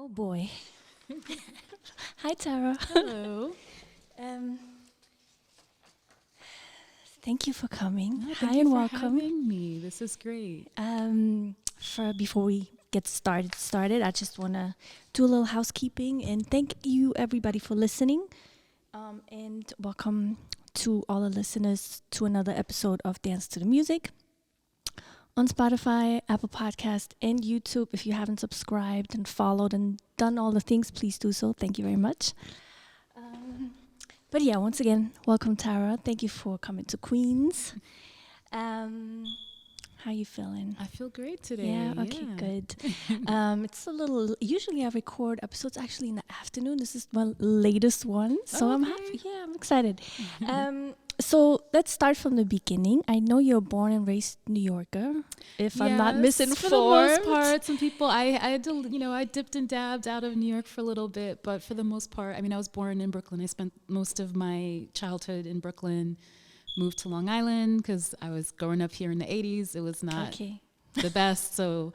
Oh boy. Hi, Tara. Hello. um, Thank you for coming. No, Hi thank you and for welcome. having me. This is great. Before we get started, I just want to do a little housekeeping and thank you everybody for listening. And welcome to all the listeners to another episode of Dance to the Music on Spotify, Apple Podcast, and YouTube. If you haven't subscribed and followed and done all the things, please do so. Thank you very much. But yeah, once again, welcome, Tara. Thank you for coming to Queens. How you feeling? I feel great today. Yeah, okay, good. It's a little, usually I record episodes actually in the afternoon. This is my latest one, so I'm happy. Yeah, I'm excited. So let's start from the beginning. I know you're born and raised New Yorker, if I'm not misinformed. For the most part, some people, I dipped and dabbed out of New York for a little bit, but for the most part, I mean, I was born in Brooklyn. I spent most of my childhood in Brooklyn. Moved to Long Island because I was growing up here in the 80s. It was not the best. So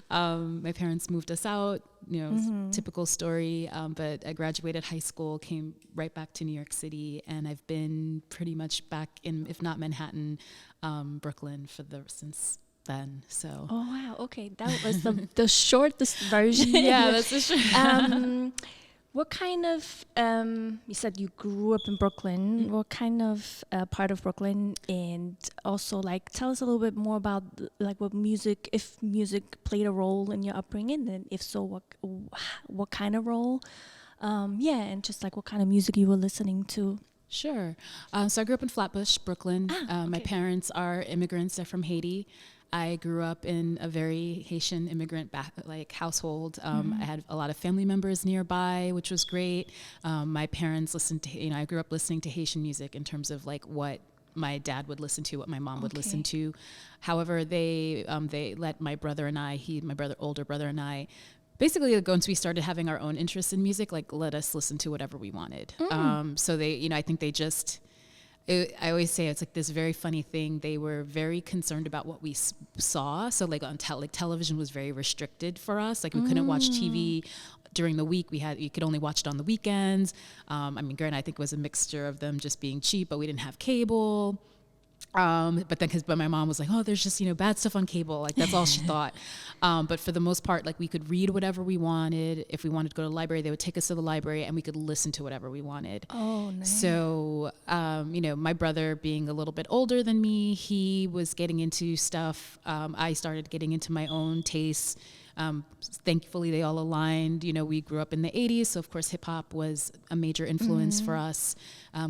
my parents moved us out, typical story. But I graduated high school, came right back to New York City, and I've been pretty much back in, if not Manhattan, Brooklyn since then. So. Oh, wow. Okay. That was the shortest version. Yeah, that's the short. What kind of, you said you grew up in Brooklyn. Mm-hmm. What kind of part of Brooklyn? And also, tell us a little bit more about, if music played a role in your upbringing, and if so, what kind of role? And just what kind of music you were listening to. Sure. So I grew up in Flatbush, Brooklyn. My parents are immigrants. They're from Haiti. I grew up in a very Haitian immigrant household. I had a lot of family members nearby, which was great. My parents listened to, I grew up listening to Haitian music in terms of what my dad would listen to, what my mom would listen to. However, they let my brother and I, older brother and I, basically once we started having our own interests in music, let us listen to whatever we wanted. So they, I think they just. I always say it's this very funny thing. They were very concerned about what we saw. So on television was very restricted for us. We couldn't watch TV during the week. You could only watch it on the weekends. Granted, I think it was a mixture of them just being cheap, but we didn't have cable. But my mom was like, oh, there's just, bad stuff on cable. That's all she thought. But for the most part, we could read whatever we wanted. If we wanted to go to the library, they would take us to the library and we could listen to whatever we wanted. Oh, nice. So, my brother being a little bit older than me, he was getting into stuff. I started getting into my own tastes. Thankfully, they all aligned. We grew up in the 80s, so of course, hip hop was a major influence for us.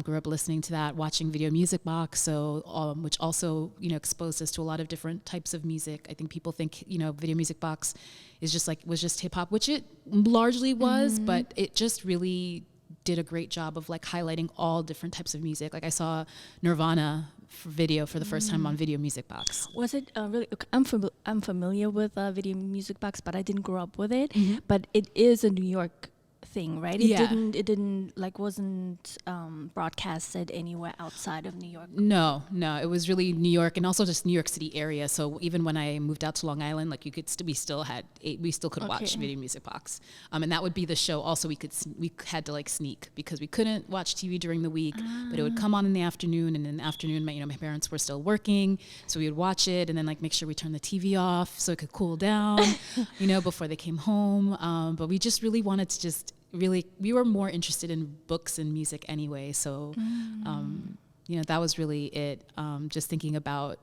Grew up listening to that, watching Video Music Box, which also, exposed us to a lot of different types of music. I think people think, Video Music Box is was just hip hop, which it largely was, but it just really did a great job of highlighting all different types of music. I saw Nirvana video for the first time on Video Music Box. Was it really? I'm familiar with Video Music Box, but I didn't grow up with it. But it is a New York thing, right? It didn't wasn't broadcasted anywhere outside of New York. No, it was really New York, and also just New York City area. So even when I moved out to Long Island, we still could watch Video Music Box, and that would be the show. Also, we had to sneak because we couldn't watch TV during the week, but it would come on in the afternoon, and in the afternoon, my parents were still working, so we would watch it and then make sure we turned the TV off so it could cool down, before they came home. But we just really wanted to we were more interested in books and music anyway. So, that was really it. Just thinking about,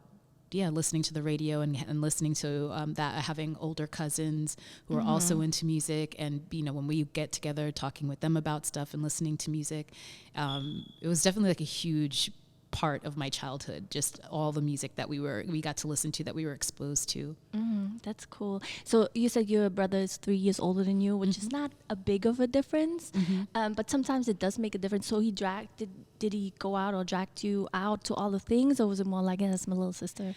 listening to the radio and listening to that, having older cousins who are also into music. And, when we get together, talking with them about stuff and listening to music, it was definitely a huge part of my childhood, just all the music that we got to listen to, that we were exposed to. That's cool. So you said your brother is 3 years older than you, which is not a big of a difference, but sometimes it does make a difference. So did he go out or dragged you out to all the things, or was it more that's my little sister?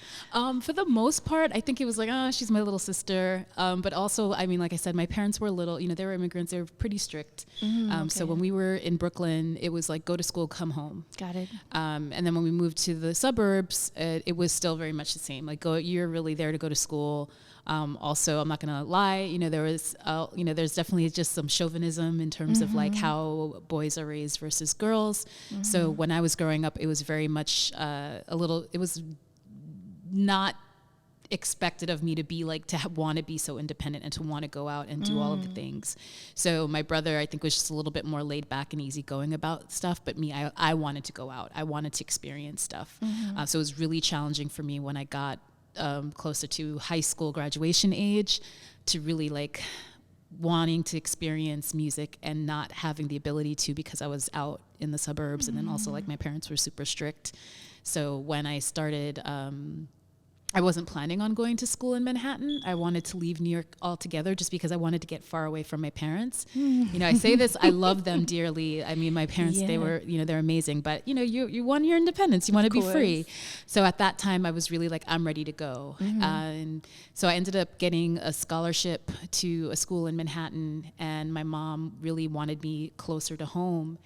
For the most part, I think it was she's my little sister. But also, like I said, my parents were little, they were immigrants, they were pretty strict. So when we were in Brooklyn, it was go to school, come home. Got it. And then when we moved to the suburbs, it was still very much the same. Like, you're really there to go to school. Also, I'm not gonna lie, there was, there's definitely just some chauvinism in terms of like how boys are raised versus girls. So when I was growing up, it was very much it was not expected of me to be like, to want to be so independent and to want to go out and do all of the things. So my brother, I think, was just a little bit more laid back and easygoing about stuff. But me, I wanted to go out. I wanted to experience stuff. So it was really challenging for me when I got closer to high school graduation age to really like wanting to experience music and not having the ability to, because I was out in the suburbs. And then also like my parents were super strict. So when I started, I wasn't planning on going to school in Manhattan. I wanted to leave New York altogether just because I wanted to get far away from my parents. I say this, I love them dearly. I mean, my parents, they were, they're amazing, but you want your independence. You want to be free. So at that time I was really like, I'm ready to go. And so I ended up getting a scholarship to a school in Manhattan, and my mom really wanted me closer to home.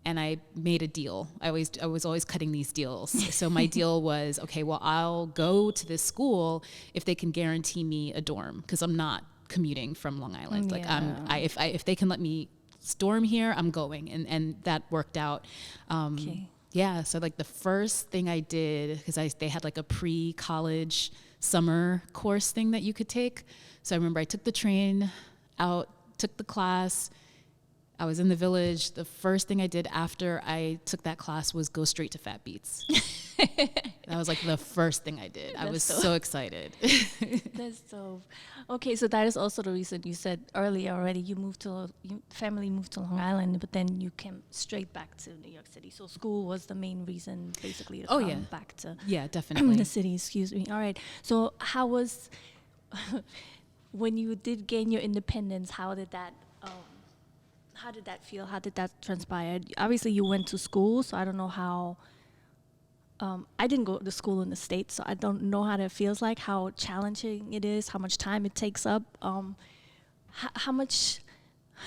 And I made a deal. I was always cutting these deals. So my deal was, okay, well, I'll go to this school if they can guarantee me a dorm, because I'm not commuting from Long Island. Like if they can let me dorm here, I'm going. And that worked out. Yeah. So like the first thing I did, because they had like a pre-college summer course thing that you could take. So I remember I took the train out, took the class. I was in the Village. The first thing I did after I took that class was go straight to Fat Beats. That was like the first thing I did. I was so excited. That's so. Okay, so that is also the reason you said earlier already. Your family moved to Long Island, but then you came straight back to New York City. So school was the main reason, basically, to come back to. Yeah, definitely. The city. Excuse me. All right. So how was when you did gain your independence? How did that? How did that feel? How did that transpire? Obviously, you went to school, so I don't know how. I didn't go to school in the States, so I don't know how that feels like, how challenging it is, how much time it takes up. How much,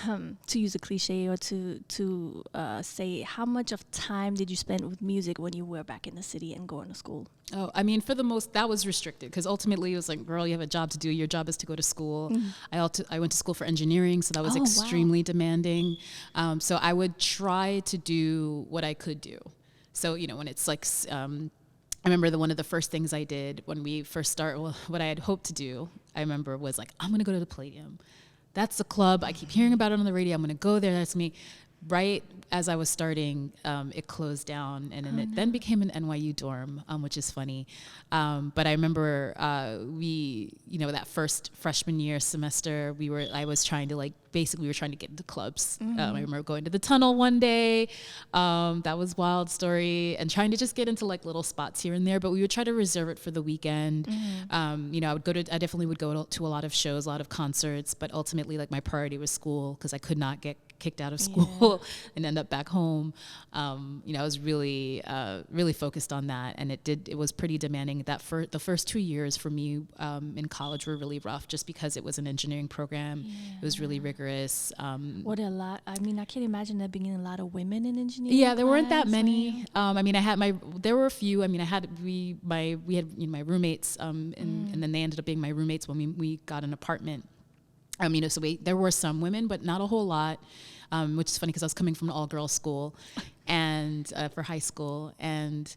to use a cliche or to say, how much of time did you spend with music when you were back in the city and going to school? Oh, I mean, for the most, that was restricted, because ultimately it was like, girl, you have a job to do. Your job is to go to school. I went to school for engineering, so that was extremely demanding. So I would try to do what I could do. So, when it's like, I remember one of the first things I did when we first started, what I had hoped to do, I remember was like, I'm going to go to the Palladium. That's the club. I keep hearing about it on the radio. I'm going to go there. That's me. Right as I was starting, it closed down, and it then became an NYU dorm, which is funny. But I remember that first freshman year semester, I was trying to we were trying to get into clubs. I remember going to the Tunnel one day. That was a wild story, and trying to just get into like little spots here and there. But we would try to reserve it for the weekend. I definitely would go to a lot of shows, a lot of concerts. But ultimately, like, my priority was school, because I could not get kicked out of school and end up back home. I was really focused on that, and it was pretty demanding. The first 2 years for me in college were really rough, just because it was an engineering program. It was really rigorous. What a lot! I mean, I can't imagine there being a lot of women in engineering. Yeah, there weren't that many. There were a few. I mean, we had my roommates, and then they ended up being my roommates when we got an apartment. So there were some women, but not a whole lot, which is funny because I was coming from an all-girls school, and for high school, and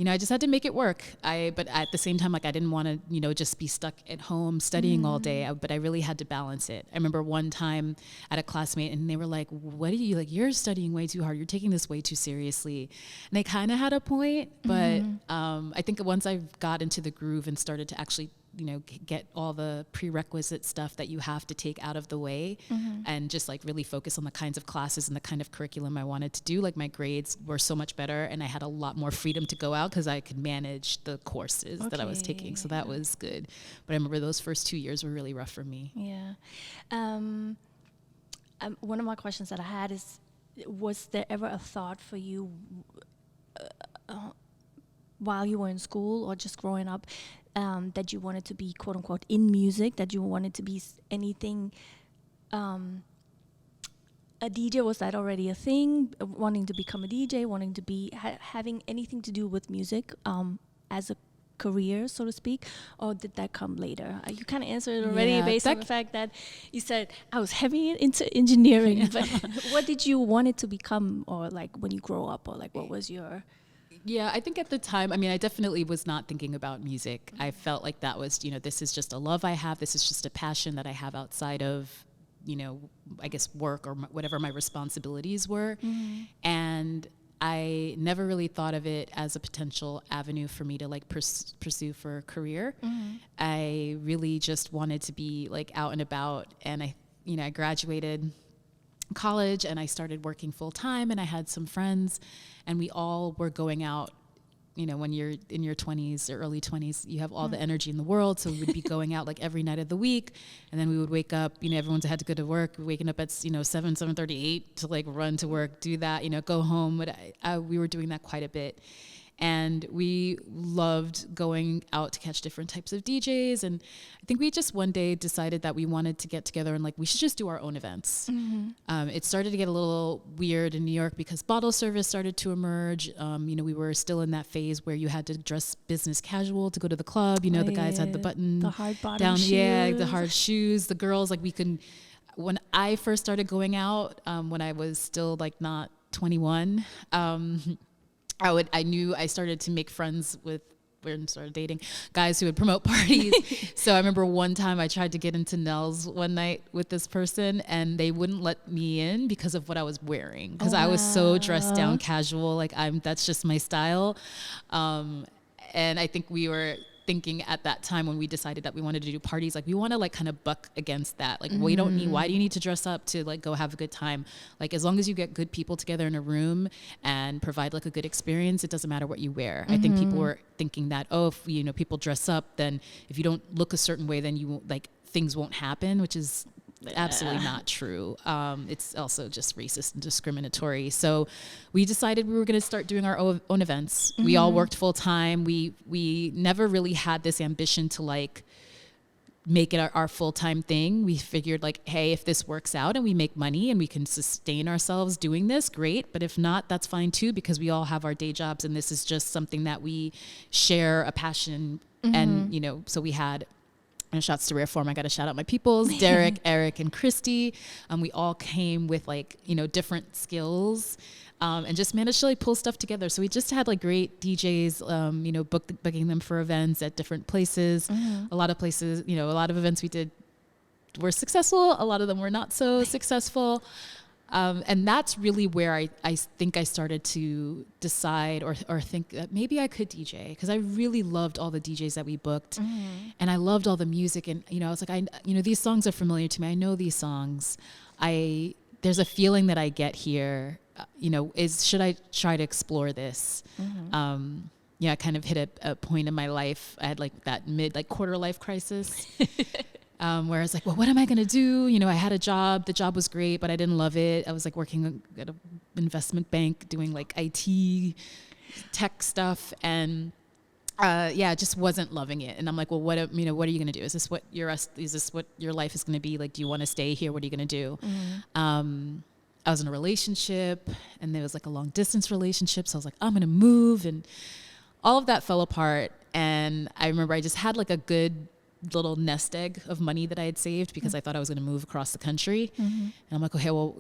I just had to make it work. But at the same time, like, I didn't want to, just be stuck at home studying all day. But I really had to balance it. I remember one time at a classmate, and they were like, "What are you like? You're studying way too hard. You're taking this way too seriously." And they kind of had a point, but I think once I got into the groove and started to actually get all the prerequisite stuff that you have to take out of the way, and just like really focus on the kinds of classes and the kind of curriculum I wanted to do. Like, my grades were so much better, and I had a lot more freedom to go out because I could manage the courses that I was taking. So that was good. But I remember those first 2 years were really rough for me. Yeah. One of my questions that I had is, was there ever a thought for you while you were in school or just growing up, that you wanted to be, quote unquote, in music, that you wanted to be anything a DJ? Was that already a thing? Wanting to become a DJ, wanting to be having anything to do with music as a career, so to speak, or did that come later? You kind of answered it already based on the fact that you said I was heavy into engineering. But what did you want it to become, or like when you grow up, or like what was your? Yeah, I think at the time, I mean, I definitely was not thinking about music. I felt like that was, this is just a love I have. This is just a passion that I have outside of, I guess work or whatever my responsibilities were. And I never really thought of it as a potential avenue for me to like pursue for a career. I really just wanted to be like out and about, and I graduated college and I started working full time, and I had some friends, and we all were going out. When you're in your 20s or early 20s, you have all the energy in the world. So we would be going out like every night of the week. And then we would wake up, everyone's had to go to work, waking up at, 7:38 to like run to work, do that, go home. But we were doing that quite a bit. And we loved going out to catch different types of DJs. And I think we just one day decided that we wanted to get together and like, we should just do our own events. It started to get a little weird in New York because bottle service started to emerge. We were still in that phase where you had to dress business casual to go to the club. The guys had the button the hard bottom down. shoes. Yeah, the hard shoes. The girls, like when I first started going out, when I was still like not 21, I started to make friends with, and started dating guys who would promote parties. So I remember one time I tried to get into Nell's one night with this person, and they wouldn't let me in because of what I was wearing. Because I was so dressed down casual, like that's just my style. And I think we were thinking at that time when we decided that we wanted to do parties, like we want to like kind of buck against that. Like why do you need to dress up to like go have a good time? Like as long as you get good people together in a room and provide like a good experience, it doesn't matter what you wear. I think people were thinking that, if people dress up, then if you don't look a certain way, then you won't, like things won't happen, which is absolutely not true. It's also just racist and discriminatory. So we decided we were going to start doing our own events. We all worked full time. We never really had this ambition to like make it our full-time thing. We figured like, hey, if this works out and we make money and we can sustain ourselves doing this, great. But if not, that's fine too, because we all have our day jobs and this is just something that we share a passion. And, so we had, and shouts to Rare Form, I got to shout out my peoples, Derek, Eric, and Christy. We all came with like, different skills and just managed to like pull stuff together. So we just had like great DJs, booking them for events at different places. A lot of places, a lot of events we did were successful. A lot of them were not so successful. And that's really where I think I started to decide or think that maybe I could DJ, because I really loved all the DJs that we booked and I loved all the music. And, I was like, these songs are familiar to me. I know these songs. There's a feeling that I get here, should I try to explore this? I kind of hit a point in my life. I had like that quarter life crisis. Where I was like, well, what am I going to do? I had a job. The job was great, but I didn't love it. I was like working at an investment bank doing like IT tech stuff. And just wasn't loving it. And I'm like, well, what are you going to do? Is this what your life is going to be? Like, do you want to stay here? What are you going to do? I was in a relationship, and there was like a long distance relationship. So I was like, I'm going to move, and all of that fell apart. And I remember I just had like a good little nest egg of money that I had saved because I thought I was going to move across the country. And I'm like, okay, well,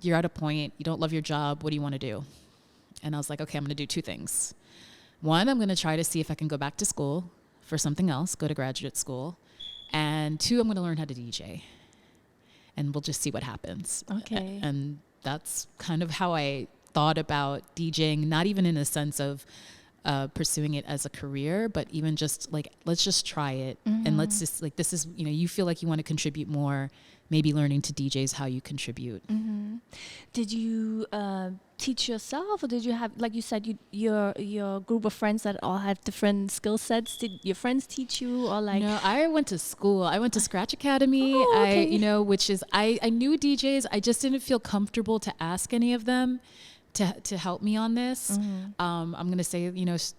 you're at a point, you don't love your job. What do you want to do? And I was like, okay, I'm going to do two things. One, I'm going to try to see if I can go back to school for something else, go to graduate school. And two, I'm going to learn how to DJ. And we'll just see what happens. Okay. And that's kind of how I thought about DJing, not even in a sense of pursuing it as a career, but even just like, let's just try it. And let's just like, this is, you feel like you want to contribute more, maybe learning to DJs how you contribute. Did you teach yourself, or did you have, like you said, your group of friends that all have different skill sets? Did your friends teach you, or like? No, I went to school. I went to Scratch Academy. Oh, okay. Which is, I knew DJs. I just didn't feel comfortable to ask any of them, to help me on this. I'm going to say,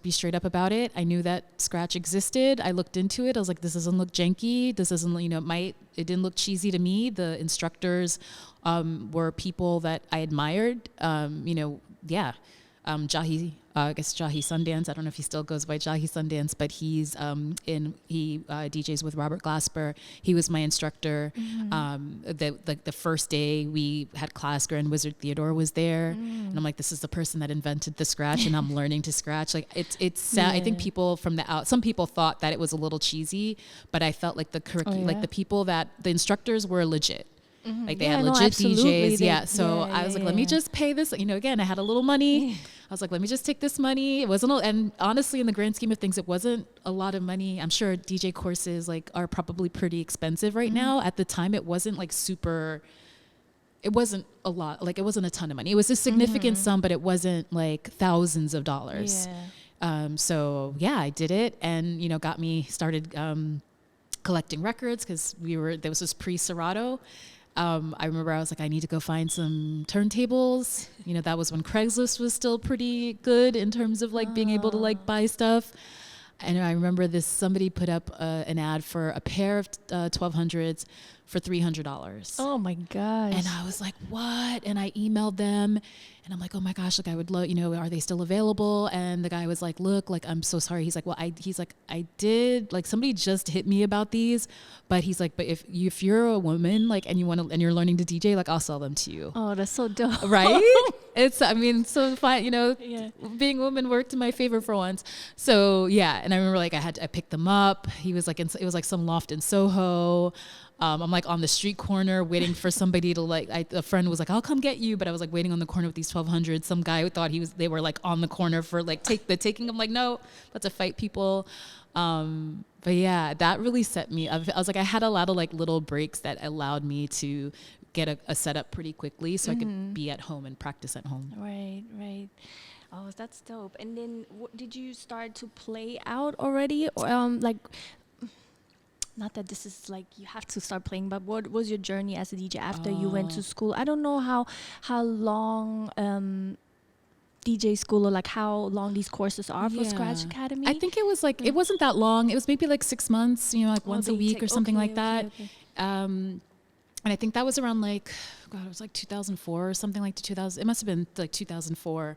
be straight up about it. I knew that scratch existed. I looked into it. I was like, this doesn't look janky. This doesn't, it didn't look cheesy to me. The instructors were people that I admired. Jahi, I guess Jahi Sundance. I don't know if he still goes by Jahi Sundance, but he DJs with Robert Glasper. He was my instructor. The first day we had class, Grand Wizard Theodore was there, and I'm like, this is the person that invented the scratch, and I'm learning to scratch. Like it's. I think people from some people thought that it was a little cheesy, but I felt like the instructors were legit. Like they had legit DJs. So I was like, let me just pay this. Again, I had a little money. I was like, let me just take this money. It wasn't, and honestly, in the grand scheme of things, it wasn't a lot of money. I'm sure DJ courses are probably pretty expensive right now. At the time, it wasn't it wasn't a lot. Like it wasn't a ton of money. It was a significant sum, but it wasn't like thousands of dollars. I did it, and got me started collecting records because there was this pre-Serato. I remember I was like, I need to go find some turntables. That was when Craigslist was still pretty good in terms of being able to buy stuff. And I remember somebody put up an ad for a pair of 1200s for $300. Oh my gosh. And I was like, what? And I emailed them and I'm like, oh my gosh, I would love, are they still available? And the guy was like, look, I'm so sorry. He's like, well, I did, somebody just hit me about these, but he's like, but if you're a woman, and you want to, and you're learning to DJ, I'll sell them to you. Oh, that's so dope. Right? So fine, being a woman worked in my favor for once. So yeah. And I remember I picked them up. He was it was some loft in Soho. I'm on the street corner waiting for somebody to a friend was like, I'll come get you. But I was waiting on the corner with these 1200s. Some guy who thought they were on the corner for taking. I'm like, no, that's to fight people. But yeah, that really set me up. I was I had a lot of little breaks that allowed me to get a setup pretty quickly so I could be at home and practice at home. Right. Oh, that's dope. And then did you start to play out already? Or not that this is you have to start playing, but what was your journey as a DJ after you went to school? I don't know how long DJ school or how long these courses are for Scratch Academy. I think it was it wasn't that long. It was maybe 6 months, once a week or something like that. Okay. And I think that was around it was 2004 or something 2000. It must have been 2004.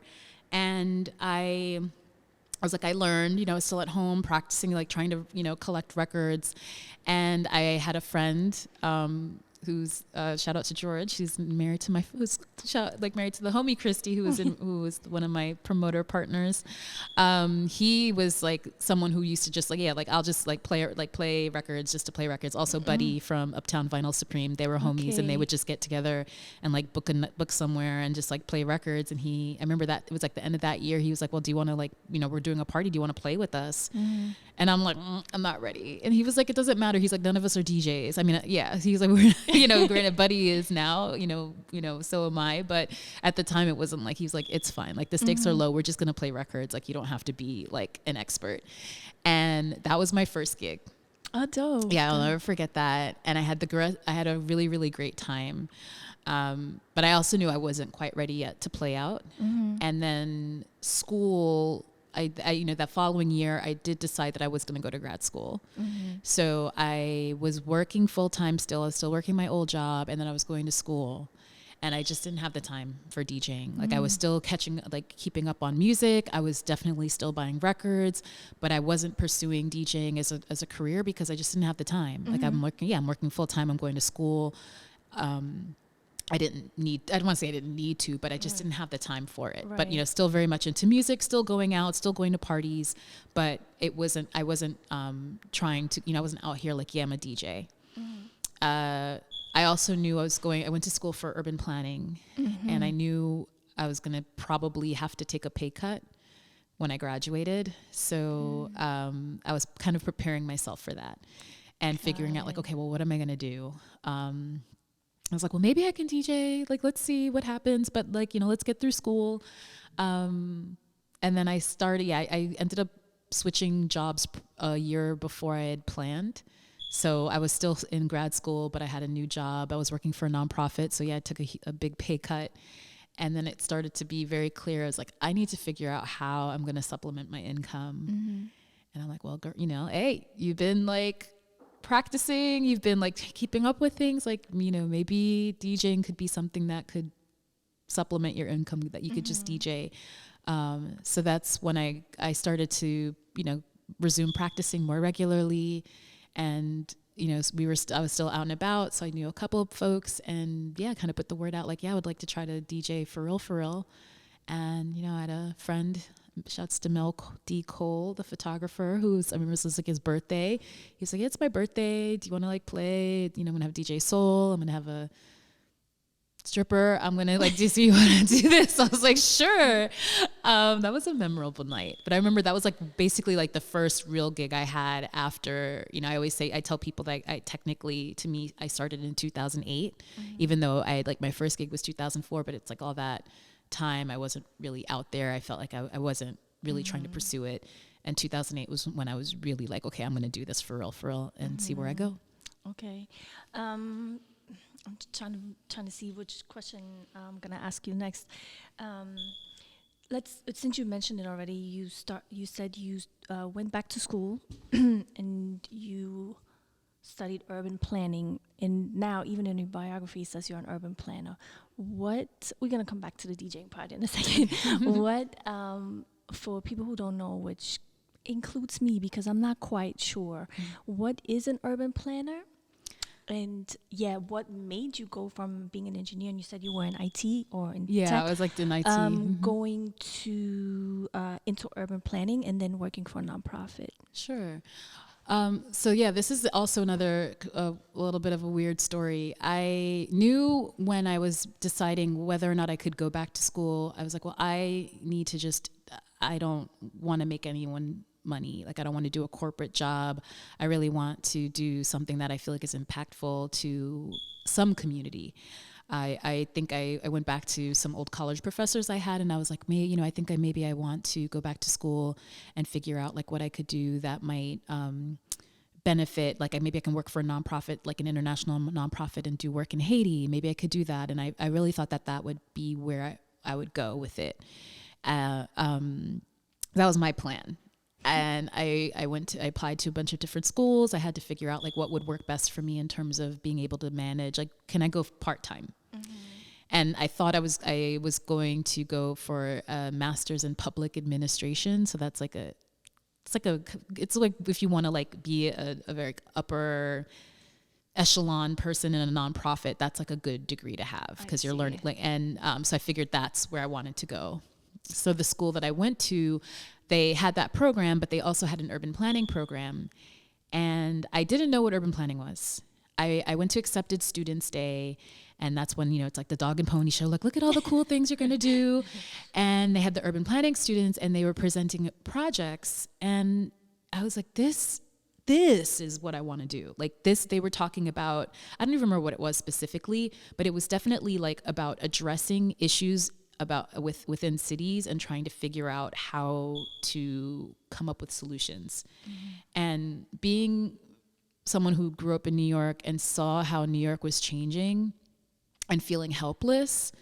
And I was I learned, I was still at home practicing, trying to, collect records. And I had a friend who's shout out to George. He's married to married to the homie Christy, who was one of my promoter partners. He was someone who used to just I'll just play records just to play records. Also, Buddy from Uptown Vinyl Supreme, they were homies, and they would just get together and book somewhere and just play records. And I remember that it was the end of that year. He was like, well, do you want to we're doing a party. Do you want to play with us? And I'm like, I'm not ready. And he was like, it doesn't matter. He's like, none of us are DJs. I mean, yeah. He's like, we're granted, Buddy is now, so am I. But at the time, it wasn't he was like, it's fine. the stakes are low. We're just going to play records. You don't have to be an expert. And that was my first gig. Oh, dope. Yeah, I'll never forget that. And I had a really, really great time. But I also knew I wasn't quite ready yet to play out. And then school, I that following year, I did decide that I was going to go to grad school. So I was working full time still. I was still working my old job, and then I was going to school, and I just didn't have the time for DJing. I was still keeping up on music. I was definitely still buying records, but I wasn't pursuing DJing as a career because I just didn't have the time. I'm working full time. I'm going to school. I don't want to say I didn't need to, but I just didn't have the time for it. Right. But, still very much into music, still going out, still going to parties, but I wasn't trying to, I wasn't out here I'm a DJ. I also knew I went to school for urban planning, and I knew I was going to probably have to take a pay cut when I graduated. So I was kind of preparing myself for that and figuring out okay, well, what am I going to do? I was like, well, maybe I can DJ. Let's see what happens. But let's get through school. And then I started, I ended up switching jobs a year before I had planned. So I was still in grad school, but I had a new job. I was working for a nonprofit. So I took a big pay cut. And then it started to be very clear. I was like, I need to figure out how I'm going to supplement my income. Mm-hmm. And I'm like, well, girl, hey, you've been like practicing, you've been like keeping up with things, like, maybe DJing could be something that could supplement your income, that you could just DJ. So that's when I started to, resume practicing more regularly. And, I was still out and about. So I knew a couple of folks, and kind of put the word out, like, I would like to try to DJ for real. And, I had a friend, shouts to Mel D. Cole, the photographer, I remember this was like his birthday. He's like, it's my birthday. Do you want to like play? I'm going to have DJ Soul. I'm going to have a stripper. I'm going to like, do you want to do this? I was like, sure. That was a memorable night. But I remember that was like basically like the first real gig I had after, I tell people that I started in 2008, even though my first gig was 2004, but it's like all that time I wasn't really out there. I felt like I wasn't really trying to pursue it. And 2008 was when I was really like, okay, I'm going to do this for real and see where I go. Okay. I'm trying to see which question I'm going to ask you next. Since you mentioned it already, you said you went back to school and you studied urban planning, and now even in your biography it says you're an urban planner. We're going to come back to the DJing part in a second. What, for people who don't know, which includes me because I'm not quite sure, what is an urban planner? And what made you go from being an engineer, and you said you were in IT or in tech, I was like in IT, going to into urban planning and then working for a nonprofit? Sure. This is also another a little bit of a weird story. I knew when I was deciding whether or not I could go back to school, I was like, well, I don't want to make anyone money. Like, I don't want to do a corporate job. I really want to do something that I feel like is impactful to some community. I think I went back to some old college professors I had, and I was like, maybe I want to go back to school and figure out like what I could do that might benefit. Like, maybe I can work for a nonprofit, like an international nonprofit, and do work in Haiti. Maybe I could do that. And I really thought that would be where I would go with it. That was my plan. And I applied to a bunch of different schools. I had to figure out like what would work best for me in terms of being able to manage, like, can I go part-time? And I thought I was going to go for a master's in public administration. So that's like it's like if you want to like be a very upper echelon person in a nonprofit, that's like a good degree to have, because you're learning. Like, and so I figured that's where I wanted to go. So the school that I went to, they had that program, but they also had an urban planning program. And I didn't know what urban planning was. I went to Accepted Students Day, and that's when, it's like the dog and pony show, like, look at all the cool things you're going to do. And they had the urban planning students, and they were presenting projects. And I was like, this is what I want to do. Like this, they were talking about, I don't even remember what it was specifically, but it was definitely like about addressing issues within cities and trying to figure out how to come up with solutions. And being someone who grew up in New York and saw how New York was changing and feeling helpless,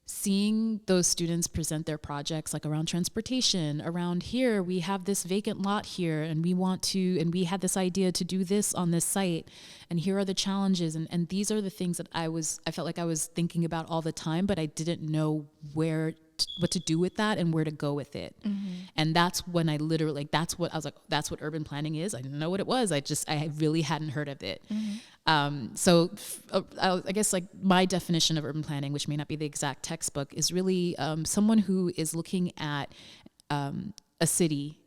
seeing those students present their projects like around transportation, around here, we have this vacant lot here and we had this idea to do this on this site, and here are the challenges. And these are the things that I felt like I was thinking about all the time, but I didn't know what to do with that and where to go with it. And that's when I literally, that's what urban planning is. I didn't know what it was. I really hadn't heard of it. So I guess like my definition of urban planning, which may not be the exact textbook, is really someone who is looking at a city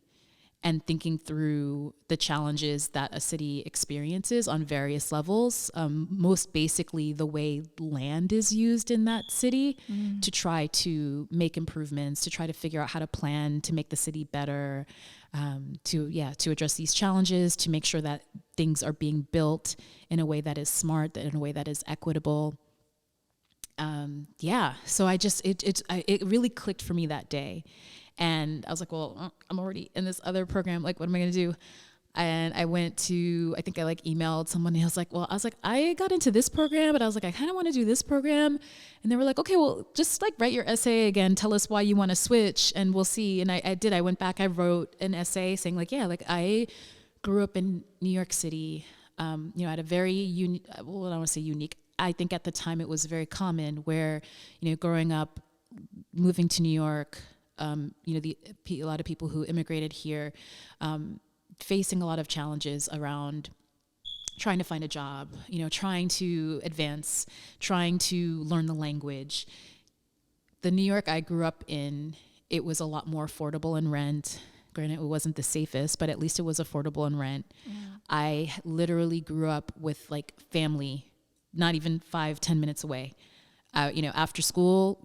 and thinking through the challenges that a city experiences on various levels. Most basically the way land is used in that city, to try to make improvements, to try to figure out how to plan to make the city better, to address these challenges, to make sure that things are being built in a way that is smart, in a way that is equitable. So it really clicked for me that day. And I was like, well, I'm already in this other program. Like, what am I going to do? And I went to, I think I like emailed someone and I got into this program, but I was like, I kind of want to do this program. And they were like, okay, well, just like write your essay again. Tell us why you want to switch and we'll see. And I did, I went back, I wrote an essay saying like, yeah, like I grew up in New York City, at a very unique, well, I don't want to say unique. I think at the time it was very common where, growing up, moving to New York, a lot of people who immigrated here, facing a lot of challenges around trying to find a job, trying to advance, trying to learn the language. The New York I grew up in, it was a lot more affordable in rent. Granted, it wasn't the safest, but at least it was affordable in rent. Yeah. I literally grew up with like family, not even 5-10 minutes away. After school,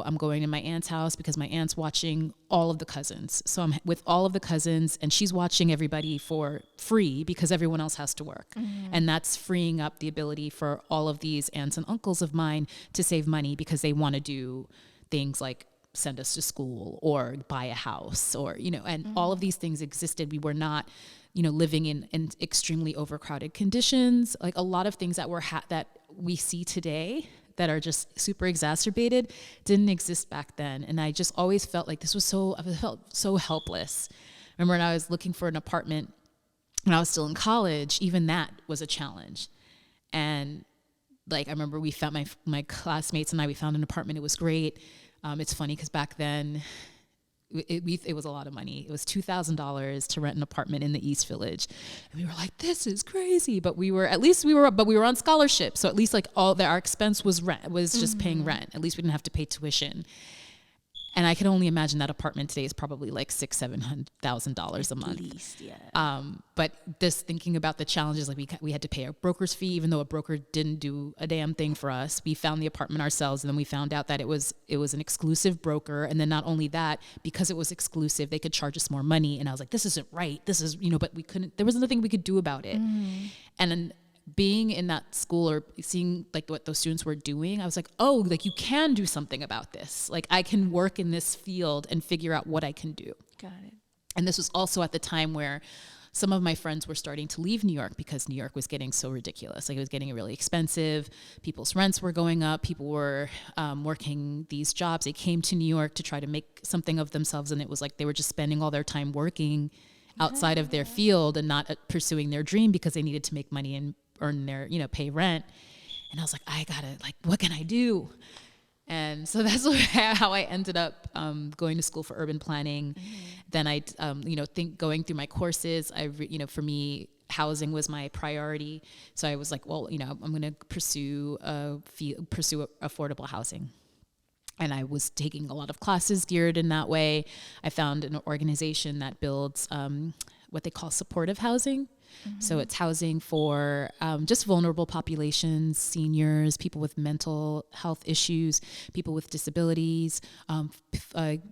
I'm going to my aunt's house because my aunt's watching all of the cousins. So I'm with all of the cousins and she's watching everybody for free because everyone else has to work. Mm-hmm. And that's freeing up the ability for all of these aunts and uncles of mine to save money because they want to do things like send us to school or buy a house or, and mm-hmm. all of these things existed. We were not, living in extremely overcrowded conditions. Like a lot of things that that we see today that are just super exacerbated didn't exist back then. And I just always felt like I felt so helpless. Remember when I was looking for an apartment when I was still in college, even that was a challenge. And like, I remember we found my classmates and we found an apartment. It was great. It's funny because back then it was a lot of money. It was $2,000 to rent an apartment in the East Village. And we were like, this is crazy. But we were on scholarship. So at least like our expense was rent, was just paying rent. At least we didn't have to pay tuition. And I can only imagine that apartment today is probably like $6,000-$7,000 a month. At least, yeah. But just thinking about the challenges, like we had to pay a broker's fee, even though a broker didn't do a damn thing for us. We found the apartment ourselves, and then we found out that it was an exclusive broker. And then not only that, because it was exclusive, they could charge us more money. And I was like, this isn't right. This is, but we couldn't. There was nothing we could do about it. And then being in that school or seeing like what those students were doing, I was like, oh, like you can do something about this. Like I can work in this field and figure out what I can do. Got it. And this was also at the time where some of my friends were starting to leave New York because New York was getting so ridiculous. Like it was getting really expensive. People's rents were going up. People were working these jobs. They came to New York to try to make something of themselves. And it was like they were just spending all their time working outside of their field and not pursuing their dream because they needed to make money and earn their, pay rent. And I was like, what can I do? And so that's how I ended up going to school for urban planning. Mm-hmm. Then I, going through my courses, for me, housing was my priority. So I was like, well, I'm going to pursue affordable housing. And I was taking a lot of classes geared in that way. I found an organization that builds what they call supportive housing. Mm-hmm. So it's housing for just vulnerable populations, seniors, people with mental health issues, people with disabilities,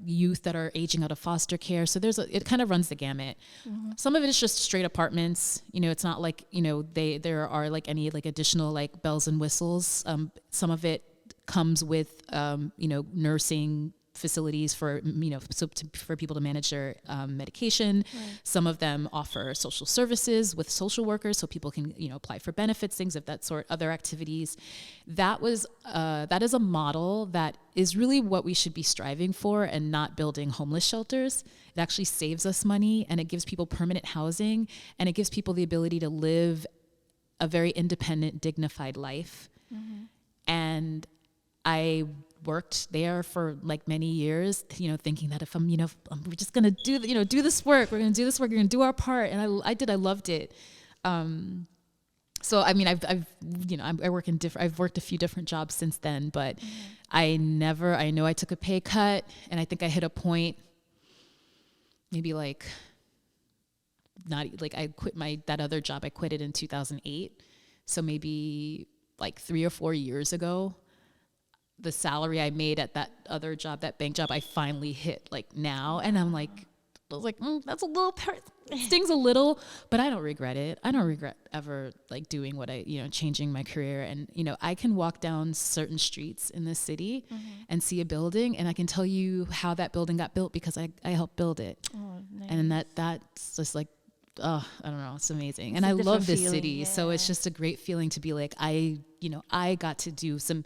youth that are aging out of foster care. So it kind of runs the gamut. Mm-hmm. Some of it is just straight apartments. It's not like, there are like any like additional like bells and whistles. Some of it comes with, nursing facilities for, for people to manage their medication. Right. Some of them offer social services with social workers so people can, apply for benefits, things of that sort, other activities. That is a model that is really what we should be striving for and not building homeless shelters. It actually saves us money and it gives people permanent housing and it gives people the ability to live a very independent, dignified life. Mm-hmm. And I worked there for like many years, thinking that if we're just going to do this work, we're going to do this work, we're going to do our part. And I loved it. So, I mean, I've worked a few different jobs since then, but I know I took a pay cut and I think I hit a point maybe like I quit that other job. I quit it in 2008. So maybe like 3 or 4 years ago, the salary I made at that other job, that bank job, I finally hit like now. And I was like, that's a little, it stings a little, but I don't regret it. I don't regret ever like doing what changing my career. And, I can walk down certain streets in this city and see a building and I can tell you how that building got built because I helped build it. Oh, nice. And that's just like, oh, I don't know, it's amazing. And I love this city. So it's just a great feeling to be like, I got to do some,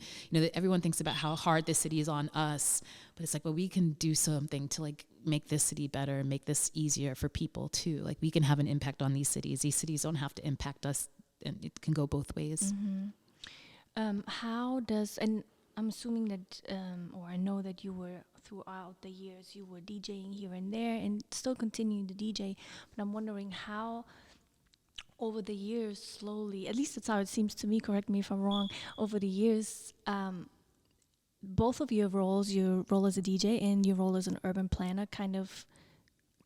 everyone thinks about how hard this city is on us, but it's like, well, we can do something to like make this city better and make this easier for people too. Like we can have an impact on these cities. These cities don't have to impact us, and it can go both ways. And I'm assuming that, or I know that you were throughout the years, you were DJing here and there and still continuing to DJ. But I'm wondering how over the years, slowly, at least that's how it seems to me, correct me if I'm wrong, over the years, both of your roles, your role as a DJ and your role as an urban planner, kind of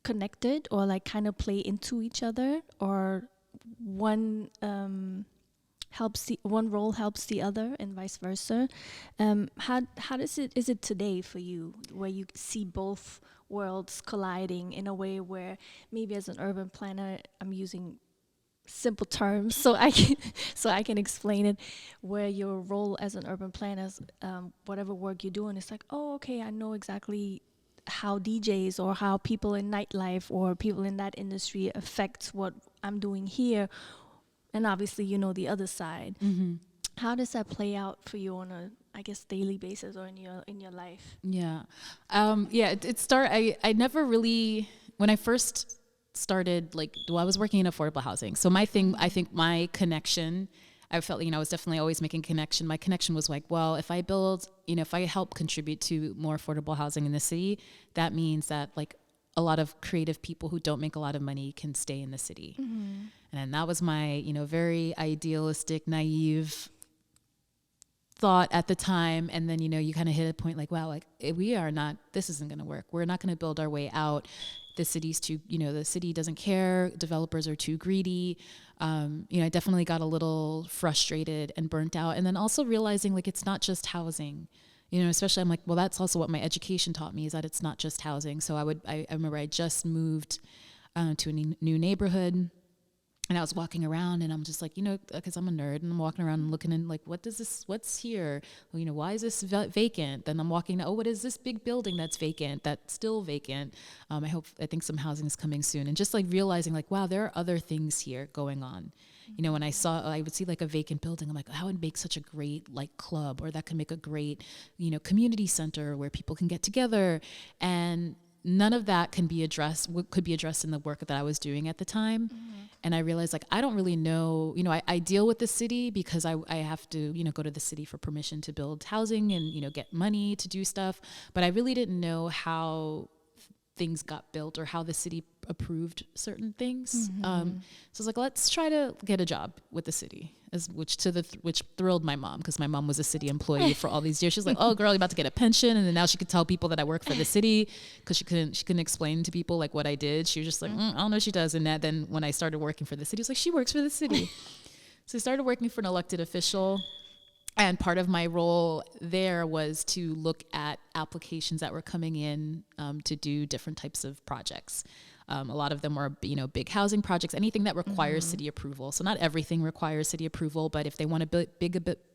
connected or like kind of play into each other, or one role helps the other and vice versa. How is it today for you, where you see both worlds colliding in a way where maybe as an urban planner, I'm using simple terms so I can explain it, where your role as an urban planner, whatever work you're doing, it's like, oh, okay, I know exactly how DJs or how people in nightlife or people in that industry affects what I'm doing here. And obviously, the other side. Mm-hmm. How does that play out for you on a, I guess, daily basis or in your life? Yeah. I never really, when I first started, I was working in affordable housing. So I think my connection, I felt, I was definitely always making connection. My connection was like, well, if I build, if I help contribute to more affordable housing in the city, that means that a lot of creative people who don't make a lot of money can stay in the city. Mm-hmm. And that was my, very idealistic, naive thought at the time. And then, you kind of hit a point like, wow, this isn't going to work. We're not going to build our way out. The city's too, the city doesn't care. Developers are too greedy. I definitely got a little frustrated and burnt out. And then also realizing it's not just housing. Especially I'm like, well, that's also what my education taught me, is that it's not just housing. So I remember I just moved to a new neighborhood, and I was walking around and I'm just like, because I'm a nerd, and I'm walking around and looking and what's here? Well, why is this vacant? Then I'm walking, what is this big building that's vacant, that's still vacant? I think some housing is coming soon. And just realizing wow, there are other things here going on. When I would see a vacant building, I'm like, that would make such a great club, or that could make a great, community center where people can get together. And none of that could be addressed in the work that I was doing at the time. Mm-hmm. And I realized I don't really know, I deal with the city because I have to, go to the city for permission to build housing and, get money to do stuff. But I really didn't know how things got built or how the city approved certain things. Mm-hmm. So I was like, let's try to get a job with the city, which thrilled my mom, because my mom was a city employee for all these years. She's like, oh girl, you're about to get a pension. And then now she could tell people that I work for the city, because she couldn't explain to people what I did. She was just like, I don't know what she does. And then when I started working for the city, I was like, she works for the city. So I started working for an elected official. And part of my role there was to look at applications that were coming in to do different types of projects. A lot of them were, big housing projects, anything that requires city approval. So not everything requires city approval, but if they want to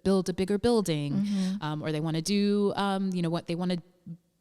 build a bigger building, or they want to do, they want to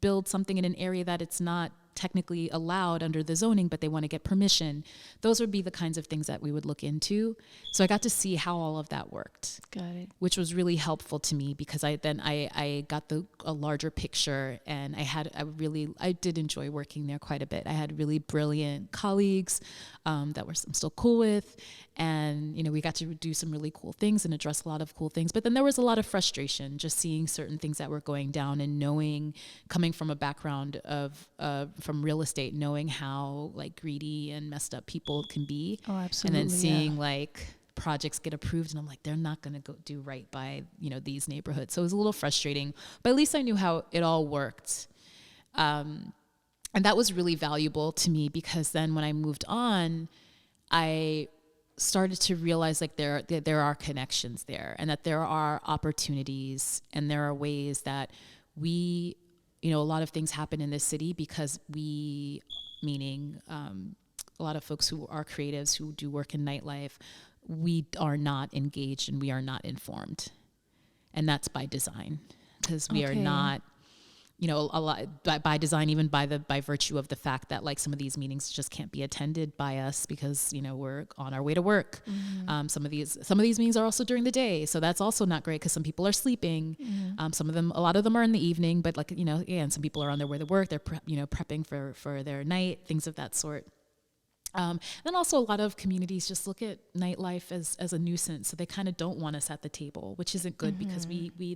build something in an area that it's not technically allowed under the zoning, but they want to get permission, those would be the kinds of things that we would look into. So I got to see how all of that worked. Got it. Which was really helpful to me, because I got a larger picture, and I did enjoy working there quite a bit. I had really brilliant colleagues that I'm still cool with, and we got to do some really cool things and address a lot of cool things. But then there was a lot of frustration just seeing certain things that were going down, and knowing, coming from a background of from real estate, knowing how greedy and messed up people can be. Oh, absolutely. And then seeing projects get approved, and I'm like, they're not going to go do right by these neighborhoods. So it was a little frustrating, but at least I knew how it all worked. And that was really valuable to me, because then when I moved on, I started to realize there are connections there, and that there are opportunities, and there are ways that we, a lot of things happen in this city because meaning a lot of folks who are creatives, who do work in nightlife, we are not engaged and we are not informed. And that's by design, because we are not a lot by design, even by virtue of the fact that like some of these meetings just can't be attended by us because, we're on our way to work. Some of these meetings are also during the day. So that's also not great because some people are sleeping. A lot of them are in the evening, but like, and some people are on their way to work. They're, prepping for their night, things of that sort. Then also a lot of communities just look at nightlife as a nuisance. So they kind of don't want us at the table, which isn't good because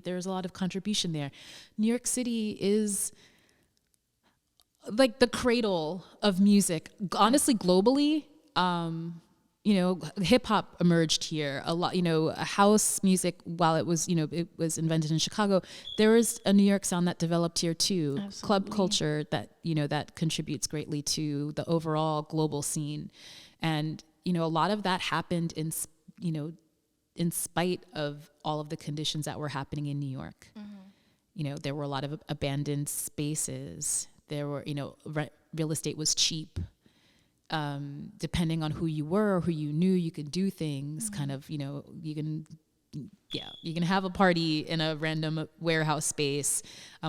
there's a lot of contribution there. New York City is like the cradle of music. Honestly, globally, hip hop emerged here a lot. House music, while it was invented in Chicago, there is a New York sound that developed here too. Absolutely. Club culture that contributes greatly to the overall global scene, and a lot of that happened in spite of all of the conditions that were happening in New York. There were a lot of abandoned spaces. There were real estate was cheap. Depending on who you were or who you knew, you could do things kind of, you can have a party in a random warehouse space.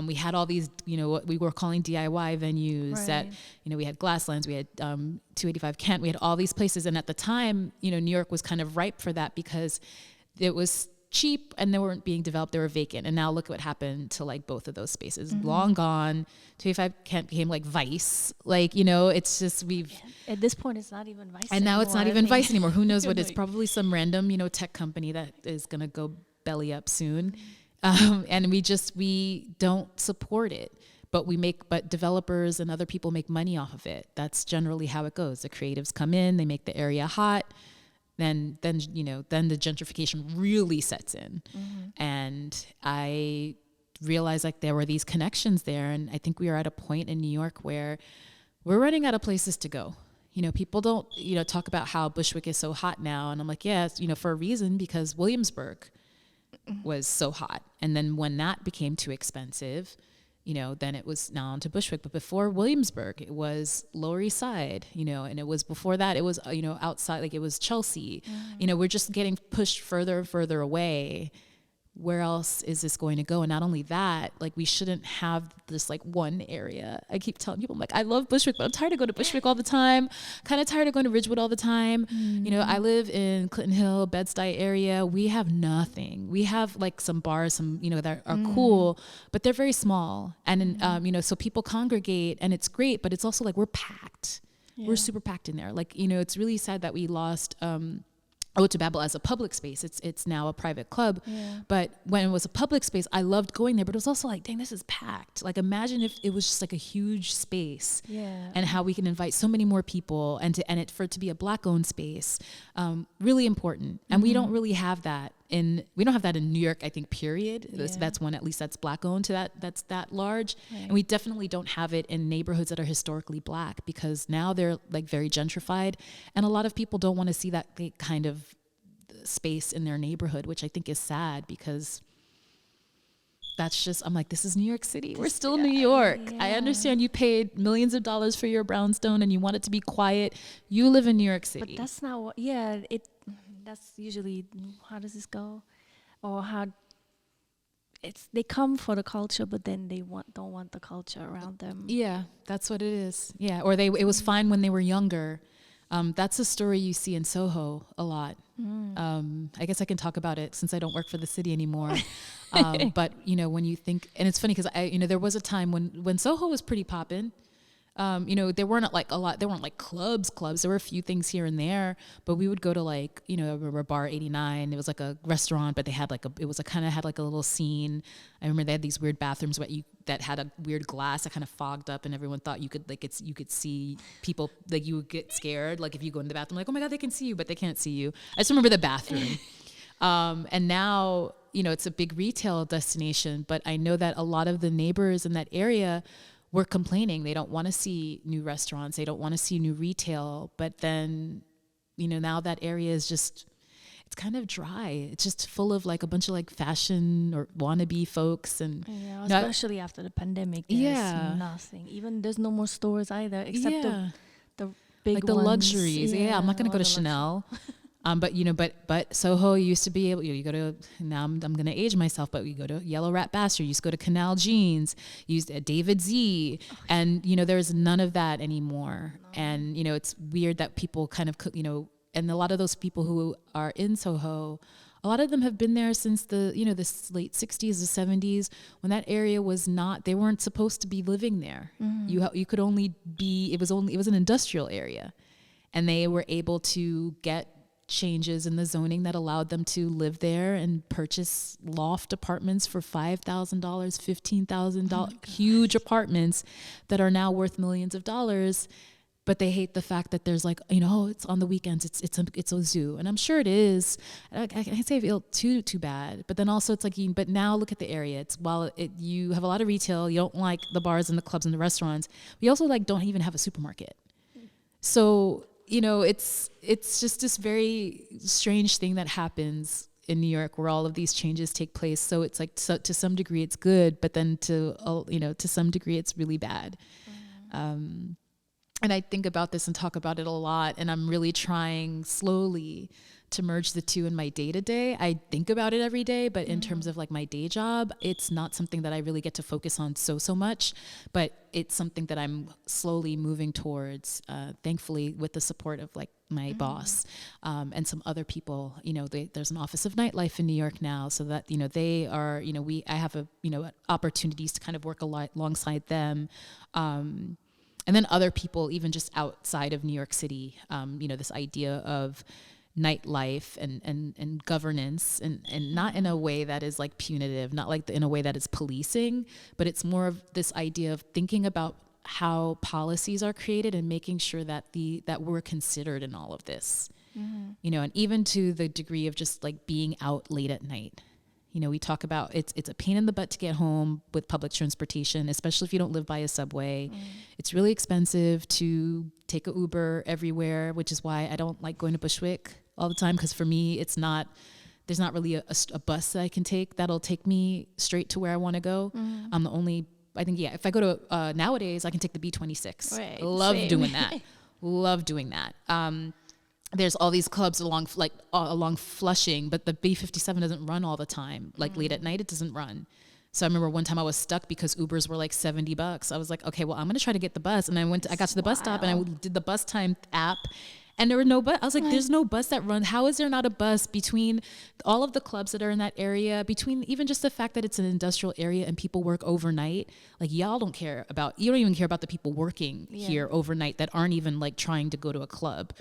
We had all these, what we were calling DIY venues that, we had Glasslands, we had 285 Kent, we had all these places. And at the time, New York was kind of ripe for that because it was cheap and they weren't being developed, they were vacant. And now look what happened to like both of those spaces. Long gone. 285 Kent became like Vice. Like, it's just at this point it's not even Vice and now it's not even Vice anymore. Who knows what it's probably some random, tech company that is gonna go belly up soon. And we don't support it. But developers and other people make money off of it. That's generally how it goes. The creatives come in, they make the area hot. Then the gentrification really sets in. And I realized like there were these connections there. And I think we are at a point in New York where we're running out of places to go. People don't, talk about how Bushwick is so hot now. And I'm like, yeah, for a reason, because Williamsburg was so hot. And then when that became too expensive, then it was now onto Bushwick. But before Williamsburg, it was Lower East Side, and it was before that, it was, outside, like it was Chelsea. We're just getting pushed further and further away. Where else is this going to go? And not only that, like we shouldn't have this like one area. I keep telling people, I'm like, I love Bushwick, but I'm tired of going to Bushwick all the time. Kind of tired of going to Ridgewood all the time. I live in Clinton Hill, Bed-Stuy area. We have nothing. We have like some bars, some, that are cool, but they're very small. And, so people congregate and it's great, but it's also like we're packed. Yeah. We're super packed in there. Like, it's really sad that we lost, to Babel as a public space. It's now a private club. Yeah. But when it was a public space, I loved going there, but it was also like, dang, this is packed. Like imagine if it was just like a huge space and how we can invite so many more people for it to be a Black owned space. Really important. And we don't really have that we don't have that in New York, I think, period. Yeah. That's one, at least that's Black owned that's that large. Right. And we definitely don't have it in neighborhoods that are historically Black because now they're like very gentrified. And a lot of people don't want to see that kind of space in their neighborhood, which I think is sad because that's just, I'm like, this is New York City. We're still New York. Yeah. I understand you paid millions of dollars for your brownstone and you want it to be quiet. You live in New York City. But that's not what, that's usually, how does this go? Or how they come for the culture, but then they don't want the culture around them. Yeah, that's what it is. Yeah, or it was fine when they were younger. That's a story you see in Soho a lot. I guess I can talk about it since I don't work for the city anymore. But when you think, and it's funny because there was a time when Soho was pretty poppin'. There weren't like a lot. There weren't like clubs. There were a few things here and there, but we would go to like, I remember Bar 89. It was like a restaurant, but they had like kind of had like a little scene. I remember they had these weird bathrooms that had a weird glass that kind of fogged up, and everyone thought you could see people. Like you would get scared, like if you go in the bathroom, like, oh my God, they can see you, but they can't see you. I just remember the bathroom. And now, it's a big retail destination, but I know that a lot of the neighbors in that area were complaining. They don't want to see new restaurants. They don't want to see new retail. But then, now that area is just, it's kind of dry. It's just full of like a bunch of like fashion or wannabe folks. And especially after the pandemic, there's nothing. Even there's no more stores either, except the big like the ones. luxuries. Yeah, I'm not going to go to Chanel. But Soho used to be able, you go to, now I'm going to age myself, but you go to Yellow Rat Bastard, you used to go to Canal Jeans, you used David Z, and, there's none of that anymore. No. And, it's weird that people kind of, and a lot of those people who are in Soho, a lot of them have been there since the late 60s, the 70s, when that area was not, they weren't supposed to be living there. Mm-hmm. You could only be, it was an industrial area, and they were able to get changes in the zoning that allowed them to live there and purchase loft apartments for $5,000, $15,000, huge apartments that are now worth millions of dollars. But they hate the fact that there's it's on the weekends, it's a zoo, and I'm sure it is. I can't say I feel too bad, but then also it's but now look at the area. It's you have a lot of retail, you don't like the bars and the clubs and the restaurants. We also don't even have a supermarket, so. It's just this very strange thing that happens in New York where all of these changes take place. So it's to some degree it's good, but then to some degree it's really bad. Mm-hmm. And I think about this and talk about it a lot, and I'm really trying slowly to merge the two in my day-to-day. I think about it every day, but in terms of my day job, it's not something that I really get to focus on so much, but it's something that I'm slowly moving towards, thankfully with the support of my boss, and some other people. There's an office of Nightlife in New York now, so that, they are, I have opportunities to kind of work alongside them. And then other people, even just outside of New York City, this idea of nightlife and governance, and not in a way that is punitive, not in a way that is policing, but it's more of this idea of thinking about how policies are created and making sure that that we're considered in all of this. Mm-hmm. And even to the degree of just being out late at night. We talk about it's a pain in the butt to get home with public transportation, especially if you don't live by a subway. It's really expensive to take an Uber everywhere, which is why I don't like going to Bushwick all the time, because for me, there's not really a bus that I can take that'll take me straight to where I want to go. I'm the only, I think, if I go to, nowadays, I can take the B26. Right. Love doing that. Love doing that. There's all these clubs along Flushing, but the B57 doesn't run all the time. Late at night, it doesn't run. So I remember one time I was stuck because Ubers were $70. I was like, okay, well, I'm going to try to get the bus. And I got to the bus stop and I did the bus time app, and there were no bus. I was like, there's no bus that runs. How is there not a bus between all of the clubs that are in that area, between even just the fact that it's an industrial area and people work overnight? You don't even care about the people working here overnight that aren't even trying to go to a club.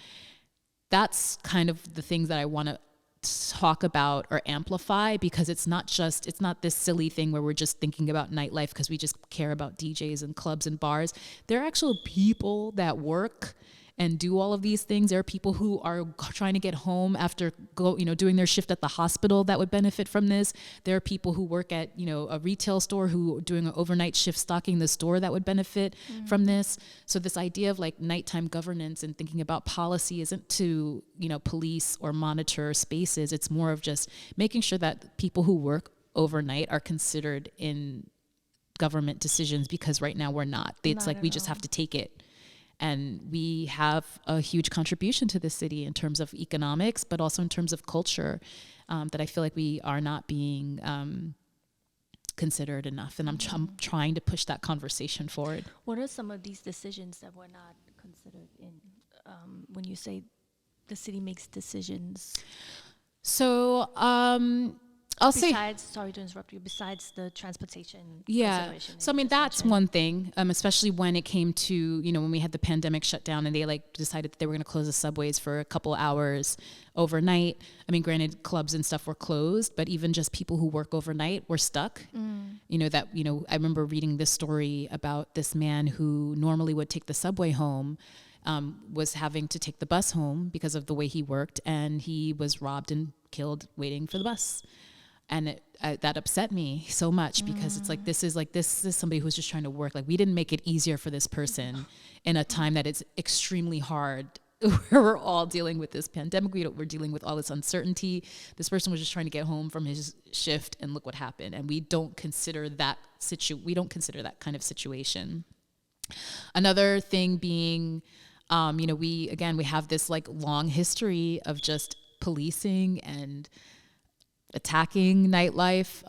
That's kind of the things that I want to talk about or amplify, because it's not this silly thing where we're just thinking about nightlife because we just care about DJs and clubs and bars. There are actual people that work and do all of these things. There are people who are trying to get home after doing their shift at the hospital that would benefit from this. There are people who work at, a retail store who are doing an overnight shift stocking the store that would benefit from this. So this idea of nighttime governance and thinking about policy isn't to, police or monitor spaces. It's more of just making sure that people who work overnight are considered in government decisions, because right now we're not. It's we just have to take it. And we have a huge contribution to the city in terms of economics, but also in terms of culture, that I feel we are not being considered enough. And I'm trying to push that conversation forward. What are some of these decisions that were not considered in, when you say the city makes decisions? So sorry to interrupt you, besides the transportation. Yeah. So, that's one thing, especially when it came to, when we had the pandemic shut down and they decided that they were going to close the subways for a couple hours overnight. Granted, clubs and stuff were closed, but even just people who work overnight were stuck. I remember reading this story about this man who normally would take the subway home, was having to take the bus home because of the way he worked, and he was robbed and killed waiting for the bus. And that upset me so much, because it's this is somebody who's just trying to work. We didn't make it easier for this person in a time that it's extremely hard, where we're all dealing with this pandemic. We're dealing with all this uncertainty. This person was just trying to get home from his shift, and look what happened. And we don't consider that kind of situation. Another thing being, we have this long history of just policing and attacking nightlife.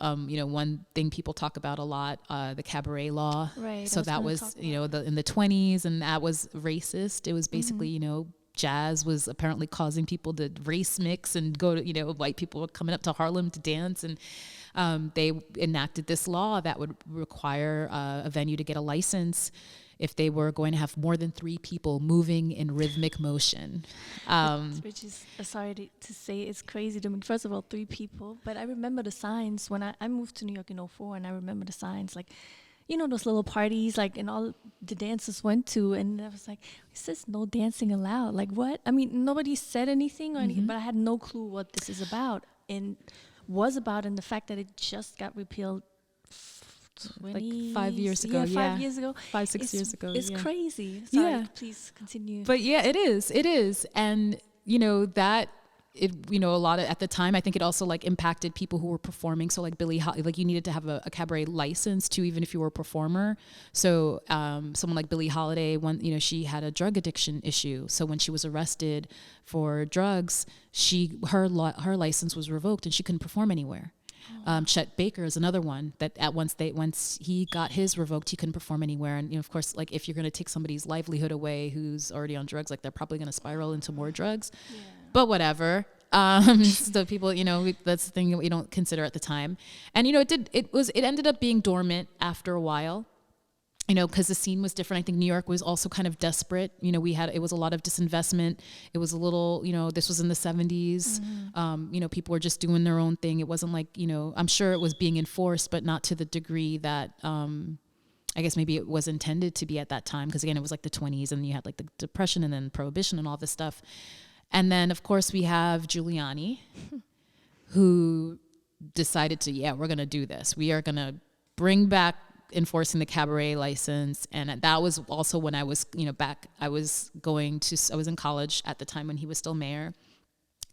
One thing people talk about a lot, the cabaret law. Right. So that was, in the 1920s, and that was racist. It was basically, jazz was apparently causing people to race mix and go to, white people were coming up to Harlem to dance. And they enacted this law that would require a venue to get a license if they were going to have more than 3 people moving in rhythmic motion. Which is, sorry to say, it's crazy to me. First of all, 3 people. But I remember the signs when I moved to New York in 2004, and I remember the signs, like, those little parties, like, and all the dancers went to, and I was like, it says no dancing allowed. Like, what? I mean, nobody said anything or anything, but I had no clue what this is about, and was about, and the fact that it just got repealed 5 years ago. 5 years ago. 5-6 years ago. It's crazy. Sorry, please continue. But yeah, it is. And that a lot of, at the time, I think it also like impacted people who were performing. So like you needed to have a cabaret license too, even if you were a performer. So someone like Billie Holiday, she had a drug addiction issue. So when she was arrested for drugs, her license was revoked and she couldn't perform anywhere. Chet Baker is another one that once he got his revoked, he couldn't perform anywhere. And of course, like if you're going to take somebody's livelihood away who's already on drugs, like they're probably going to spiral into more drugs. Yeah. But whatever. So people, that's the thing that we don't consider at the time. And it ended up being dormant after a while. Because the scene was different. I think New York was also kind of desperate. It was a lot of disinvestment. It was a little, this was in the 70s. People were just doing their own thing. It wasn't like, I'm sure it was being enforced, but not to the degree that, I guess maybe it was intended to be at that time. Because again, it was like the 20s and you had like the Depression and then Prohibition and all this stuff. And then of course we have Giuliani who decided we're going to do this. We are going to bring back enforcing the cabaret license. And that was also when I was, I was in college at the time when he was still mayor,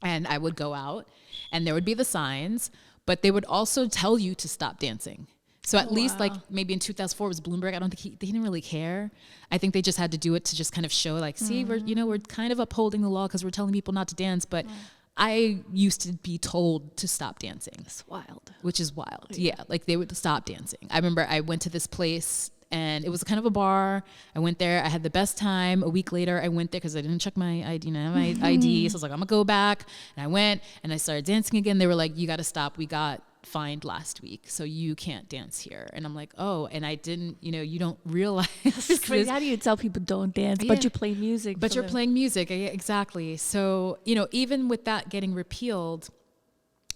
and I would go out and there would be the signs, but they would also tell you to stop dancing. So at least like maybe in 2004 it was Bloomberg. I don't think they didn't really care. I think they just had to do it to just kind of show like, see, we're kind of upholding the law because we're telling people not to dance. But I used to be told to stop dancing. It's wild. Which is wild. Yeah. Like they would stop dancing. I remember I went to this place and it was kind of a bar. I went there. I had the best time. A week later, I went there because I didn't check my ID. My ID. So I was like, I'm going to go back. And I went and I started dancing again. They were like, you got to stop. We got fined last week, so you can't dance here. And I'm like, oh, and I didn't, you don't realize. It's crazy. How do you tell people don't dance, but you play music? But you're playing music. Exactly. So, even with that getting repealed,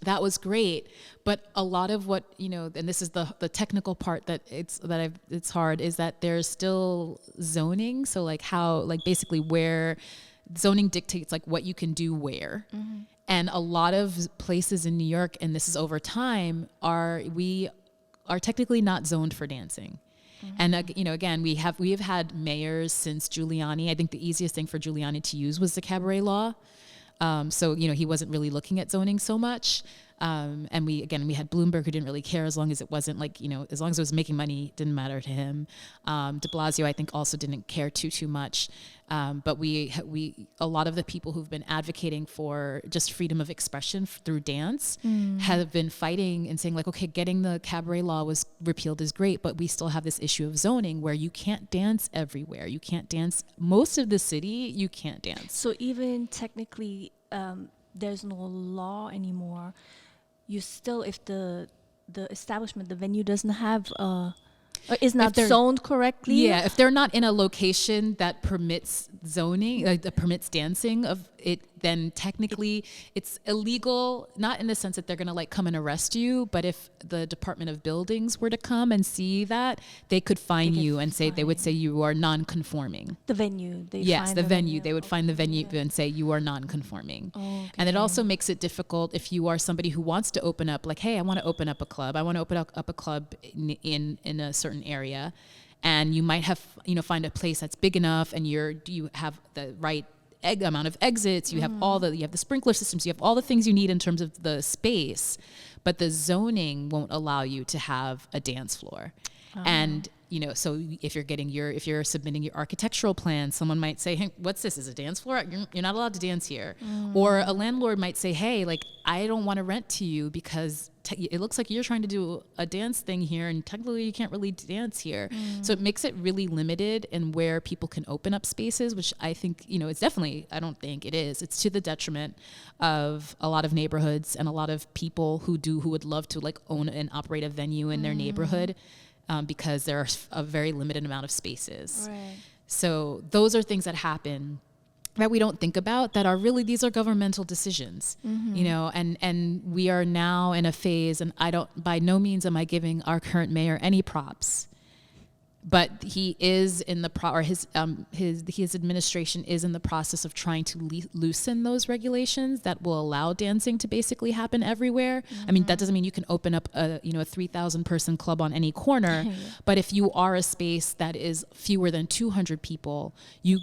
that was great. But a lot of what, and this is the technical part it's hard, is that there's still zoning. So like basically where zoning dictates like what you can do where. Mm-hmm. And a lot of places in New York, and this is over time, we are technically not zoned for dancing. Mm-hmm. And again, we have had mayors since Giuliani. I think the easiest thing for Giuliani to use was the cabaret law. So he wasn't really looking at zoning so much. And we had Bloomberg, who didn't really care as long as it wasn't like, as long as it was making money, it didn't matter to him. De Blasio, I think, also didn't care too much. But a lot of the people who've been advocating for just freedom of expression through dance have been fighting and saying like, okay, getting the cabaret law was repealed is great, but we still have this issue of zoning where you can't dance everywhere. You can't dance most of the city. You can't dance. So even technically, there's no law anymore. You still, if the establishment, the venue doesn't have is not zoned correctly. Yeah, if they're not in a location that permits zoning, that permits dancing of it, then technically it's illegal. Not in the sense that they're going to like come and arrest you, but if the Department of Buildings were to come and see that, they could fine you and say they would say you are non-conforming. The venue. The venue. They would find the venue and say you are non-conforming. Okay. And it also makes it difficult if you are somebody who wants to open up, like, hey, I want to open up a club. I want to open up a club in a certain area, and you might have find a place that's big enough, and you have the right amount of exits, you have you have the sprinkler systems, you have all the things you need in terms of the space, but the zoning won't allow you to have a dance floor. And so if you're submitting your architectural plan, someone might say, hey, what's this? Is a dance floor? You're not allowed to dance here. Or a landlord might say, hey, like, I don't want to rent to you because it looks like you're trying to do a dance thing here, and technically you can't really dance here. So it makes it really limited in where people can open up spaces, which I think, it's definitely, I don't think it is. It's to the detriment of a lot of neighborhoods and a lot of people who would love to like own and operate a venue in their neighborhood, because there are a very limited amount of spaces. Right. So those are things that happen that we don't think about, that are really, these are governmental decisions, and we are now in a phase, and by no means am I giving our current mayor any props, but he is in his administration is in the process of trying to loosen those regulations that will allow dancing to basically happen everywhere. I mean, that doesn't mean you can open up a 3,000 person club on any corner, but if you are a space that is fewer than 200 people, you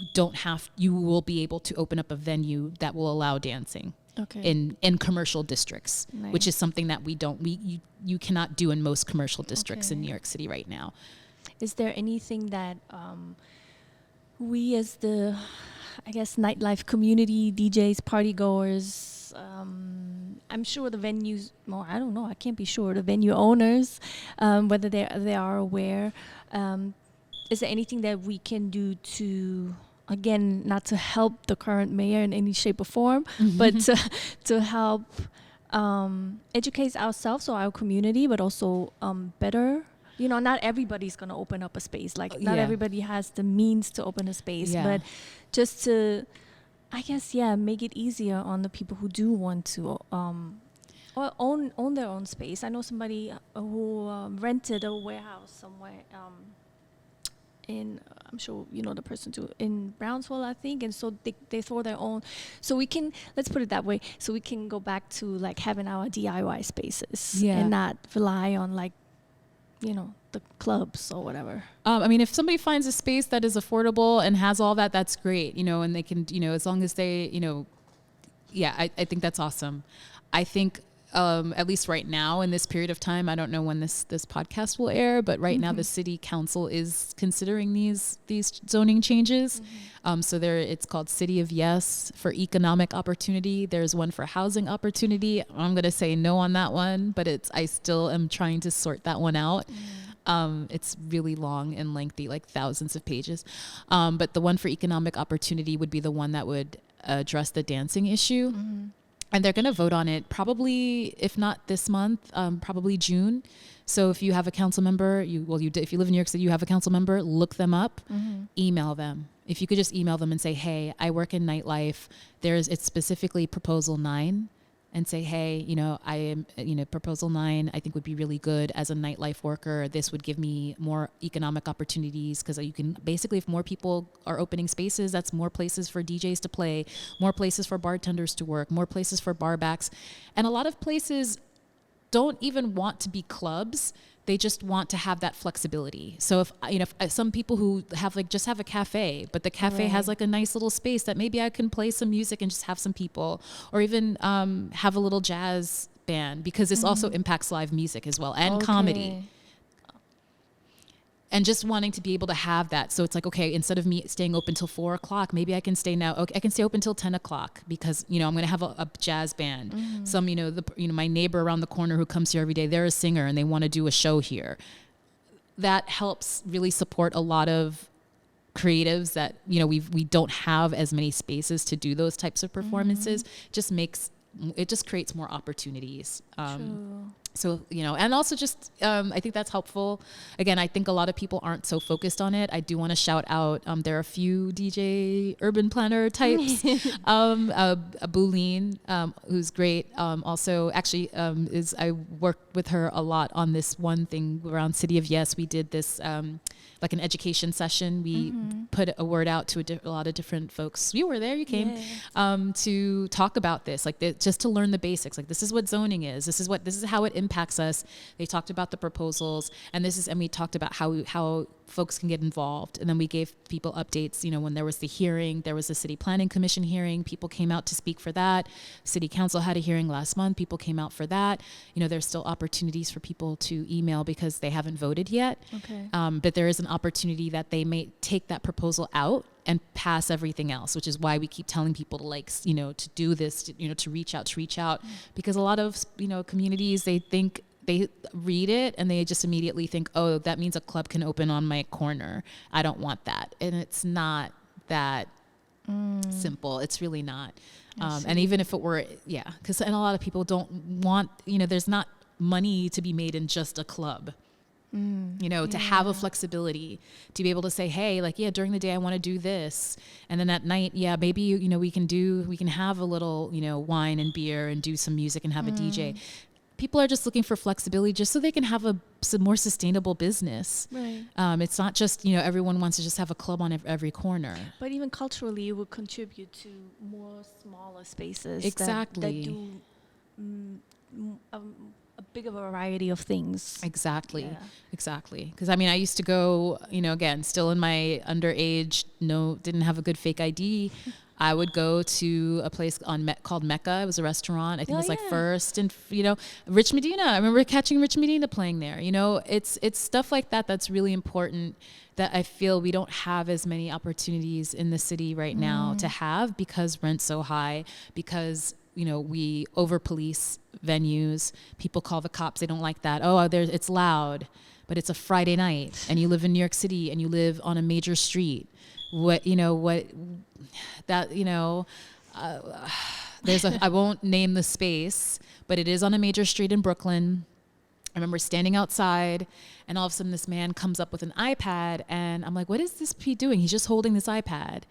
will be able to open up a venue that will allow dancing. Okay. In commercial districts, nice. Which is something that you cannot do in most commercial districts in New York City right now. Is there anything that we as the, I guess, nightlife community, DJs, party goers, I'm sure the venues, well, I don't know, I can't be sure, the venue owners, whether they are aware, is there anything that we can do to, again, not to help the current mayor in any shape or form, but to help educate ourselves or our community, but also better? Not everybody's going to open up a space. Like, not everybody has the means to open a space. Yeah. But just to, I guess, make it easier on the people who do want to or own their own space. I know somebody who rented a warehouse somewhere I'm sure you know the person too, in Brownsville, I think. And so they throw their own. So we can, let's put it that way, so we can go back to, like, having our DIY spaces and not rely on, like, the clubs or whatever. I mean, if somebody finds a space that is affordable and has all that, that's great, and they can, as long as they, I think that's awesome. I think, at least right now in this period of time, I don't know when this podcast will air, but right now the city council is considering these zoning changes. So it's called City of Yes for economic opportunity. There's one for housing opportunity. I'm going to say no on that one, but I still am trying to sort that one out. It's really long and lengthy, like thousands of pages. But the one for economic opportunity would be the one that would address the dancing issue. And they're going to vote on it probably, if not this month, probably June. So if you have a council member, if you live in New York City, you have a council member, look them up, email them. If you could just email them and say, hey, I work in nightlife. It's specifically proposal 9. And say, hey, I am, proposal 9, I think would be really good as a nightlife worker. This would give me more economic opportunities, because you can basically, if more people are opening spaces, that's more places for DJs to play, more places for bartenders to work, more places for bar backs. And a lot of places don't even want to be clubs. They just want to have that flexibility. So if some people who have just have a cafe, but the cafe has like a nice little space that maybe I can play some music and just have some people, or even have a little jazz band, because this also impacts live music as well, and comedy. And just wanting to be able to have that. So it's like, okay, instead of me staying open till 4 o'clock, maybe I can stay now. Okay, I can stay open till 10 o'clock because, I'm going to have a jazz band. Some, my neighbor around the corner who comes here every day, they're a singer and they want to do a show here. That helps really support a lot of creatives that, we don't have as many spaces to do those types of performances. It just creates more opportunities. True. So, and also just, I think that's helpful. Again, I think a lot of people aren't so focused on it. I do want to shout out, there are a few DJ urban planner types. Boulene, who's great. Also, actually, I worked with her a lot on this one thing around City of Yes. We did this, like an education session. We put a word out to a lot of different folks. You were there, you came, to talk about this, just to learn the basics. Like, this is what zoning is. This is how it impacts us. They talked about the proposals, and we talked about how folks can get involved. And then we gave people updates, when there was the hearing, there was a city planning commission hearing, people came out to speak for that. City council had a hearing last month, people came out for that. There's still opportunities for people to email because they haven't voted yet. Okay. But there is an opportunity that they may take that proposal out and pass everything else, which is why we keep telling people to to do this, to reach out, because a lot of, communities, they think, they read it and they just immediately think, oh, that means a club can open on my corner. I don't want that. And it's not that simple. It's really not. And even if it were, and a lot of people don't want, there's not money to be made in just a club. To have a flexibility, to be able to say, hey, during the day I want to do this, and then at night, maybe we can have a little, wine and beer and do some music and have a DJ. People are just looking for flexibility just so they can have some more sustainable business. Right. It's not just, everyone wants to just have a club on every corner. But even culturally, it would contribute to more smaller spaces. Exactly. That do a bigger variety of things. Exactly. Because I used to go, again, still in my underage, didn't have a good fake ID. I would go to a place called Mecca. It was a restaurant. I think it was First and, Rich Medina. I remember catching Rich Medina playing there. It's stuff like that that's really important, that I feel we don't have as many opportunities in the city right now to have, because rent's so high, because we over police venues. People call the cops. They don't like that. Oh, it's loud, but it's a Friday night and you live in New York City and you live on a major street. I won't name the space, but it is on a major street in Brooklyn. I remember standing outside and all of a sudden this man comes up with an iPad and I'm like, what is this Pete doing? He's just holding this iPad.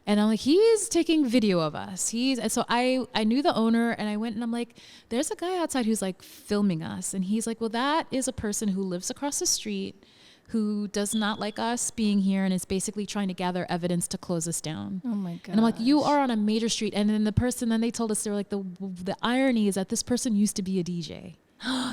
And I'm like, he's taking video of us. And so I knew the owner and I went and I'm like, there's a guy outside who's filming us. And he's like, well, that is a person who lives across the street, who does not like us being here and is basically trying to gather evidence to close us down. Oh my God. And I'm like, you are on a major street. And then then they told us, they were like, the irony is that this person used to be a DJ.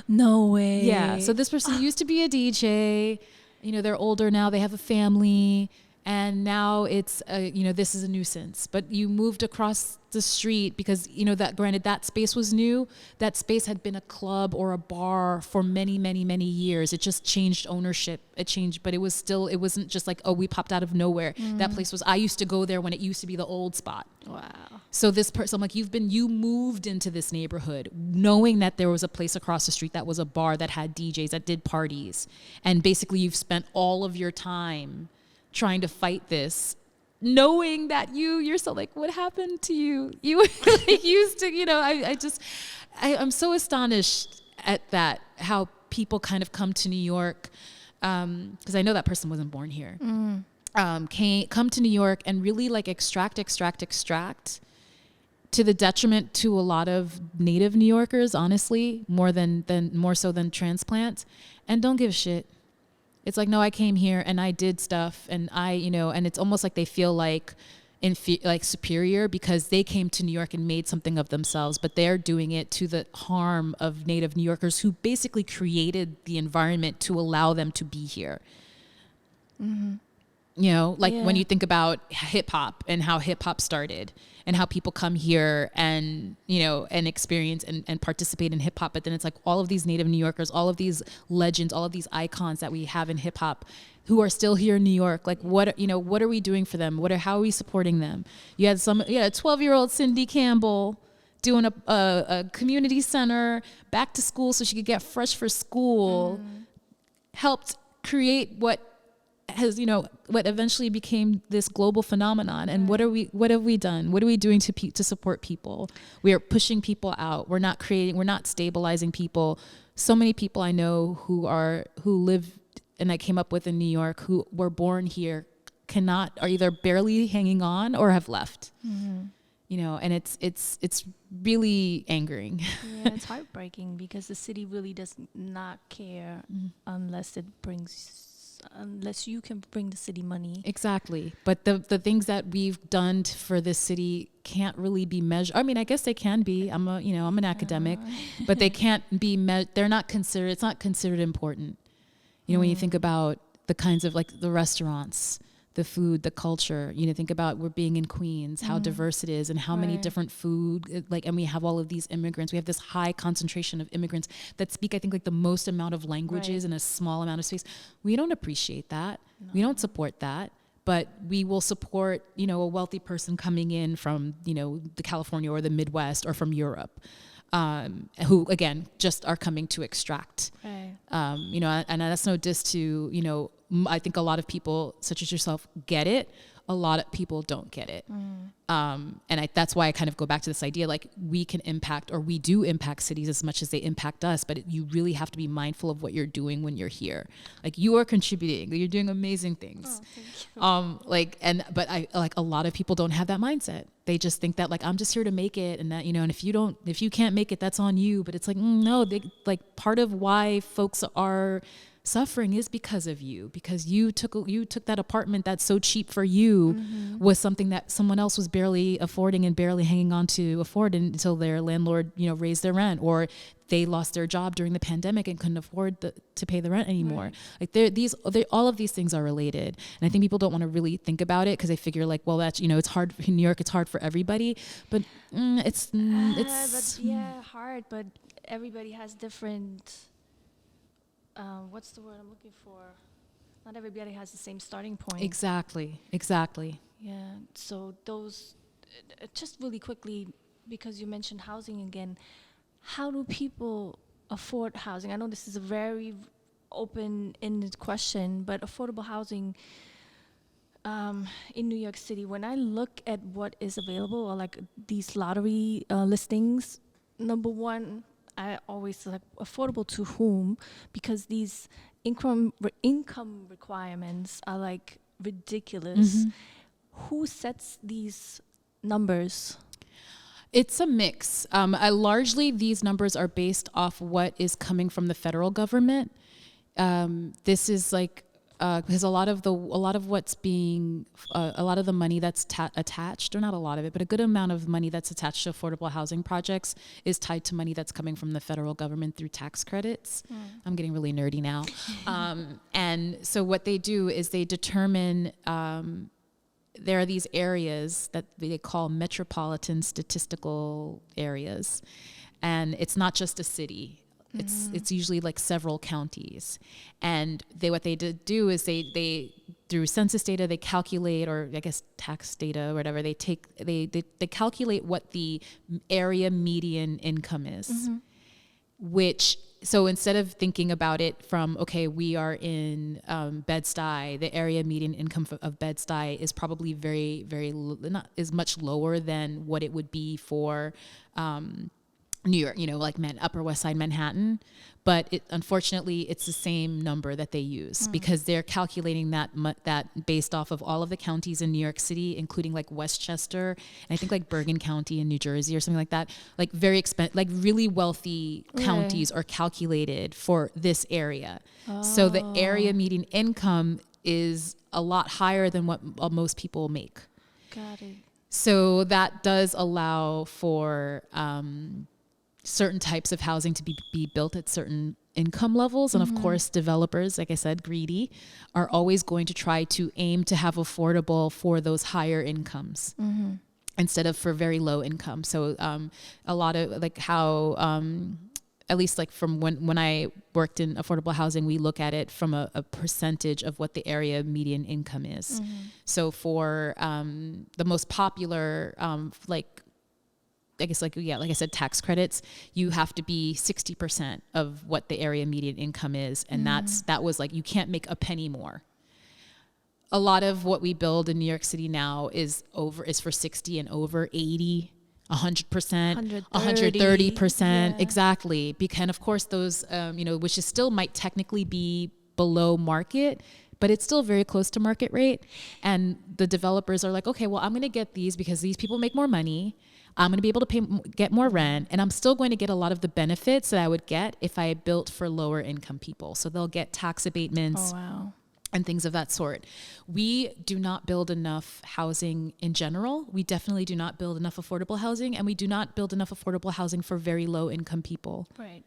No way. Yeah. So this person used to be a DJ, they're older now, they have a family, and now it's, this is a nuisance. But you moved across the street because, that granted that space was new. That space had been a club or a bar for many, many, many years. It just changed ownership. It changed, but it wasn't just like, oh, we popped out of nowhere. That place I used to go there when it used to be the old spot. Wow. So this person, I'm like, you moved into this neighborhood knowing that there was a place across the street that was a bar that had DJs, that did parties. And basically you've spent all of your time trying to fight this, knowing that you're so what happened to you? You used to, I'm so astonished at that, how people kind of come to New York, because I know that person wasn't born here. Come to New York and really extract to the detriment to a lot of native New Yorkers, honestly, more so than transplants, and don't give a shit. It's like, no, I came here and I did stuff and and it's almost like they feel superior because they came to New York and made something of themselves, but they're doing it to the harm of native New Yorkers who basically created the environment to allow them to be here. Mm-hmm. When you think about hip hop and how hip hop started and how people come here and, and experience and participate in hip hop. But then it's like all of these native New Yorkers, all of these legends, all of these icons that we have in hip hop who are still here in New York. What are we doing for them? How are we supporting them? You had a 12-year-old Cindy Campbell doing a community center back to school so she could get fresh for school, helped create what eventually became this global phenomenon. And what have we done? What are we doing to support people? We are pushing people out. We're not stabilizing people. So many people I know who live and I came up with in New York, who were born here, are either barely hanging on or have left. Mm-hmm. And it's really angering. Yeah, it's heartbreaking because the city really does not care unless it brings unless you can bring the city money. Exactly. But the things that we've done for this city can't really be measured. I mean, I guess they can be. I'm an academic, but they can't be they're not considered, it's not considered important. When you think about the kinds of like the restaurants, the food, the culture, think about we're being in Queens, how diverse it is and how many different food, and we have all of these immigrants. We have this high concentration of immigrants that speak, I think, like the most amount of languages in a small amount of space. We don't appreciate that. No. We don't support that. But we will support, a wealthy person coming in from, the California or the Midwest or from Europe. Who again just are coming to extract, and that's no diss to, I think a lot of people such as yourself get it. A lot of people don't get it. And that's why I kind of go back to this idea, like we can impact, or we do impact cities as much as they impact us, but you really have to be mindful of what you're doing when you're here. Like you are contributing, you're doing amazing things. Oh, thank you. But a lot of people don't have that mindset. They just think that like, I'm just here to make it. And that, and if you can't make it, that's on you. But it's like, no, part of why folks are suffering is because of you, because you took that apartment that's so cheap for you was something that someone else was barely affording and barely hanging on to afford until their landlord, raised their rent, or they lost their job during the pandemic and couldn't afford to pay the rent anymore. Right. Like all of these things are related. And I think people don't want to really think about it because they figure like, well, that's, it's hard in New York. It's hard for everybody, but it's hard, but everybody has different, what's the word I'm looking for? Not everybody has the same starting point. Exactly. Yeah. So those, just really quickly, because you mentioned housing again, how do people afford housing? I know this is a very open-ended question, but affordable housing in New York City, when I look at what is available, or like these lottery listings, number one, I always like affordable to whom, because these income requirements are like ridiculous. Who sets these numbers? It's a mix. Largely, these numbers are based off what is coming from the federal government. This is like because a lot of the money that's attached, or not a lot of it, but a good amount of money that's attached to affordable housing projects is tied to money that's coming from the federal government through tax credits. I'm getting really nerdy now. And so what they do is they determine there are these areas that they call metropolitan statistical areas, and it's not just a city. It's usually like several counties, and what they do is they through census data they calculate, or I guess tax data or whatever, they calculate what the area median income is, which. So instead of thinking about it from, okay, we are in Bed-Stuy, the area median income of Bed-Stuy is probably very, very is much lower than what it would be for New York, like Upper West Side Manhattan. But unfortunately, it's the same number that they use because they're calculating that based off of all of the counties in New York City, including like Westchester, and I think like Bergen County in New Jersey or something like that. Like very like really wealthy counties are calculated for this area. So the area median income is a lot higher than what most people make. Got it. So that does allow for certain types of housing to be built at certain income levels. And of course, developers, like I said, greedy, are always going to try to aim to have affordable for those higher incomes instead of for very low income. So a lot of like how, at least like from when I worked in affordable housing, we look at it from a percentage of what the area median income is. So for the most popular, I guess like I said, tax credits, you have to be 60% of what the area median income is. And that was like, you can't make a penny more. A lot of what we build in New York City now is for 60 and over, 80, 100%, 130%. Exactly. And of course those, which is still might technically be below market, but it's still very close to market rate. And the developers are like, okay, well, I'm going to get these because these people make more money. I'm going to be able to get more rent, and I'm still going to get a lot of the benefits that I would get if I built for lower income people. So they'll get tax abatements. Oh, wow. and things of that sort. We do not build enough housing in general. We definitely do not build enough affordable housing, and we do not build enough affordable housing for very low income people. Right.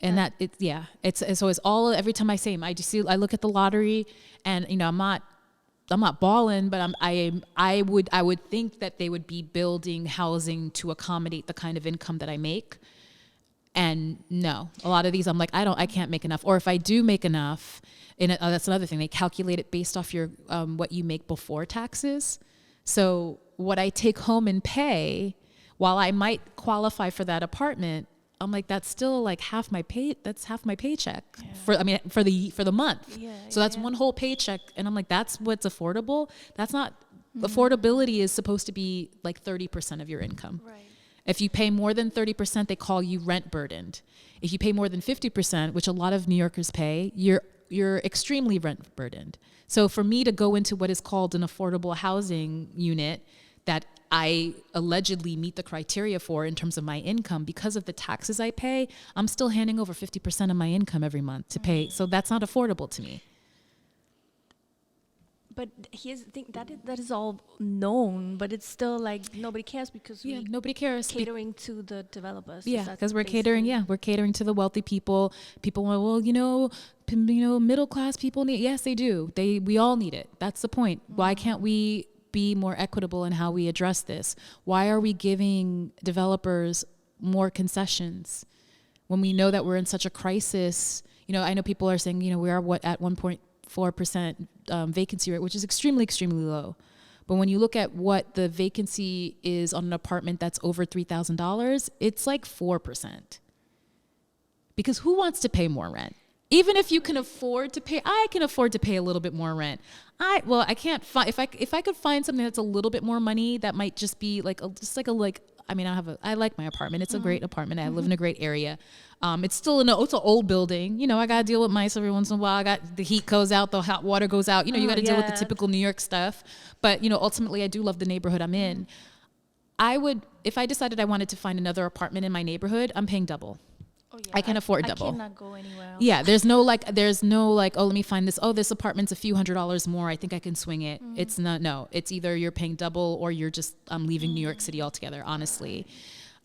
And every time I say, I look at the lottery, and I'm not balling, but I would think that they would be building housing to accommodate the kind of income that I make. And no, a lot of these I'm like, I can't make enough. Or if I do make enough, that's another thing. They calculate it based off your what you make before taxes. So what I take home and pay, while I might qualify for that apartment, I'm like, that's still like half my paycheck for the month. So that's one whole paycheck. And I'm like, that's what's affordable. That's not, affordability is supposed to be like 30% of your income. Right. If you pay more than 30%, they call you rent burdened. If you pay more than 50%, which a lot of New Yorkers pay, you're extremely rent burdened. So for me to go into what is called an affordable housing unit that I allegedly meet the criteria for in terms of my income, because of the taxes I pay, I'm still handing over 50% of my income every month to pay. So that's not affordable to me. But here's the thing, that is all known, but it's still like nobody cares because nobody cares. Catering to the developers. Yeah, because we're catering to the wealthy people. People want, middle class people need. Yes, they do. We all need it. That's the point. Why can't we be more equitable in how we address this? Why are we giving developers more concessions when we know that we're in such a crisis? I know people are saying, we are at 1.4% vacancy rate, which is extremely, extremely low. But when you look at what the vacancy is on an apartment that's over $3,000, it's like 4%. Because who wants to pay more rent? Even if you can afford to pay, I can afford to pay a little bit more rent. I can't find, if I could find something that's a little bit more money, that might just be I like my apartment. It's a great apartment. I live in a great area. It's still it's an old building. I got to deal with mice every once in a while. The heat goes out, the hot water goes out. You got to deal with the typical New York stuff. But, ultimately I do love the neighborhood I'm in. If I decided I wanted to find another apartment in my neighborhood, I'm paying double. Oh, yeah. I can afford double. I cannot go anywhere else. Yeah, there's no let me find this. Oh, this apartment's a few $100s more. I think I can swing it. It's not. No, it's either you're paying double or you're just leaving New York City altogether. Honestly,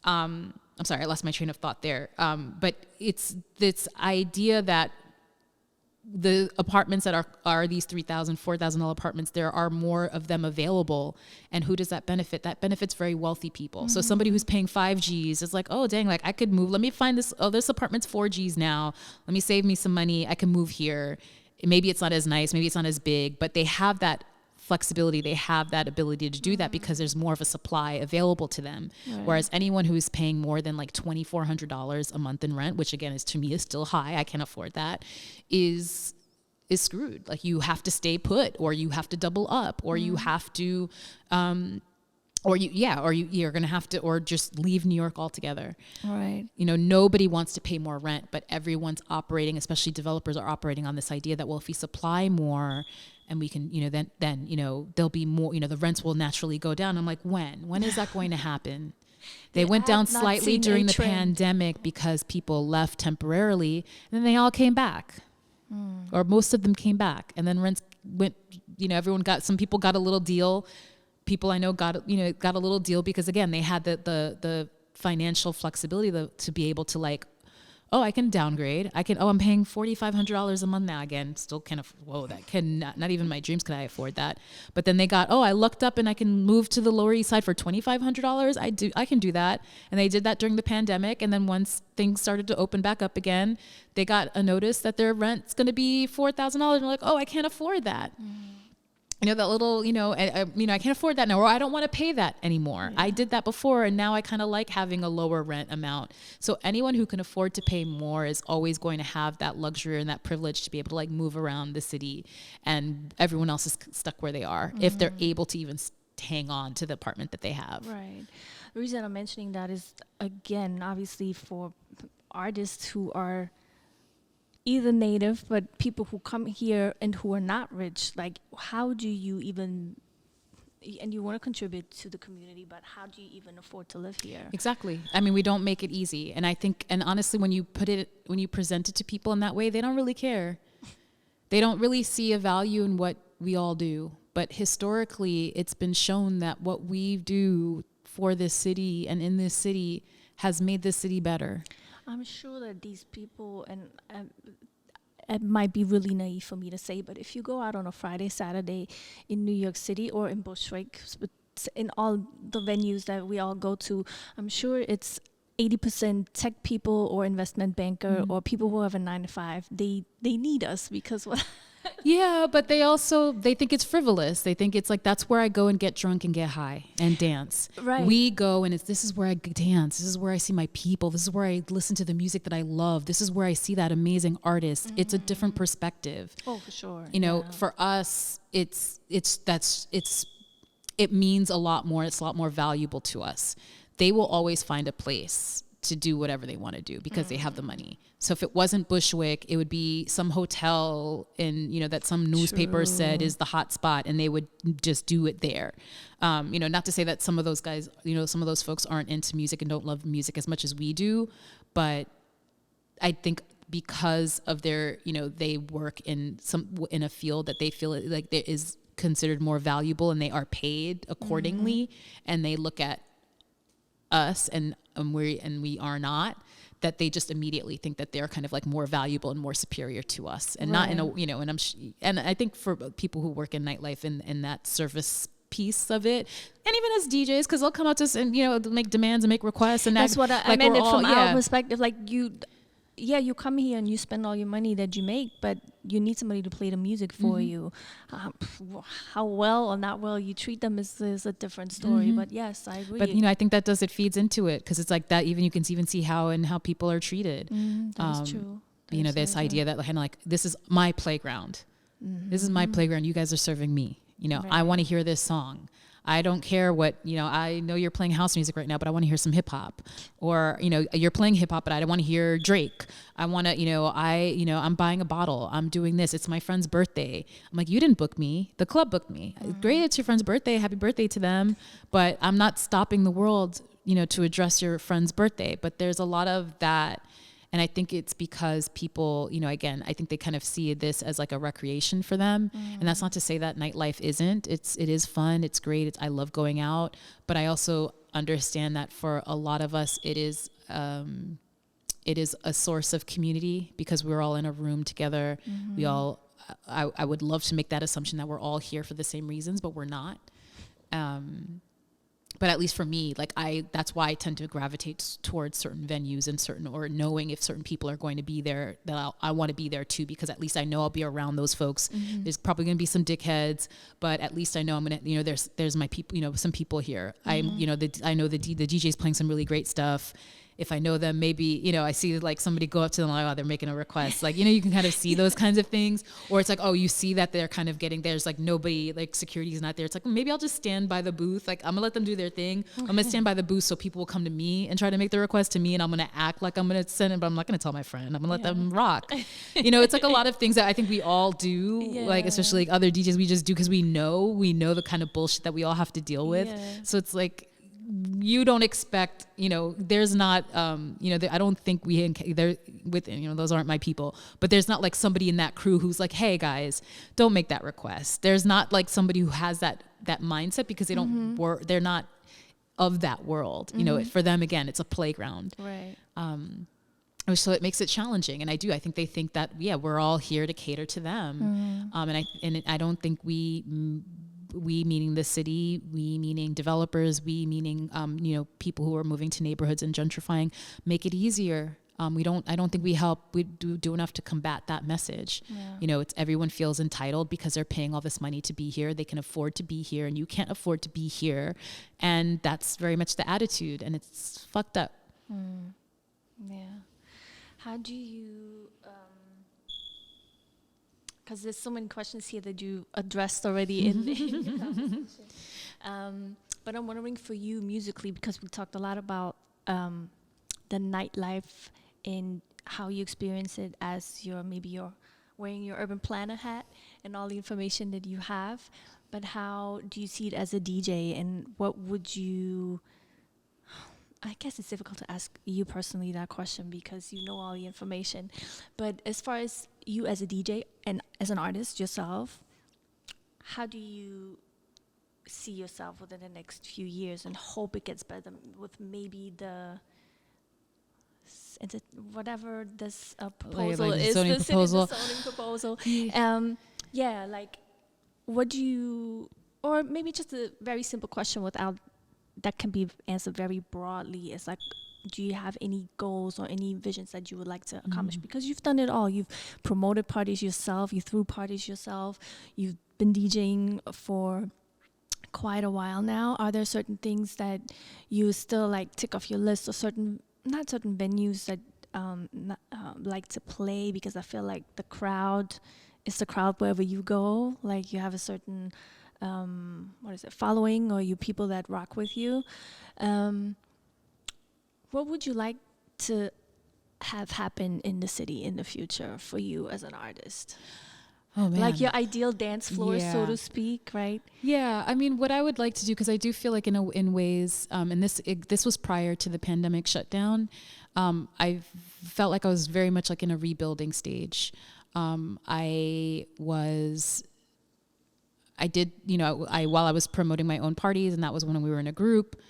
I'm sorry, I lost my train of thought there. But it's this idea that the apartments that are these $3,000, $4,000 apartments, there are more of them available. And who does that benefit? That benefits very wealthy people. So somebody who's paying 5 Gs is like, oh, dang, like I could move. Let me find this. Oh, this apartment's 4 Gs now. Let me save me some money. I can move here. Maybe it's not as nice. Maybe it's not as big, but they have that flexibility. They have that ability to do that because there's more of a supply available to them. Right. Whereas anyone who is paying more than like $2,400 a month in rent, which again to me is still high, I can't afford that, is screwed. Like you have to stay put, or you have to double up, or you have to, you're gonna have to, or just leave New York altogether. Right. Nobody wants to pay more rent, but everyone's operating, especially developers are operating on this idea that, well, if we supply more, and we can, then there'll be more, the rents will naturally go down. I'm like, when is that going to happen? They went down slightly during the pandemic because people left temporarily, and then they all came back. Or most of them came back, and then rents went, some people got a little deal. People I know got a little deal because again, they had the financial flexibility to be able to like, oh, I can downgrade. I'm paying $4,500 a month now. Again, still kind of, not even my dreams could I afford that. But then they got, I lucked up and I can move to the Lower East Side for $2,500. I can do that. And they did that during the pandemic. And then once things started to open back up again, they got a notice that their rent's going to be $4,000. And they're like, I can't afford that. That little, I can't afford that now, or I don't want to pay that anymore. Yeah. I did that before, and now I kind of like having a lower rent amount. So anyone who can afford to pay more is always going to have that luxury and that privilege to be able to like move around the city, and everyone else is stuck where they are if they're able to even hang on to the apartment that they have. Right. The reason I'm mentioning that is, again, obviously for artists who are either native, but people who come here and who are not rich, like how do you even, and you want to contribute to the community, but how do you even afford to live here? Exactly. I mean, we don't make it easy. And I think, and honestly, when you present it to people in that way, they don't really care. they don't really see a value in what we all do. But historically, it's been shown that what we do for this city and in this city has made this city better. I'm sure that these people, and it might be really naive for me to say, but if you go out on a Friday, Saturday in New York City or in Bushwick, in all the venues that we all go to, I'm sure it's 80% tech people or investment banker or people who have a 9 to 5. They need us because what? Yeah, but they think it's frivolous. They think it's like, that's where I go and get drunk and get high and dance. Right. We go and this is where I dance. This is where I see my people. This is where I listen to the music that I love. This is where I see that amazing artist. It's a different perspective. Oh, for sure. You know, for us, it means a lot more. It's a lot more valuable to us. They will always find a place to do whatever they want to do because they have the money. So if it wasn't Bushwick, it would be some hotel that some newspaper said is the hot spot, and they would just do it there. Not to say that some of those guys, some of those folks aren't into music and don't love music as much as we do, but I think because of their, they work in a field that they feel like there is considered more valuable, and they are paid accordingly, and they look at us and we are not, that they just immediately think that they're kind of like more valuable and more superior to us, and not in a, and I think for people who work in nightlife and that service piece of it, and even as DJs, because they'll come out to us and make demands and make requests, and that's what I meant it from our perspective. Like you come here and you spend all your money that you make, but you need somebody to play the music for you. How well or not well you treat them is a different story. But yes, I agree. But I think that feeds into it, because it's like that. Even you can even see how people are treated. That's true. This idea that kind of like, this is my playground. This is my playground. You guys are serving me. I want to hear this song. I don't care what, I know you're playing house music right now, but I want to hear some hip hop, or, you're playing hip hop, but I don't want to hear Drake. I want to, I'm buying a bottle. I'm doing this. It's my friend's birthday. I'm like, you didn't book me. The club booked me. Great. It's your friend's birthday. Happy birthday to them. But I'm not stopping the world, to address your friend's birthday. But there's a lot of that. And I think it's because people, again, I think they kind of see this as like a recreation for them. And that's not to say that nightlife isn't. It is fun. It's great. I love going out. But I also understand that for a lot of us, it is a source of community, because we're all in a room together. We all, I would love to make that assumption that we're all here for the same reasons, but we're not. But at least for me, that's why I tend to gravitate towards certain venues and or knowing if certain people are going to be there, that I want to be there too, because at least I know I'll be around those folks. There's probably going to be some dickheads, but at least I know I'm going to, there's my people, some people here. I know the DJ's playing some really great stuff. If I know them, maybe, I see like somebody go up to them, like, oh, they're making a request. Like, you can kind of see those kinds of things. Or it's like, oh, you see that they're kind of there's like nobody, like security's not there. It's like, maybe I'll just stand by the booth. Like, I'm gonna let them do their thing. I'm gonna stand by the booth so people will come to me and try to make the request to me. And I'm gonna act like I'm gonna send it, but I'm not gonna tell my friend. I'm gonna let them rock. It's like a lot of things that I think we all do, like, especially like other DJs, we just do because we know the kind of bullshit that we all have to deal with. So it's like, you don't expect, there's not, I don't think they're with, those aren't my people, but there's not like somebody in that crew who's like, hey guys, don't make that request. There's not like somebody who has that mindset, because they don't work, they're not of that world. For them, again, it's a playground. Right. So it makes it challenging. And I think they think that, we're all here to cater to them. And I don't think we meaning the city, we meaning developers, we meaning, people who are moving to neighborhoods and gentrifying, make it easier. I don't think we do enough to combat that message. It's everyone feels entitled because they're paying all this money to be here. They can afford to be here, and you can't afford to be here. And that's very much the attitude, and it's fucked up. Yeah. How do you, because there's so many questions here that you addressed already in your conversation. But I'm wondering for you musically, because we talked a lot about the nightlife and how you experience it as you're wearing your urban planner hat and all the information that you have. But how do you see it as a DJ, and what would you, I guess it's difficult to ask you personally that question because you know all the information. But as far as you as a DJ and as an artist yourself, how do you see yourself within the next few years and hope it gets better with maybe whatever this proposal is, zoning proposal. The zoning proposal. Yeah. Like, what do you, or maybe just a very simple question without, that can be answered very broadly. It's like, do you have any goals or any visions that you would like to accomplish? Because you've done it all. You've promoted parties yourself. You threw parties yourself. You've been DJing for quite a while now. Are there certain things that you still like tick off your list, or not certain venues that like to play? Because I feel like the crowd is the crowd wherever you go. Like you have a certain following, or you people that rock with you. What would you like to have happen in the city in the future for you as an artist? Oh man. Like your ideal dance floor, so to speak, right? Yeah, I mean, what I would like to do, because I do feel like in ways, and this was prior to the pandemic shutdown, I felt like I was very much like in a rebuilding stage. While I was promoting my own parties, and that was when we were in a group,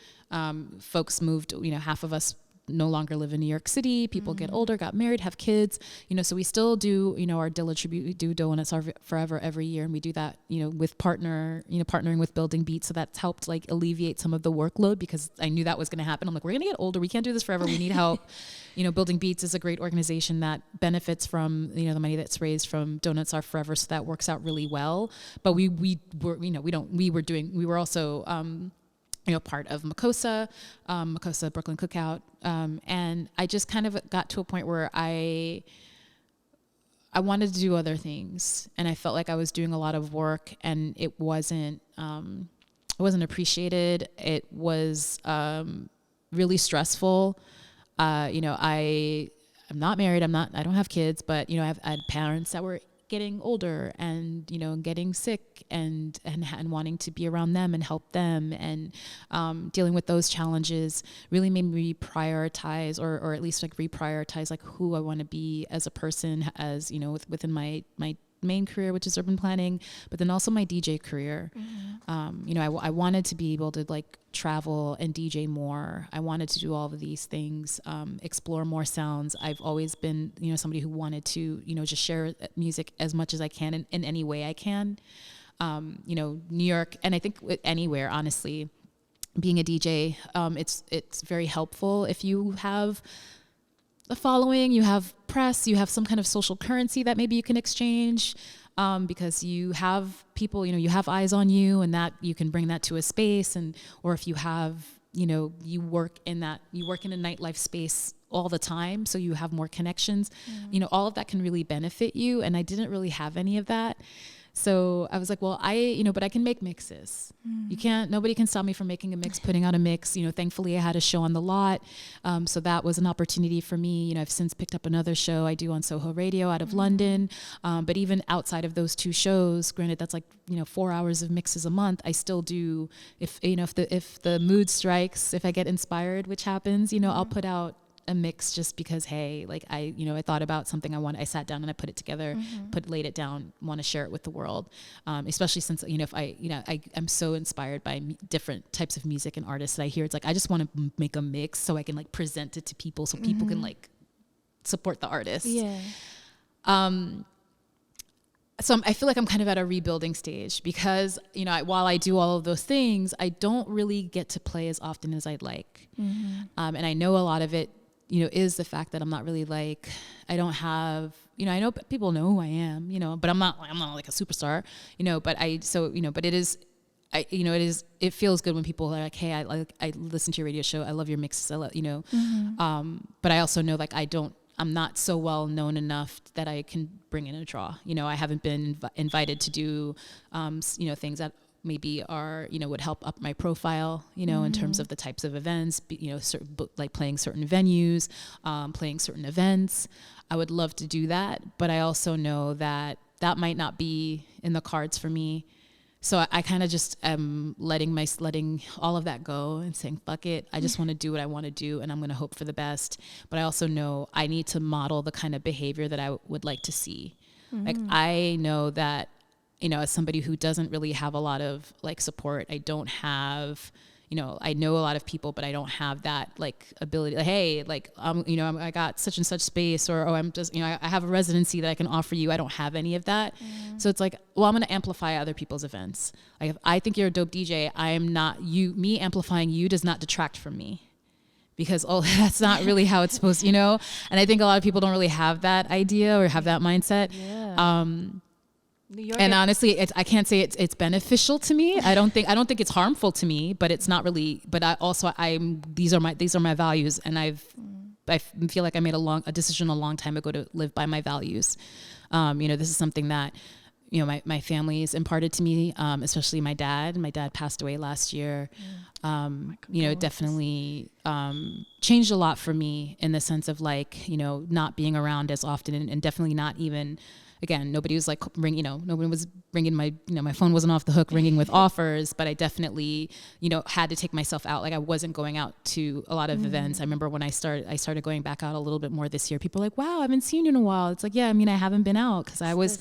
folks moved, half of us no longer live in New York City. People get older, got married, have kids, so we still do, our Dilla tribute. We do Donuts Are Forever every year. And we do that, with partnering with Building Beat. So that's helped like alleviate some of the workload, because I knew that was going to happen. I'm like, we're going to get older. We can't do this forever. We need help. Building Beats is a great organization that benefits from, the money that's raised from Donuts Are Forever. So that works out really well. But we were also, part of Makossa Brooklyn Cookout. And I just kind of got to a point where I wanted to do other things, and I felt like I was doing a lot of work, and it wasn't appreciated. It was really stressful. I'm not married. I don't have kids, but I had parents that were getting older and getting sick and wanting to be around them and help them, and dealing with those challenges really made me prioritize, or at least like reprioritize like who I want to be as a person, as within my main career, which is urban planning, but then also my DJ career. I wanted to be able to like travel and DJ more. I wanted to do all of these things, explore more sounds. I've always been, somebody who wanted to, just share music as much as I can in any way I can. New York, and I think anywhere, honestly, being a DJ, it's very helpful if you have a following, you have press, you have some kind of social currency that maybe you can exchange, because you have people, you have eyes on you, and that you can bring that to a space, or if you have, you work in a nightlife space all the time, so you have more connections, all of that can really benefit you. And I didn't really have any of that. So I was like, well, but I can make mixes. Nobody can stop me from making a mix, putting out a mix. Thankfully I had a show on the lot. So that was an opportunity for me. I've since picked up another show I do on Soho Radio out of London. But even outside of those two shows, granted that's like, 4 hours of mixes a month, I still do, if the mood strikes, if I get inspired, which happens, I'll put out a mix just because, hey, like I thought about something I sat down and I put it together, laid it down, want to share it with the world. Especially since, I'm so inspired by different types of music and artists that I hear. It's like, I just want to make a mix so I can like present it to people, so people can like support the artist. Yeah. So I feel like I'm kind of at a rebuilding stage because, while I do all of those things, I don't really get to play as often as I'd like. And I know a lot of it, is the fact that I'm not really like, I don't have, I know people know who I am, but I'm not like a superstar, but it feels good when people are like, hey, I listen to your radio show. I love your mixes. I love, but I also know like I'm not so well known enough that I can bring in a draw. I haven't been invited to do, things that maybe are, would help up my profile, in terms of the types of events, like playing certain venues, playing certain events. I would love to do that, but I also know that that might not be in the cards for me So I kind of just am letting all of that go and saying, fuck it. I just want to do what I want to do, and I'm going to hope for the best. But I also know I need to model the kind of behavior that I would like to see. Like, I know that, you know, as somebody who doesn't really have a lot of like support, I don't have, you know, I know a lot of people, but I don't have that like ability. Like, hey, like, you know, I got such and such space, or, oh, I'm just, you know, I have a residency that I can offer you. I don't have any of that. So it's like, well, I'm going to amplify other people's events. Like, if I think you're a dope DJ, I am not you, me amplifying you does not detract from me, because, oh, that's not really how it's supposed to, you know? And I think a lot of people don't really have that idea or have that mindset. Yeah. And honestly, I can't say it's beneficial to me. I don't think it's harmful to me, but it's not really. But these are my values, and I feel like I made a decision a long time ago to live by my values. You know, this is something that, you know, my family's imparted to me, especially my dad. My dad passed away last year. You know, definitely changed a lot for me in the sense of like, you know, not being around as often, and definitely not even. Again, nobody was like nobody was ringing my phone wasn't off the hook ringing with offers, but I definitely, you know, had to take myself out. Like, I wasn't going out to a lot of events. I remember when I started going back out a little bit more this year. People were like, wow, I haven't seen you in a while. It's like, yeah, I mean, I haven't been out because I was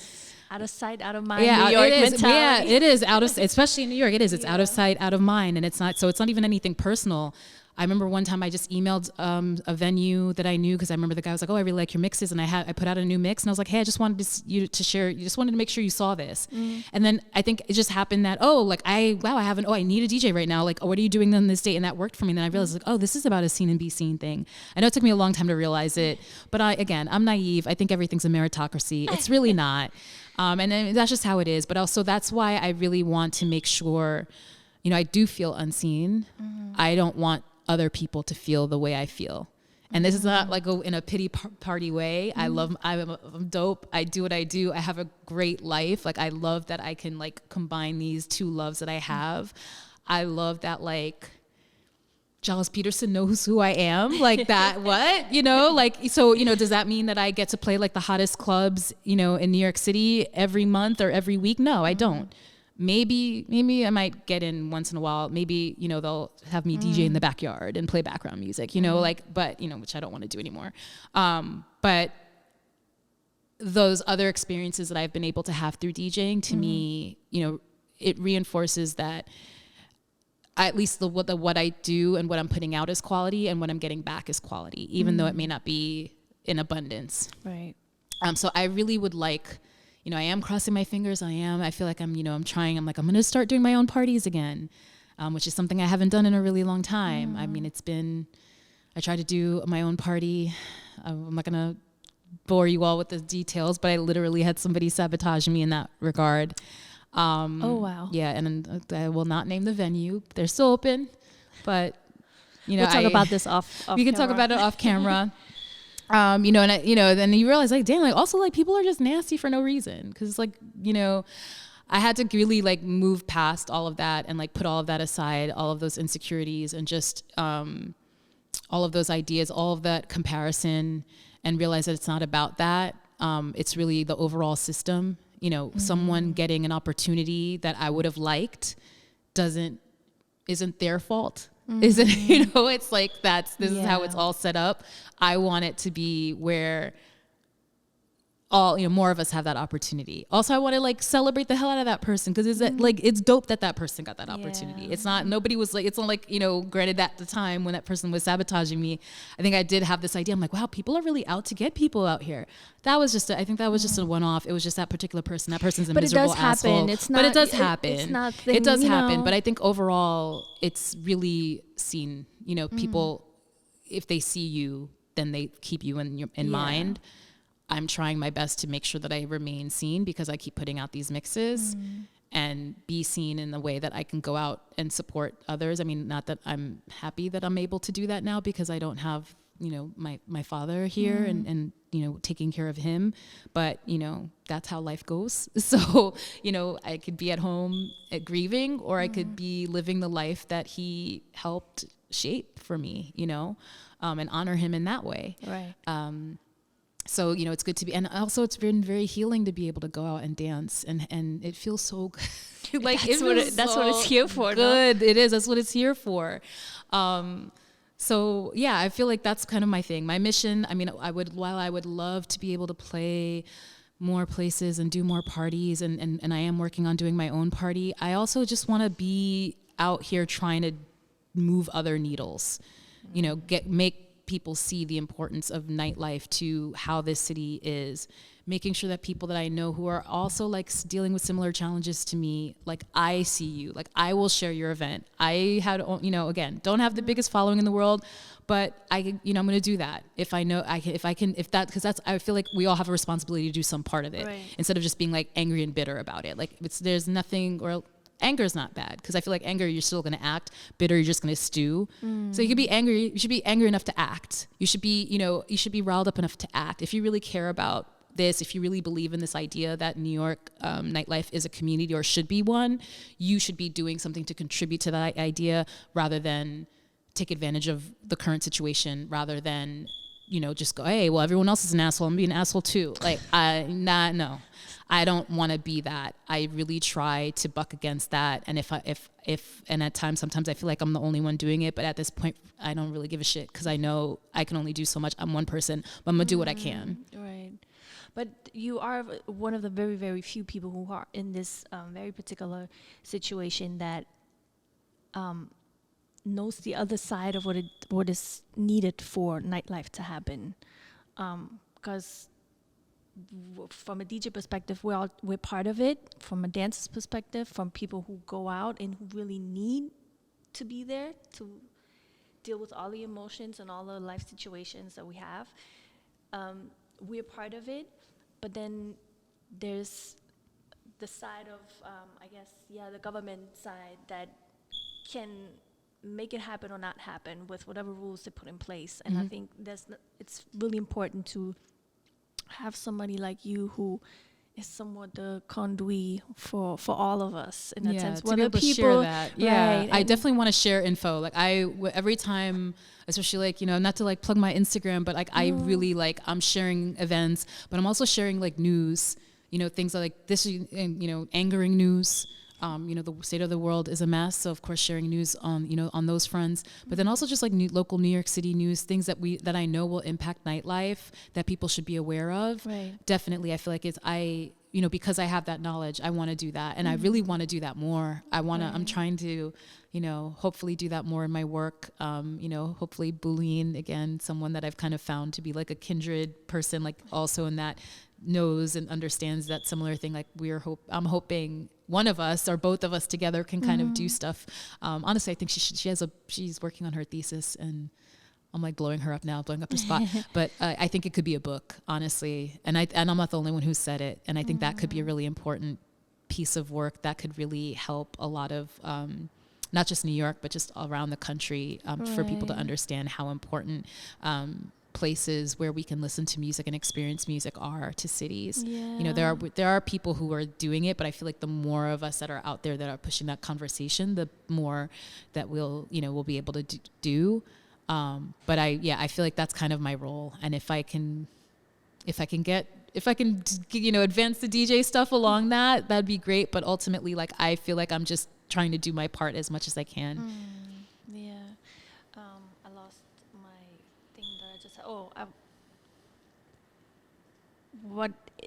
out of sight, out of mind. Yeah, New York it is. mentality. Yeah, it is out of, especially in New York. It is. It's out of sight, out of mind, and it's not even anything personal. I remember one time I just emailed a venue that I knew, because I remember the guy was like, oh, I really like your mixes. And I put out a new mix, and I was like, hey, I just wanted you to share, you just wanted to make sure you saw this. And then I think it just happened that, I need a DJ right now. Like, oh, what are you doing on this date? And that worked for me. And then I realized, like, oh, this is about a seen and be seen thing. I know it took me a long time to realize it, but I'm naive. I think everything's a meritocracy. It's really not. And then that's just how it is. But also that's why I really want to make sure, you know, I do feel unseen. I don't want other people to feel the way I feel. And this is not like in a pity party way. I'm dope. I do what I do. I have a great life. Like, I love that I can like combine these two loves that I have. I love that, like, Giles Peterson knows who I am, like that. What, you know, like, so, you know, does that mean that I get to play like the hottest clubs, you know, in New York City every month or every week? No, I don't. Maybe I might get in once in a while. Maybe, you know, they'll have me DJ in the backyard and play background music, you know, like, but, you know, which I don't want to do anymore. But those other experiences that I've been able to have through DJing, to me, you know, it reinforces that at least what I do and what I'm putting out is quality, and what I'm getting back is quality, even though it may not be in abundance. Right. So I really would like, you know, I am crossing my fingers. I feel like I'm going to start doing my own parties again, which is something I haven't done in a really long time. I mean, I tried to do my own party. I'm not going to bore you all with the details, but I literally had somebody sabotage me in that regard. Oh, wow. Yeah. And I will not name the venue. They're still open, but, you know, we'll talk about this off we can camera. talk about it off camera. You know, and then you realize, like, damn, like, also, like, people are just nasty for no reason. Cause like, you know, I had to really like move past all of that and like put all of that aside, all of those insecurities, and just, all of those ideas, all of that comparison, and realize that it's not about that. It's really the overall system. You know, someone getting an opportunity that I would have liked isn't their fault. Isn't, you know, it's like, this is how it's all set up. I want it to be where more of us have that opportunity. Also, I want to like celebrate the hell out of that person, because it's dope that person got that opportunity. It's not, nobody was like, it's not like, you know, granted at the time when that person was sabotaging me, I think I did have this idea. I'm like, wow, people are really out to get people out here. I think that was just a one-off. It was just that particular person. That person's a miserable asshole. But it does happen. It's not. It does happen. But I think overall, it's really seen. You know, people, if they see you, then they keep you in mind. I'm trying my best to make sure that I remain seen, because I keep putting out these mixes and be seen in the way that I can go out and support others. I mean, not that I'm happy that I'm able to do that now, because I don't have, you know, my father here and, you know, taking care of him, but, you know, that's how life goes. So, you know, I could be at home grieving, or I could be living the life that he helped shape for me, you know, and honor him in that way. Right. So, you know, it's good to be, and also it's been very healing to be able to go out and dance, and it feels so good. Like that's what it's here for. Good, no? It is. That's what it's here for. So yeah, I feel like that's kind of my thing, my mission. I mean, while I would love to be able to play more places and do more parties, and I am working on doing my own party, I also just want to be out here trying to move other needles, you know, make people see the importance of nightlife to how this city is, making sure that people that I know who are also like dealing with similar challenges to me, like I see you, like I will share your event. I had, you know, again, don't have the biggest following in the world, but I'm going to do that. If I know because I feel like we all have a responsibility to do some part of it, right, instead of just being like angry and bitter about it. Like there's nothing, or anger is not bad, because I feel like anger, you're still going to act. Bitter, you're just going to stew. So you can be angry. You should be angry enough to act. You should be, you know, you should be riled up enough to act. If you really care about this, if you really believe in this idea that New York nightlife is a community or should be one, you should be doing something to contribute to that idea, rather than take advantage of the current situation, rather than, you know, just go, hey, well, everyone else is an asshole, I'm being an asshole too. Like, no, I don't want to be that. I really try to buck against that. And and at times, sometimes I feel like I'm the only one doing it, but at this point, I don't really give a shit, because I know I can only do so much. I'm one person, but I'm gonna do what I can. Right. But you are one of the very, very few people who are in this very particular situation that knows the other side of what is needed for nightlife to happen. Because from a DJ perspective, we're part of it. From a dancer's perspective, from people who go out and who really need to be there to deal with all the emotions and all the life situations that we have, we're part of it. But then there's the side of, the government side that can make it happen or not happen with whatever rules they put in place. And I think it's really important to have somebody like you who is somewhat the conduit for all of us in that sense. To be able to share that. Yeah, right, I definitely want to share info. Like every time, especially like, you know, not to like plug my Instagram, but like I really like, I'm sharing events, but I'm also sharing like news, you know, things like this, you know, angering news. You know, the state of the world is a mess. So of course, sharing news on, you know, on those fronts, but then also just like local New York City news, things that I know will impact nightlife that people should be aware of. Right. Definitely. I feel like you know, because I have that knowledge, I want to do that. And I really want to do that more. I'm trying to, you know, hopefully do that more in my work. You know, hopefully Bulleen, again, someone that I've kind of found to be like a kindred person, like also in that knows and understands that similar thing. Like I'm hoping one of us or both of us together can kind of do stuff. Honestly, I think she's working on her thesis, and I'm like blowing up her spot. But I think it could be a book, honestly. And I'm not the only one who said it. And I think that could be a really important piece of work that could really help a lot of, not just New York, but just around the country, for people to understand how important, places where we can listen to music and experience music are to cities. You know, there are people who are doing it, but I feel like the more of us that are out there that are pushing that conversation, the more that we'll be able to do. But I feel like that's kind of my role. And if I can you know, advance the DJ stuff along that'd be great. But ultimately, like, I feel like I'm just trying to do my part as much as I can. I lost my thing that I just said.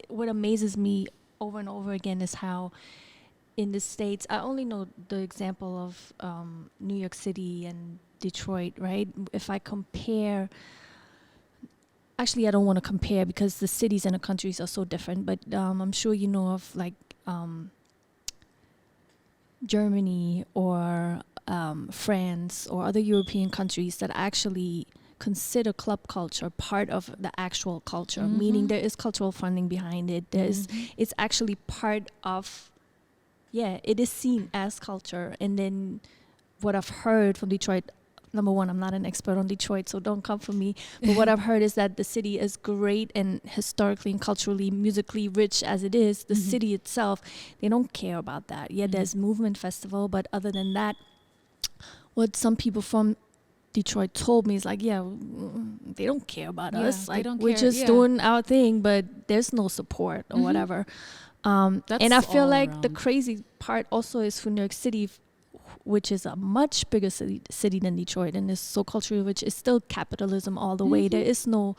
What amazes me over and over again is how in the States, I only know the example of New York City and Detroit, right? If I compare, actually I don't want to compare because the cities and the countries are so different, but I'm sure you know of like Germany or France or other European countries that actually consider club culture part of the actual culture, meaning there is cultural funding behind it. It's actually part of, it is seen as culture. And then what I've heard from Detroit, number one, I'm not an expert on Detroit, so don't come for me. But what I've heard is that the city is great and historically and culturally, musically rich as it is. The city itself, they don't care about that. There's Movement Festival, but other than that, what some people from Detroit told me is like, yeah, they don't care about us. Like, we're just doing our thing, but there's no support or whatever. And I feel like the crazy part also is for New York City, which is a much bigger city than Detroit, and is so culturally rich. It's still capitalism all the way. There is no,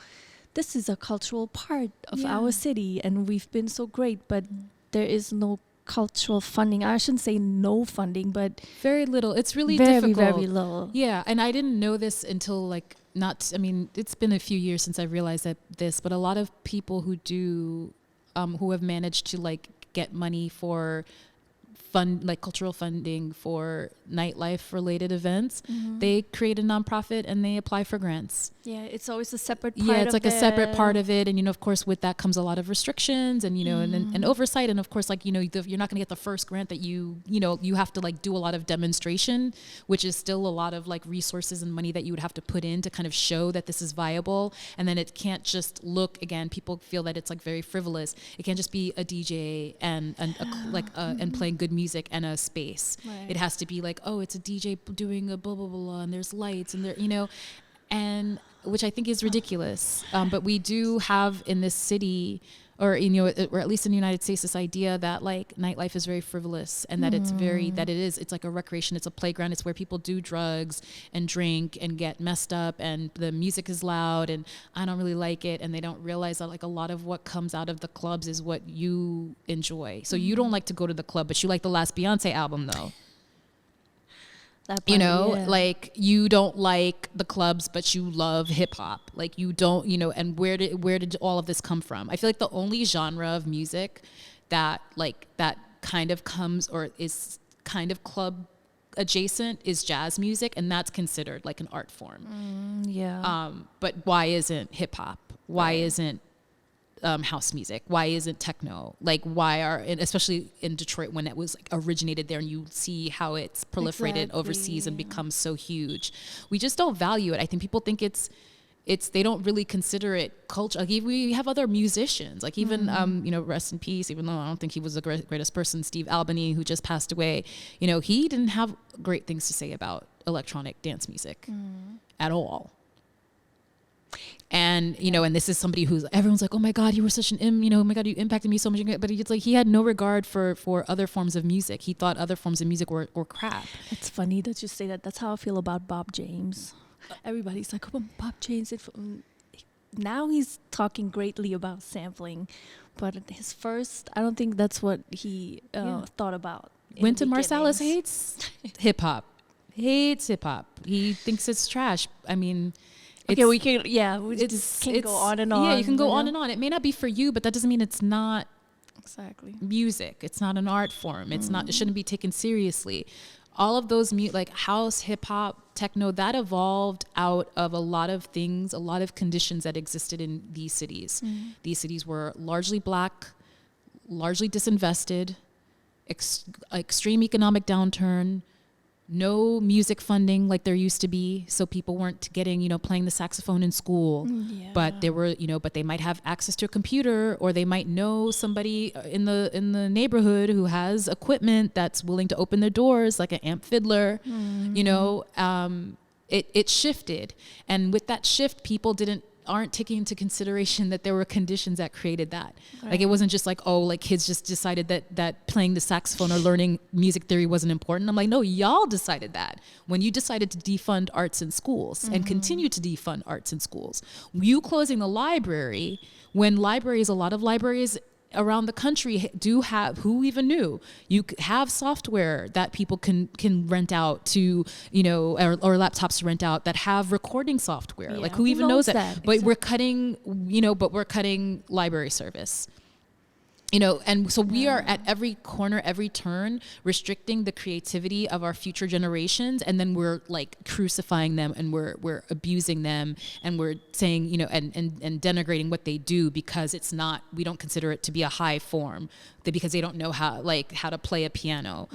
this is a cultural part of our city, and we've been so great, but there is no cultural funding. I shouldn't say no funding, but very little. It's really difficult. Very little. Yeah, and I didn't know this until like it's been a few years since I realized but a lot of people who have managed to like get money for cultural funding for nightlife related events, they create a nonprofit and they apply for grants. Yeah, it's always a separate part. Yeah, it's like a separate part of it, and of course with that comes a lot of restrictions and and oversight, and of course you're not going to get the first grant that you have to like do a lot of demonstration, which is still a lot of like resources and money that you would have to put in to kind of show that this is viable, and then it can't just look, again, people feel that it's like very frivolous. It can't just be a DJ and playing good music and a space. Right. It has to be like, oh, it's a DJ doing a blah blah blah, and there's lights and there, and which I think is ridiculous. But we do have in this city, or at least in the United States, this idea that like nightlife is very frivolous, and that it's like a recreation, it's a playground, it's where people do drugs and drink and get messed up, and the music is loud, and I don't really like it, and they don't realize that like a lot of what comes out of the clubs is what you enjoy. So you don't like to go to the club, but you like the last Beyonce album though. That part, like you don't like the clubs, but you love hip hop. Like you don't, and where did all of this come from? I feel like the only genre of music that kind of comes or is kind of club adjacent is jazz music, and that's considered like an art form. But why isn't hip hop? Why isn't house music? Why isn't techno? Like especially in Detroit when it was like originated there, and you see how it's proliferated overseas and become so huge. We just don't value it. I think people think they don't really consider it culture. Like we have other musicians, like even rest in peace, even though I don't think he was the greatest person, Steve Albany, who just passed away. He didn't have great things to say about electronic dance music at all. And and this is somebody who's, everyone's like, oh my God, you were such oh my God, you impacted me so much. But it's like he had no regard for other forms of music. He thought other forms of music were crap. It's funny that you say that. That's how I feel about Bob James. Everybody's like, oh, Bob James. Now he's talking greatly about sampling, but his first, I don't think that's what he thought about. Wynton Marsalis hates hip hop. Hates hip hop. He thinks it's trash. I mean. We can go on and on. Yeah, you can go on and on. It may not be for you, but that doesn't mean it's not music. It's not an art form. It's not. It shouldn't be taken seriously. All of those like house, hip hop, techno, that evolved out of a lot of things, a lot of conditions that existed in these cities. These cities were largely black, largely disinvested, extreme economic downturn. No music funding like there used to be, so people weren't getting, playing the saxophone in school. But there were, but they might have access to a computer, or they might know somebody in the neighborhood who has equipment that's willing to open their doors, like an amp fiddler. It shifted, and with that shift, people aren't taking into consideration that there were conditions that created that. Right. Like it wasn't just like, oh, like kids just decided that playing the saxophone or learning music theory wasn't important. I'm like, no, y'all decided that when you decided to defund arts in schools and continue to defund arts in schools. You closing the library, when a lot of libraries around the country do have, who even knew, you have software that people can rent out to, or laptops to rent out that have recording software. Like who even knows that? But we're cutting library service. And so we are at every corner, every turn, restricting the creativity of our future generations, and then we're like crucifying them, and we're abusing them, and we're saying, and denigrating what they do because we don't consider it to be a high form, because they don't know how to play a piano.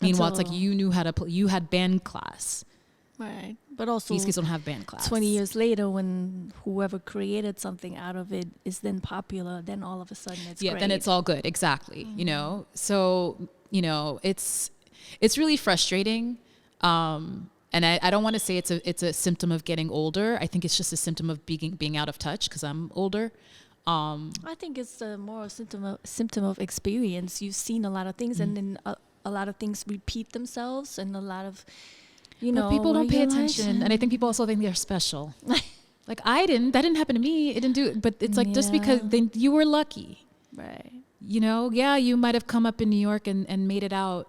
Meanwhile, it's like you had band class. Right. But also these kids don't have band class. 20 years later, when whoever created something out of it is then popular, then all of a sudden it's great. Then it's all good. Exactly. So, it's really frustrating. And I don't want to say it's a symptom of getting older. I think it's just a symptom of being out of touch because I'm older. I think it's more a symptom of experience. You've seen a lot of things, and then a lot of things repeat themselves, and a lot of, but people don't pay attention, and I think people also think they're special. Like that didn't happen to me. It didn't do it, but it's like just because you were lucky, right? You might have come up in New York and made it out.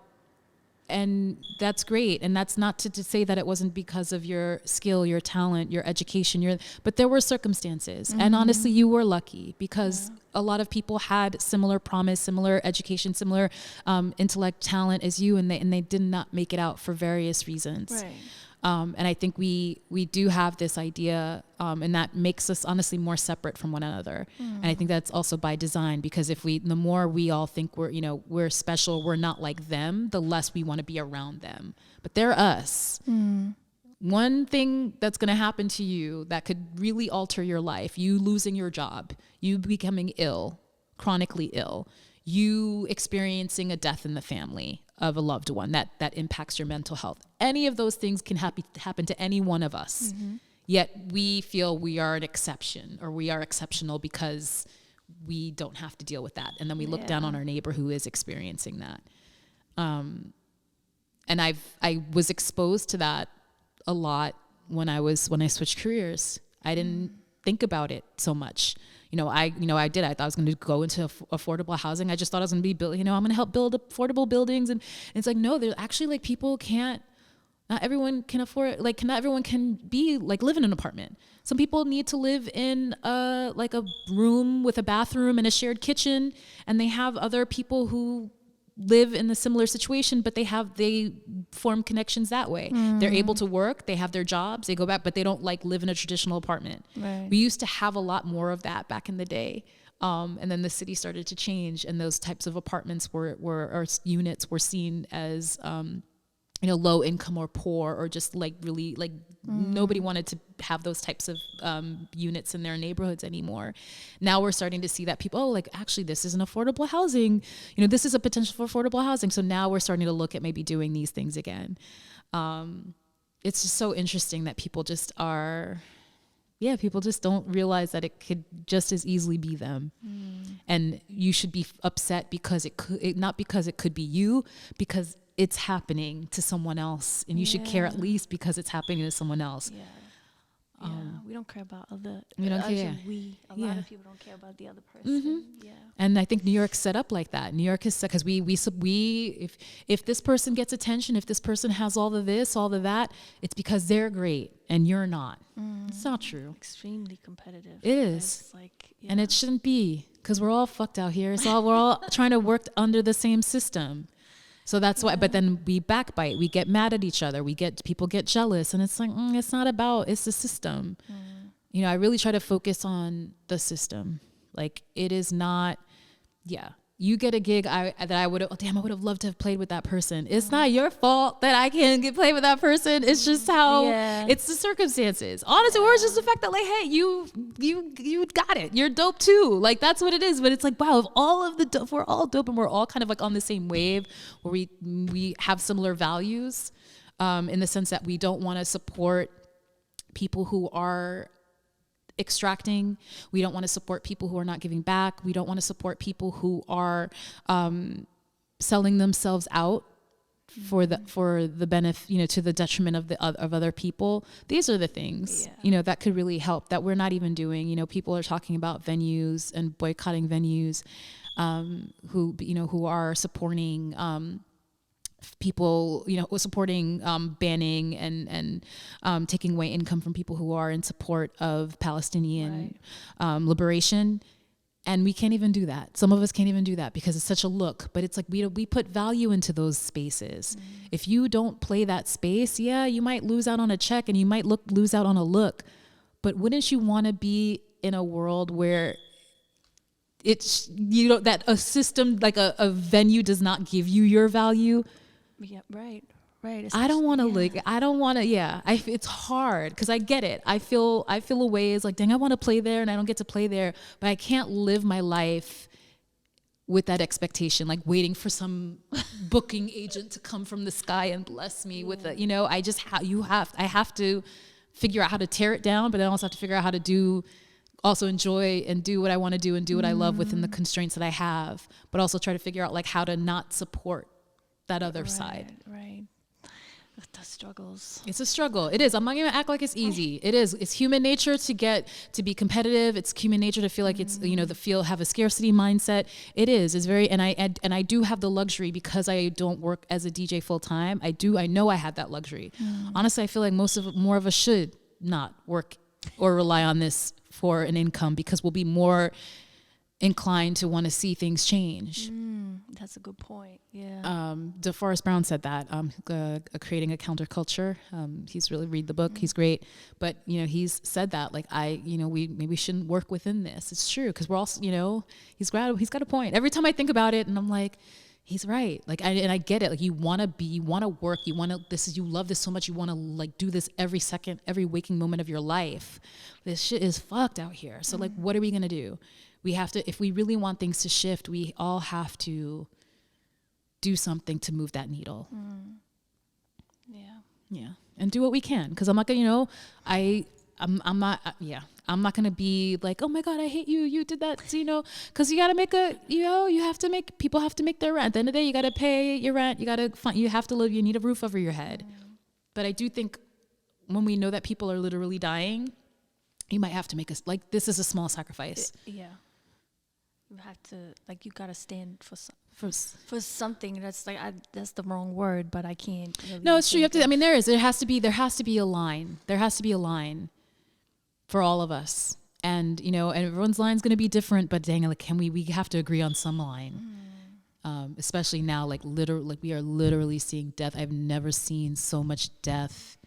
And that's great. And that's not to say that it wasn't because of your skill, your talent, your education, but there were circumstances. And honestly, you were lucky because a lot of people had similar promise, similar education, similar intellect, talent as you, and they did not make it out for various reasons. Right. And I think we do have this idea, and that makes us honestly more separate from one another. And I think that's also by design, because the more we all think we're special, we're not like them, the less we want to be around them. But they're us. One thing that's going to happen to you that could really alter your life, you losing your job, you becoming ill, chronically ill, you experiencing a death in the family of a loved one that impacts your mental health. Any of those things can happen to any one of us. Yet we feel we are an exception, or we are exceptional because we don't have to deal with that. And then we look down on our neighbor who is experiencing that. And I was exposed to that a lot when I switched careers. I didn't think about it so much. I thought I was going to go into affordable housing. I just thought I was going to be I'm going to help build affordable buildings. And it's like, no, there's actually like people can't, not everyone can afford, like not everyone can be like live in an apartment. Some people need to live in a room with a bathroom and a shared kitchen. And they have other people who live in a similar situation, but they form connections that way. They're able to work, they have their jobs, they go back, but they don't live in a traditional apartment. Right. We used to have a lot more of that back in the day. And then the city started to change, and those types of apartments or units were seen as, low income or poor, or just really nobody wanted to have those types of units in their neighborhoods anymore. Now we're starting to see that people, actually this is an affordable housing, this is a potential for affordable housing. So now we're starting to look at maybe doing these things again. It's just so interesting that people just don't realize that it could just as easily be them. And you should be upset because not because it could be you, because it's happening to someone else, and you should care at least because it's happening to someone else. We don't care about other. We don't care. A lot of people don't care about the other person. And I think New York's set up like that. New York is set because if this person gets attention, if this person has all of this, all of that, it's because they're great and you're not. It's not true. Extremely competitive. It is. And it shouldn't be, because we're all fucked out here. We're all trying to work under the same system. So that's why, but then we backbite, we get mad at each other, people get jealous, and it's like, it's not about, it's the system. I really try to focus on the system. It is not, you get a gig I would have loved to have played with that person. It's not your fault that I can't play with that person. It's just how it's the circumstances. Honestly, or it's just the fact that hey, you got it. You're dope too. That's what it is. But it's wow, if we're all dope and we're all kind of on the same wave where we have similar values, in the sense that we don't want to support people who are extracting. We don't want to support people who are not giving back. We don't want to support people who are selling themselves out for the benefit, to the detriment of other people. These are the things that could really help, that we're not even doing. People are talking about venues and boycotting venues, who are supporting people, supporting banning and taking away income from people who are in support of Palestinian liberation. And we can't even do that. Some of us can't even do that because it's such a look. But it's we put value into those spaces. If you don't play that space, you might lose out on a check and you might lose out on a look. But wouldn't you want to be in a world where it's, that a system, a venue does not give you your value? Yeah, right. I don't want to it's hard because I get it. I feel a way, it's dang, I want to play there and I don't get to play there, but I can't live my life with that expectation, like waiting for some booking agent to come from the sky and bless me with it. You know, I just I have to figure out how to tear it down, but then I also have to figure out how to also enjoy and do what I want to do and do what I love within the constraints that I have, but also try to figure out like how to not support that other side. Right. The struggles. It's a struggle. It is. I'm not going to act like it's easy. It is. It's human nature to be competitive. It's human nature to feel like it's, you know, have a scarcity mindset. It is. It's very, and I do have the luxury because I don't work as a DJ full time. I know I had that luxury. Honestly, I feel like more of us should not work or rely on this for an income because we'll be more inclined to want to see things change. That's a good point. Yeah. DeForest Brown said that, creating a counterculture. He's really read the book. He's great. But, you know, he's said that like we maybe shouldn't work within this. It's true. Cause we're also, you know, he's got a point. Every time I think about it and I'm like, he's right. Like, I get it. Like you want to work, you love this so much. You want to like do this every second, every waking moment of your life. This shit is fucked out here. So like, what are we going to do? We have to, if we really want things to shift, we all have to do something to move that needle. Yeah. And do what we can. Cause I'm not gonna, you know, I'm not gonna be like, oh my God, I hate you. You did that. So, you know, cause you gotta people have to make their rent. At the end of the day, you gotta pay your rent. You have to live, you need a roof over your head. But I do think when we know that people are literally dying, you might have to make this is a small sacrifice. Yeah. You have to, like, you gotta stand for something. That's like, that's the wrong word, but I can't. Really no, it's true. You have to. I mean, there has to be a line. There has to be a line for all of us, and you know, and everyone's line's gonna be different. But dang, like, we have to agree on some line. Especially now, like we are literally seeing death. I've never seen so much death.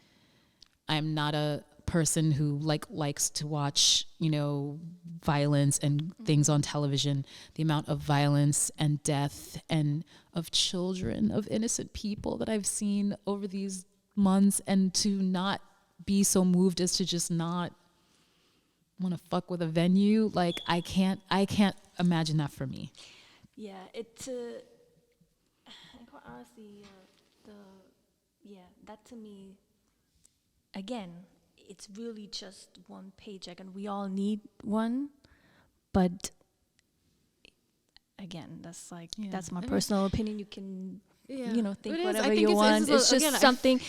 I'm not a person who likes to watch, you know, violence and things on television. The amount of violence and death and of children, of innocent people that I've seen over these months, and to not be so moved as to just not want to fuck with a venue, like I can't imagine that for me. Yeah, honestly, that to me, again, it's really just one paycheck, and we all need one. But again, that's like that's my personal opinion. You can, you know, think whatever you want. It's just again, something,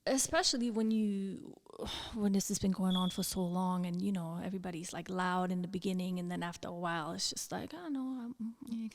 especially when this has been going on for so long, and you know everybody's like loud in the beginning, and then after a while it's just like, I don't know.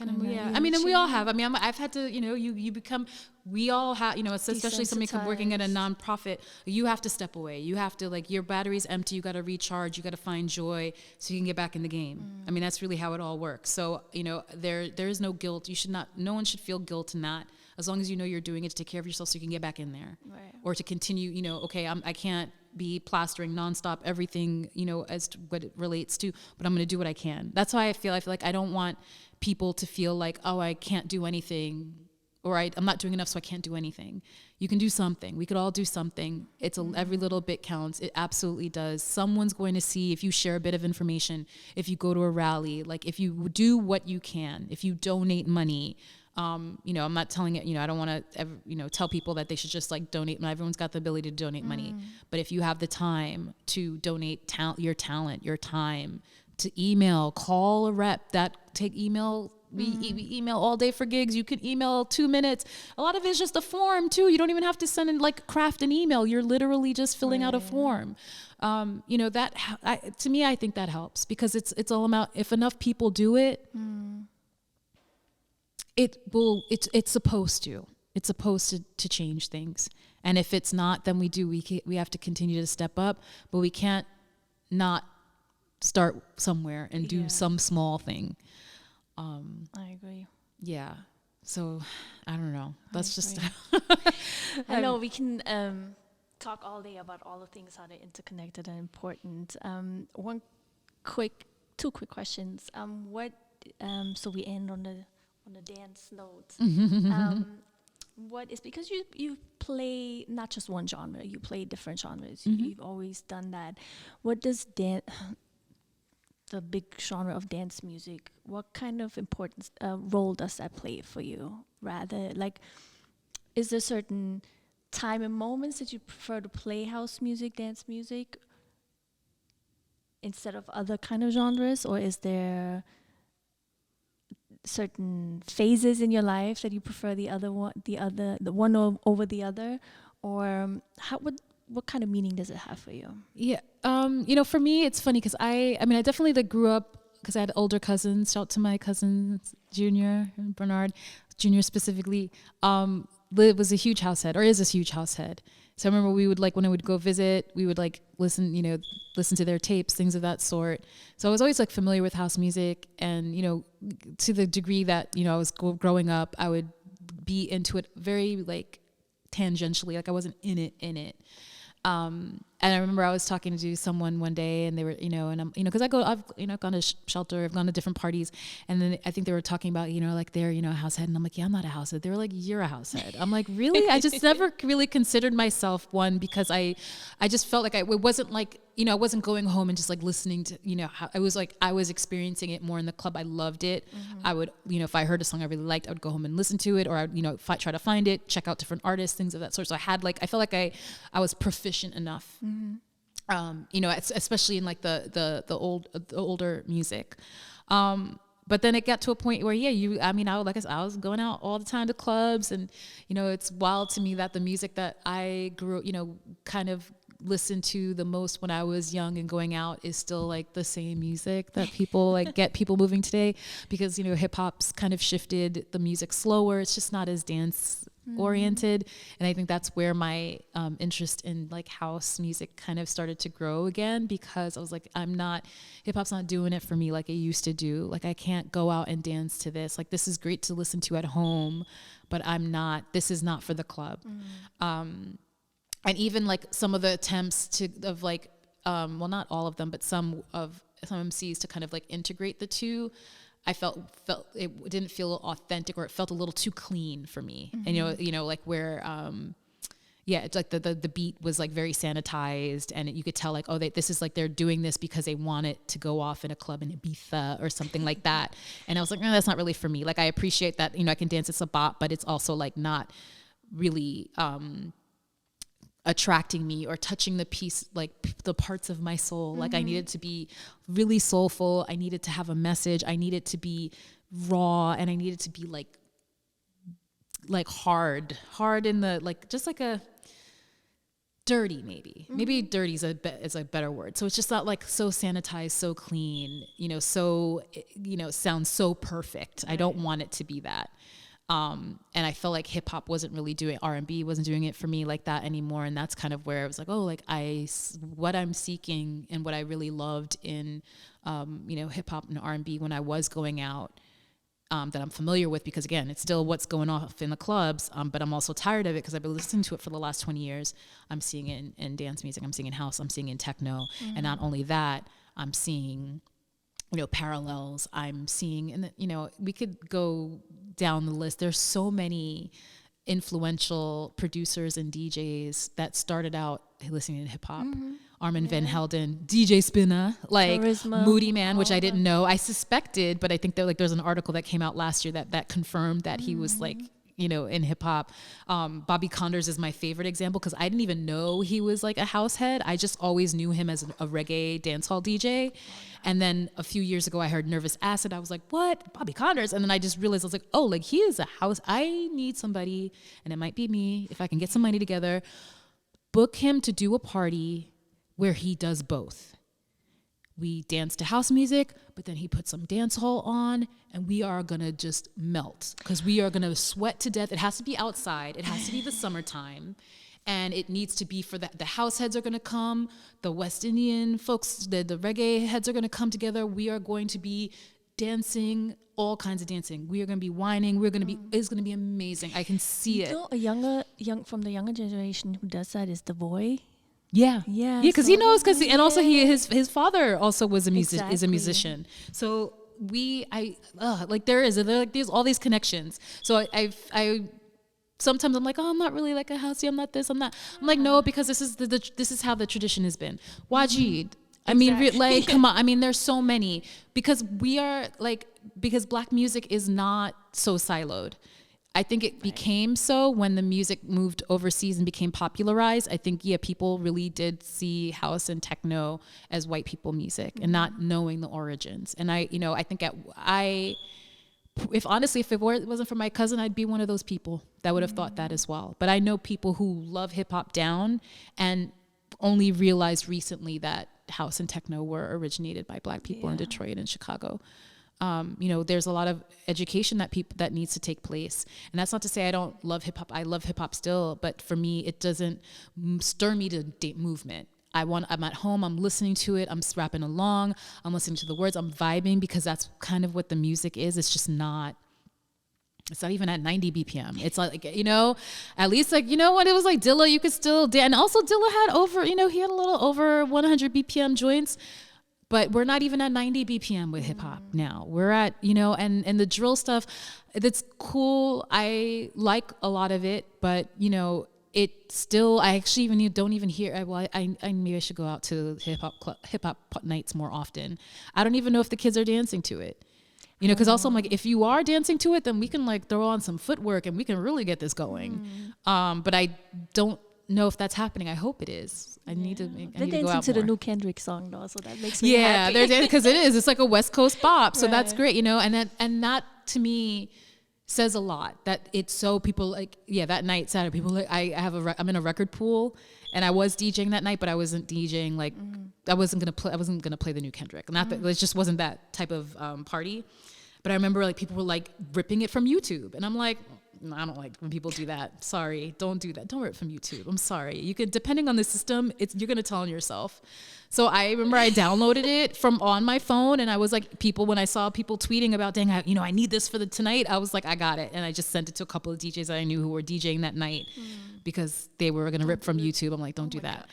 I mean, and we all have. I mean, I've had to, you know, you become. We all have, you know, especially somebody working at a nonprofit. You have to step away. You have to, like, your battery's empty. You got to recharge. You got to find joy so you can get back in the game. I mean, that's really how it all works. So, you know, there is no guilt. No one should feel guilt in that. As long as you know you're doing it to take care of yourself so you can get back in there. Right. Or to continue, you know, okay, I can't be plastering nonstop everything, you know, as to what it relates to, but I'm going to do what I can. That's why I feel like I don't want people to feel like, oh, I can't do anything, or I'm not doing enough, so I can't do anything. You can do something. We could all do something. Every little bit counts. It absolutely does. Someone's going to see if you share a bit of information, if you go to a rally, like if you do what you can, if you donate money. You know, I'm not telling it, you know, I don't want to ever, you know, tell people that they should just like donate. Everyone's got the ability to donate money. But if you have the time to donate your talent, your time, to email, call a rep, take email. We email all day for gigs. You can email 2 minutes. A lot of it's just a form too. You don't even have to send in craft an email. You're literally just filling out a form. You know, to me, I think that helps because it's all about, if enough people do it, it's supposed to change things. And if it's not, then we have to continue to step up, but we can't not start somewhere and do some small thing. I agree. Yeah. So I don't know. That's just, I know we can talk all day about all the things, how they're interconnected and important. Two quick questions. So we end on the dance note. What is, because you play not just one genre, you play different genres. You've always done that. What does the big genre of dance music, what kind of importance role does that play for you? Rather, like, is there certain time and moments that you prefer to play house music, dance music, instead of other kind of genres, or is there certain phases in your life that you prefer the one over the other, or what kind of meaning does it have for you? Yeah, for me, it's funny because I definitely grew up because I had older cousins. Shout out to my cousins, Junior and Bernard, Junior specifically. Was a huge house head, or is a huge house head. So I remember we would when I would go visit, we would listen to their tapes, things of that sort. So I was always familiar with house music, and to the degree that I was growing up, I would be into it very tangentially, I wasn't in it. And I remember I was talking to someone one day, and they were, and I'm, because I've gone to shelter, I've gone to different parties, and then I think they were talking about, they're, a house head, and I'm like, yeah, I'm not a house head. They were like, you're a house head. I'm like, really? I just never really considered myself one, because I just felt like it wasn't I wasn't going home and just listening to, how I was experiencing it more in the club. I loved it. Mm-hmm. I would, if I heard a song I really liked, I would go home and listen to it, or I would, try to find it, check out different artists, things of that sort. So I had I felt like I was proficient enough. Mm-hmm. Especially in the older music. But then it got to a point where, I was going out all the time to clubs, and, it's wild to me that the music that I grew, kind of listened to the most when I was young and going out is still the same music that people get people moving today, because, hip hop's kind of shifted the music slower. It's just not as dance oriented. And I think that's where my interest in house music kind of started to grow again, because I was hip hop's not doing it for me like it used to do. I can't go out and dance to this. This is great to listen to at home, but this is not for the club. And even some of the attempts of not all of them, but some MCs to kind of integrate the two, I felt it didn't feel authentic, or it felt a little too clean for me. Mm-hmm. And where it's the beat was very sanitized, and you could tell this is they're doing this because they want it to go off in a club in Ibiza or something like that. And I was no, that's not really for me. I appreciate that, I can dance, it's a bop, but it's also not really attracting me or touching the piece, the parts of my soul. Mm-hmm. I needed to be really soulful. I needed to have a message. I needed to be raw, and I needed to be hard in the just a dirty, maybe. Mm-hmm. Maybe dirty is a better word. So it's just not so sanitized, so clean, so sounds so perfect. Right. I don't want it to be that. And I felt like hip hop wasn't really doing, R&B wasn't doing it for me like that anymore. And that's kind of where it was what I'm seeking and what I really loved in, hip hop and R&B when I was going out, that I'm familiar with, because again, it's still what's going off in the clubs. But I'm also tired of it because I've been listening to it for the last 20 years. I'm seeing it in dance music. I'm seeing it in house. I'm seeing it in techno. Mm-hmm. And not only that, I'm seeing, parallels. I'm seeing, and we could go down the list. There's so many influential producers and DJs that started out listening to hip hop. Mm-hmm. Armin van Helden, DJ Spinna, Charisma, Moody Man, which I didn't know. I suspected, but I think that there's an article that came out last year that confirmed that he was in hip hop. Bobby Condors is my favorite example, because I didn't even know he was a house head. I just always knew him as a reggae dancehall DJ. And then a few years ago, I heard Nervous Acid. I was like, what? Bobby Condors? And then I just realized, I was like, he is a house. I need somebody, and it might be me, if I can get some money together, book him to do a party where he does both. We dance to house music, but then he puts some dance hall on, and we are going to just melt, because we are going to sweat to death. It has to be outside. It has to be the summertime. And it needs to be for the house heads are going to come. The West Indian folks, the reggae heads are going to come together. We are going to be dancing, all kinds of dancing. We are going to be whining. It's going to be amazing. I can see it. From the younger generation who does that is The Boy. Yeah, because he knows. And also his father also was is a musician. So there's all these connections. So I sometimes I'm I'm not really a housey. I'm not this. I'm not. I'm no, because this is how the tradition has been. Wajid, I mean, like, come on. I mean, there's so many because because Black music is not so siloed. I think it became so when the music moved overseas and became popularized. I think, people really did see house and techno as white people music and not knowing the origins. And I think if it wasn't for my cousin, I'd be one of those people that would have thought that as well. But I know people who love hip hop down and only realized recently that house and techno were originated by Black people in Detroit and Chicago. There's a lot of education that needs to take place. And that's not to say I don't love hip hop. I love hip hop still, but for me, it doesn't stir me to movement. I'm at home, I'm listening to it, I'm rapping along, I'm listening to the words, I'm vibing because that's kind of what the music is. It's not even at 90 BPM. It's like, at least like, when it was like Dilla, you could still dance. And also Dilla had he had a little over 100 BPM joints. But we're not even at 90 BPM with hip hop now. We're at, and the drill stuff, that's cool. I like a lot of it, but it still, I actually don't even hear, I maybe I should go out to hip hop nights more often. I don't even know if the kids are dancing to it. Because also I'm like, if you are dancing to it, then we can like throw on some footwork and we can really get this going. But I don't know if that's happening. I hope it is. I need to go out more. They're dancing to the new Kendrick song though, so that makes me happy. They're dancing because it is. It's like a West Coast bop, so that's great, And that to me says a lot. That it's so people like that night Saturday people like I'm in a record pool and I was DJing that night, but I wasn't DJing like I wasn't gonna play the new Kendrick. Not that it just wasn't that type of party. But I remember like people were like ripping it from YouTube, and I'm like, I don't like when people do that. Sorry, don't do that. Don't rip from YouTube. I'm sorry. You could, depending on the system, you're gonna tell on yourself. So I remember I downloaded it from on my phone, and I was like, when I saw people tweeting about, dang, I need this for tonight. I was like, I got it, and I just sent it to a couple of DJs that I knew who were DJing that night because they were gonna rip from YouTube. I'm like, don't do that.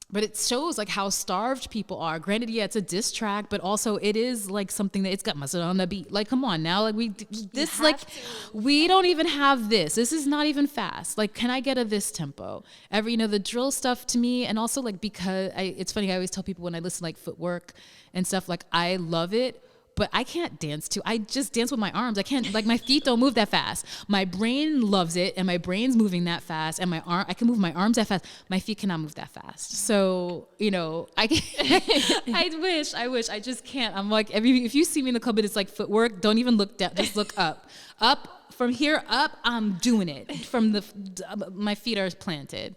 But it shows like how starved people are. Granted, it's a diss track, but also it is like something that it's got mustard on the beat. Like, come on now, like we don't even have this. This is not even fast. Like, can I get this tempo? The drill stuff to me, and also like because it's funny. I always tell people when I listen to like footwork and stuff, like I love it. But I can't dance to. I just dance with my arms. I can't, like my feet don't move that fast. My brain loves it, and my brain's moving that fast, and I can move my arms that fast. My feet cannot move that fast. So, I wish, I just can't. I'm like, if you see me in the club and it's like footwork, don't even look down, just look up. From here up, I'm doing it. My feet are planted.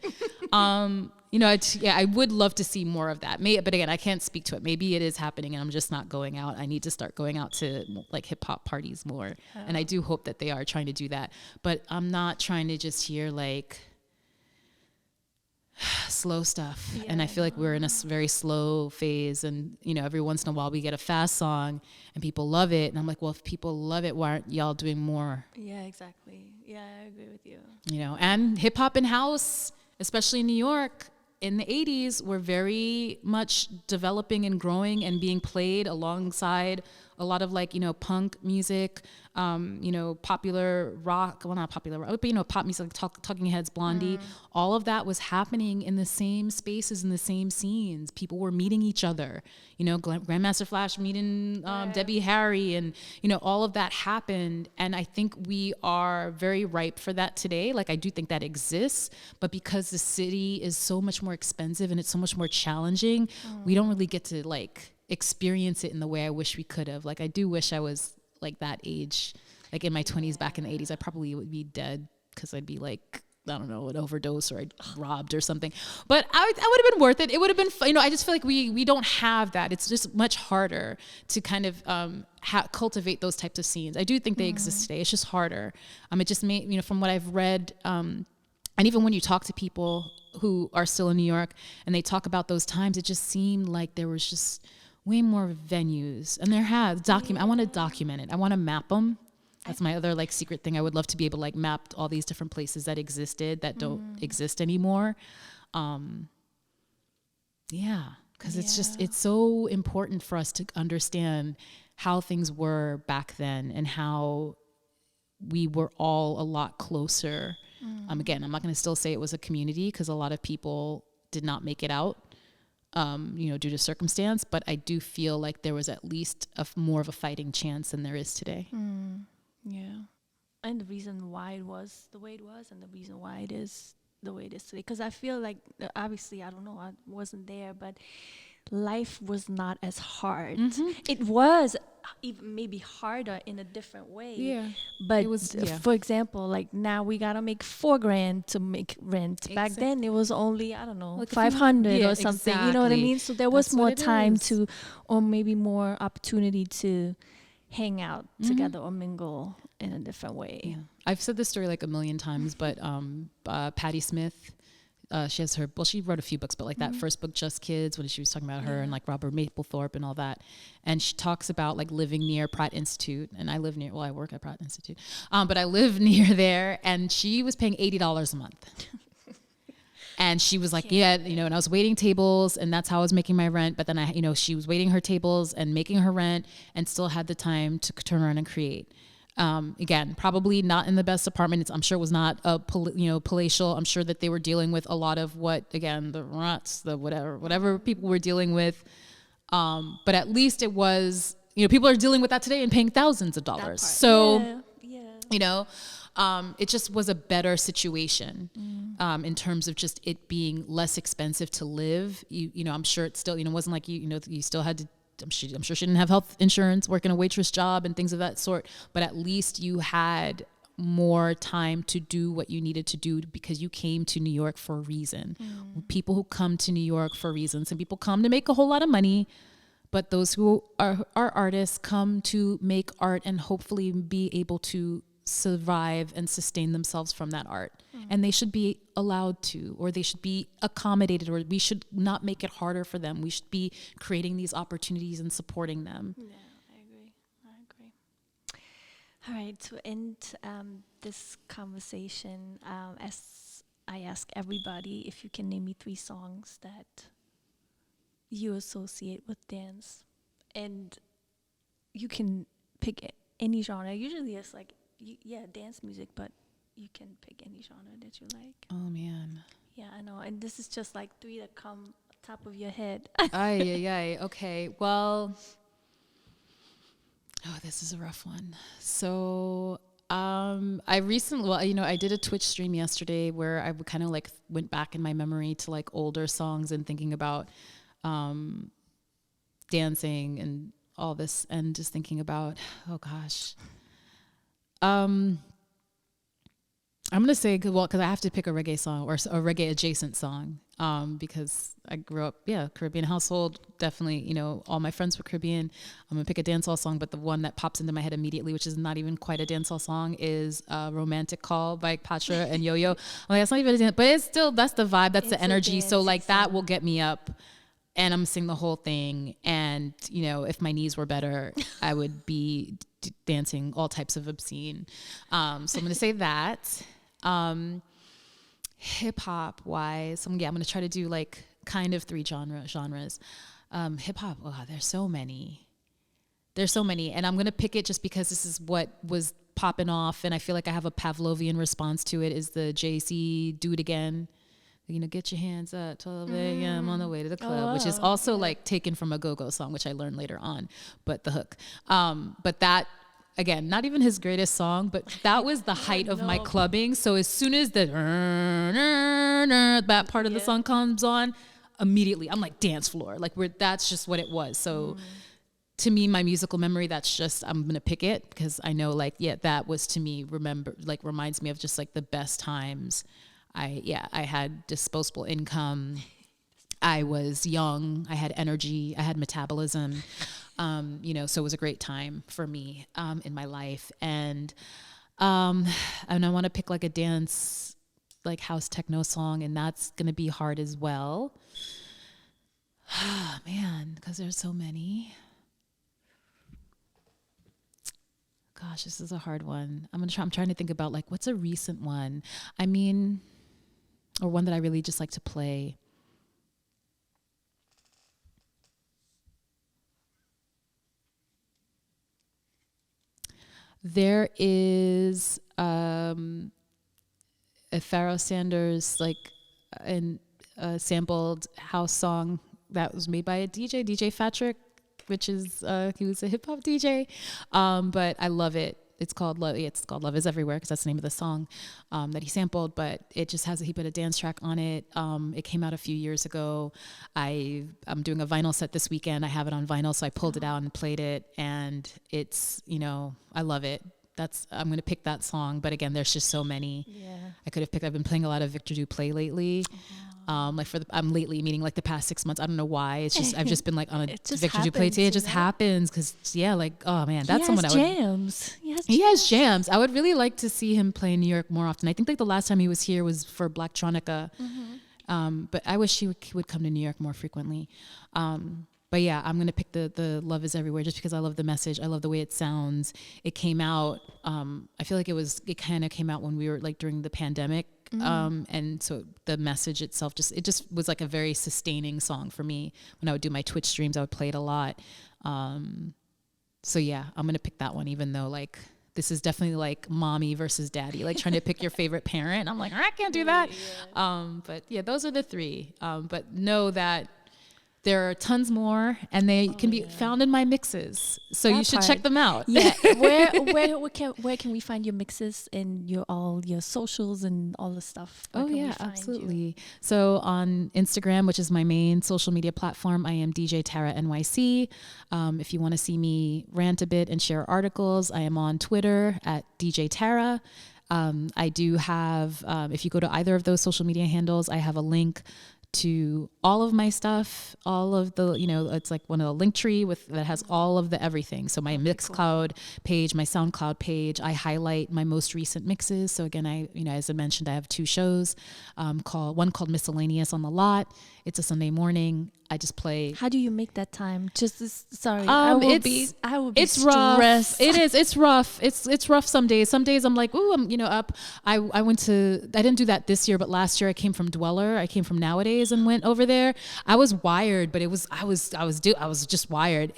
I would love to see more of that. But again, I can't speak to it. Maybe it is happening and I'm just not going out. I need to start going out to like hip hop parties more. And I do hope that they are trying to do that. But I'm not trying to just hear like slow stuff. And I feel like we're in a very slow phase. And, every once in a while we get a fast song and people love it. And I'm like, well, if people love it, why aren't y'all doing more? Yeah, exactly. Yeah, I agree with you. And hip hop and house, especially in New York, in the 80s were very much developing and growing and being played alongside a lot of like, punk music, popular rock, well, not popular rock, but, pop music, like Talking Heads, Blondie, all of that was happening in the same spaces, in the same scenes. People were meeting each other, Grandmaster Flash meeting Debbie Harry, and, all of that happened. And I think we are very ripe for that today. Like, I do think that exists, but because the city is so much more expensive and it's so much more challenging, we don't really get to like experience it in the way I wish we could have. Like, I do wish I was like that age, like in my 20s back in the 80s. I probably would be dead because I'd be like, I don't know, an overdose or I'd robbed or something. But I would have been worth it. It would have been fun. I just feel like we don't have that. It's just much harder to kind of cultivate those types of scenes. I do think they exist today. It's just harder. It just made, from what I've read, and even when you talk to people who are still in New York and they talk about those times, it just seemed like there was just way more venues, and I want to document it. I want to map them. That's my other like secret thing. I would love to be able to like map all these different places that existed that don't exist anymore. Because it's so important for us to understand how things were back then and how we were all a lot closer. Again, I'm not going to still say it was a community because a lot of people did not make it out. due to circumstance, but I do feel like there was at least more of a fighting chance than there is today. Yeah. And the reason why it was the way it was, and the reason why it is the way it is today. Because I feel like, obviously, I don't know, I wasn't there, but life was not as hard. It was even maybe harder in a different way. Yeah. But it was, for example, like now we gotta make $4,000 to make rent. Back then it was only, I don't know, like 500 or something. Exactly. You know what I mean? So there was more time to, or maybe more opportunity to hang out together or mingle in a different way. Yeah. I've said this story like a million times, but Patti Smith, she has she wrote a few books, but like that first book, Just Kids, when she was talking about her and like Robert Mapplethorpe and all that. And she talks about like living near Pratt Institute. And I work at Pratt Institute. But I live near there, and she was paying $80 a month. And she was like, and I was waiting tables, and that's how I was making my rent. But then she was waiting her tables and making her rent, and still had the time to turn around and create. Again, probably not in the best apartment. I'm sure it was not palatial. I'm sure that they were dealing with a lot of the ruts, the whatever people were dealing with. But at least it was, people are dealing with that today and paying thousands of dollars. So, it just was a better situation, in terms of just it being less expensive to live. I'm sure it still, wasn't like you still had to. I'm sure she didn't have health insurance, working a waitress job and things of that sort, but at least you had more time to do what you needed to do because you came to New York for a reason. People who come to New York for reasons, some people come to make a whole lot of money, but those who are artists come to make art and hopefully be able to survive and sustain themselves from that art. And they should be allowed to, or they should be accommodated, or we should not make it harder for them. We should be creating these opportunities and supporting them. Yeah, I agree. All right, to end this conversation, as I ask everybody, if you can name me 3 songs that you associate with dance, and you can pick any genre. Usually it's like, dance music, but you can pick any genre that you like. Oh man. Yeah, I know. And this is just like 3 that come top of your head. Ay. Okay. Well, this is a rough one. So, I recently, I did a Twitch stream yesterday where I kind of like went back in my memory to like older songs and thinking about, dancing and all this, and just thinking about, oh gosh. I'm going to say, because I have to pick a reggae song or a reggae adjacent song, because I grew up, Caribbean household, definitely, all my friends were Caribbean. I'm going to pick a dancehall song, but the one that pops into my head immediately, which is not even quite a dancehall song, is Romantic Call by Patra and Yo-Yo. I'm like, that's not even a dance, but it's still, that's the vibe, that's the energy. So like that will get me up, and I'm singing the whole thing. And, if my knees were better, I would be dancing all types of obscene. So I'm going to say that. Hip hop wise, I'm going to try to do like kind of 3 genres. Hip hop, there's so many, and I'm going to pick it just because this is what was popping off, and I feel like I have a Pavlovian response to it, is the JC Do It Again. Get your hands up, 12 a.m. on the way to the club, which is also like taken from a go-go song, which I learned later on, but the hook. But that, again, not even his greatest song, but that was the height of my clubbing. So as soon as the that part of the song comes on, immediately I'm like dance floor, like that's just what it was. So to me, my musical memory, that's just, I'm going to pick it because I know that was, to me, reminds me of just like the best times. I had disposable income. I was young. I had energy. I had metabolism. So it was a great time for me in my life. And I want to pick like a dance, like house techno song, and that's going to be hard as well. Man, because there's so many. Gosh, this is a hard one. I'm trying to think about like what's a recent one. Or one that I really just like to play. There is a Pharoah Sanders sampled house song that was made by a DJ Fatrick, which is he was a hip hop DJ, but I love it. It's called Love. It's called Love Is Everywhere because that's the name of the song that he sampled. But it just he put a dance track on it. It came out a few years ago. I'm doing a vinyl set this weekend. I have it on vinyl, so I pulled it out and played it, and it's I love it. I'm gonna pick that song. But again, there's just so many. Yeah. I could have picked. I've been playing a lot of Victor Duplay lately. I'm lately, meaning like the past 6 months. I don't know why. It's just I've just been like on a Victor Duplay. It just happens because oh man, that's someone I would. He has jams. I would really like to see him play in New York more often. I think like the last time he was here was for Blacktronica. But I wish he would come to New York more frequently. But yeah, I'm gonna pick the Love Is Everywhere just because I love the message. I love the way it sounds. It came out. I feel like it kind of came out when we were like during the pandemic. And so the message itself it just was like a very sustaining song for me. When I would do my Twitch streams, I would play it a lot. So yeah, I'm going to pick that one, even though like this is definitely like mommy versus daddy, like trying to pick your favorite parent. I'm like, I can't do that. But yeah, those are the three. But know that there are tons more, and they can be found in my mixes. So you should check them out. Yeah, where can we find your mixes and all your socials and all the stuff? Absolutely. So on Instagram, which is my main social media platform, I am DJ Tara NYC. If you want to see me rant a bit and share articles, I am on Twitter at DJ Tara. I do have, if you go to either of those social media handles, I have a link to all of my stuff, all of the, it's like one of the link tree that has all of the everything. So my Mixcloud page, my SoundCloud page, I highlight my most recent mixes. So again, as I mentioned, I have 2 shows, one called Miscellaneous on the Lot. It's a Sunday morning. I just play. How do you make that time? I will be it's stressed. Rough. It is. It's rough. It's rough some days. Some days I'm like, ooh, I'm up. I didn't do that this year, but last year I came from Dweller. I came from Nowadays and went over there. I was wired, but I was just wired.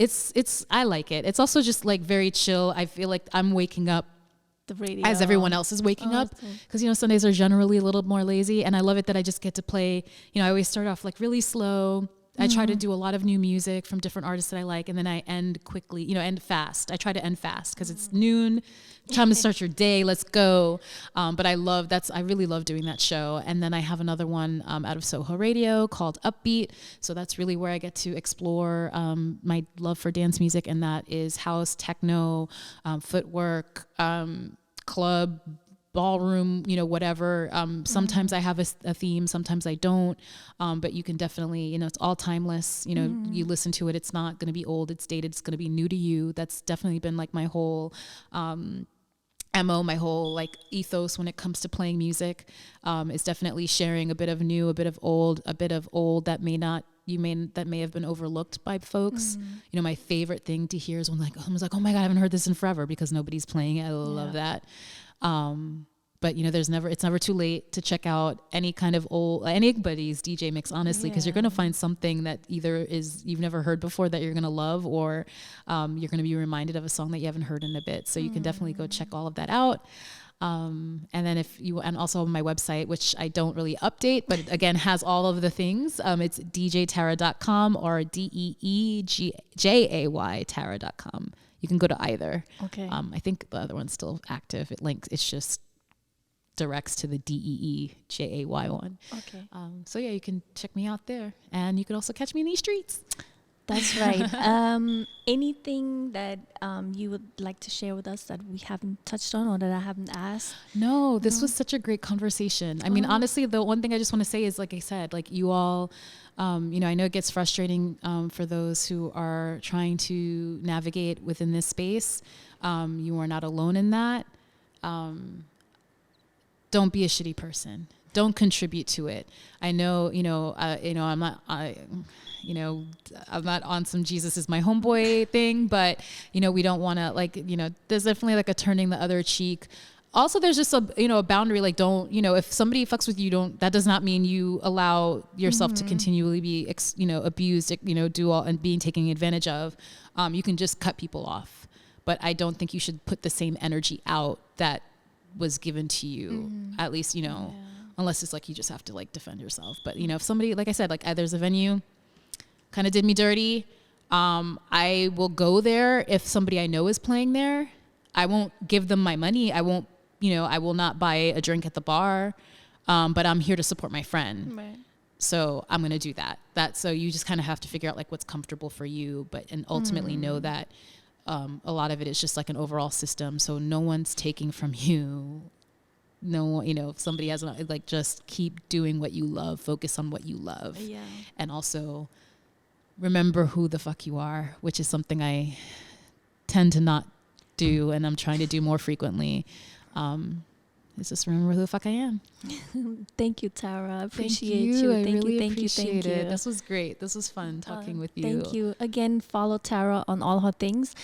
I like it. It's also just like very chill. I feel like I'm waking up the radio as everyone else is waking up, because Sundays are generally a little more lazy, and I love it that I just get to play. I always start off like really slow. I try to do a lot of new music from different artists that I like, and then I end quickly, end fast. I try to end fast because it's noon, time to start your day, let's go. But I really love doing that show. And then I have another one out of Soho Radio called UpBeat. So that's really where I get to explore my love for dance music, and that is house, techno, footwork, club, ballroom, whatever. Sometimes I have a theme, sometimes I don't. But you can definitely, it's all timeless. You listen to it, it's not going to be old, it's dated, it's going to be new to you. That's definitely been like my whole MO, my whole like ethos when it comes to playing music. Is definitely sharing a bit of new, a bit of old that may have been overlooked by folks. My favorite thing to hear is when someone's like, oh my God, I haven't heard this in forever, because nobody's playing it. I love that. But it's never too late to check out any kind of anybody's DJ mix, honestly, because you're going to find something that either you've never heard before that you're going to love, or you're going to be reminded of a song that you haven't heard in a bit. So you can definitely go check all of that out. And then and also my website, which I don't really update, but again, has all of the things. It's djtara.com or DEEJAY Tara.com. You can go to either. Okay. I think the other one's still active. It's just directs to the DEEJAY one. Okay. So yeah, you can check me out there, and you can also catch me in these streets. That's right. Anything that you would like to share with us that we haven't touched on or that I haven't asked? No, this was such a great conversation. I mean, honestly, the one thing I just want to say is, like I said, like you all, I know it gets frustrating for those who are trying to navigate within this space. You are not alone in that. Don't be a shitty person. Don't contribute to it. I know, I'm not on some Jesus is my homeboy thing, but, we don't want to there's definitely like a turning the other cheek. Also, there's just a boundary, like don't, if somebody fucks with you, that does not mean you allow yourself to continually be, abused, and being taken advantage of. You can just cut people off, but I don't think you should put the same energy out that was given to you, at least, unless it's like you just have to like defend yourself. But if somebody, like I said, like there's a venue, kind of did me dirty. I will go there if somebody I know is playing there. I won't give them my money. I will not buy a drink at the bar, but I'm here to support my friend. Right. So I'm going to do that. So you just kind of have to figure out like what's comfortable for you, and ultimately know that a lot of it is just like an overall system. So no one's taking from you. No, if somebody has like, just keep doing what you love, focus on what you love. Yeah. And also remember who the fuck you are, which is something I tend to not do. And I'm trying to do more frequently. Is just remember who the fuck I am. Thank you, Tara. I appreciate you. I really thank appreciate you. it. This was great. This was fun talking with you. Thank you. Again, follow Tara on all her things.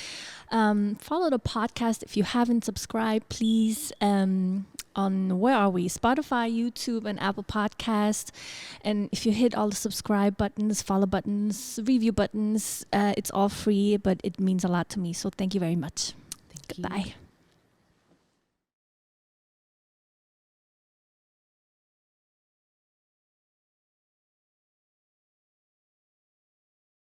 Follow the podcast if you haven't subscribed, please. On where are we? Spotify, YouTube, and Apple Podcast. And if you hit all the subscribe buttons, follow buttons, review buttons, it's all free, but it means a lot to me. So thank you very much. Thank you. Goodbye.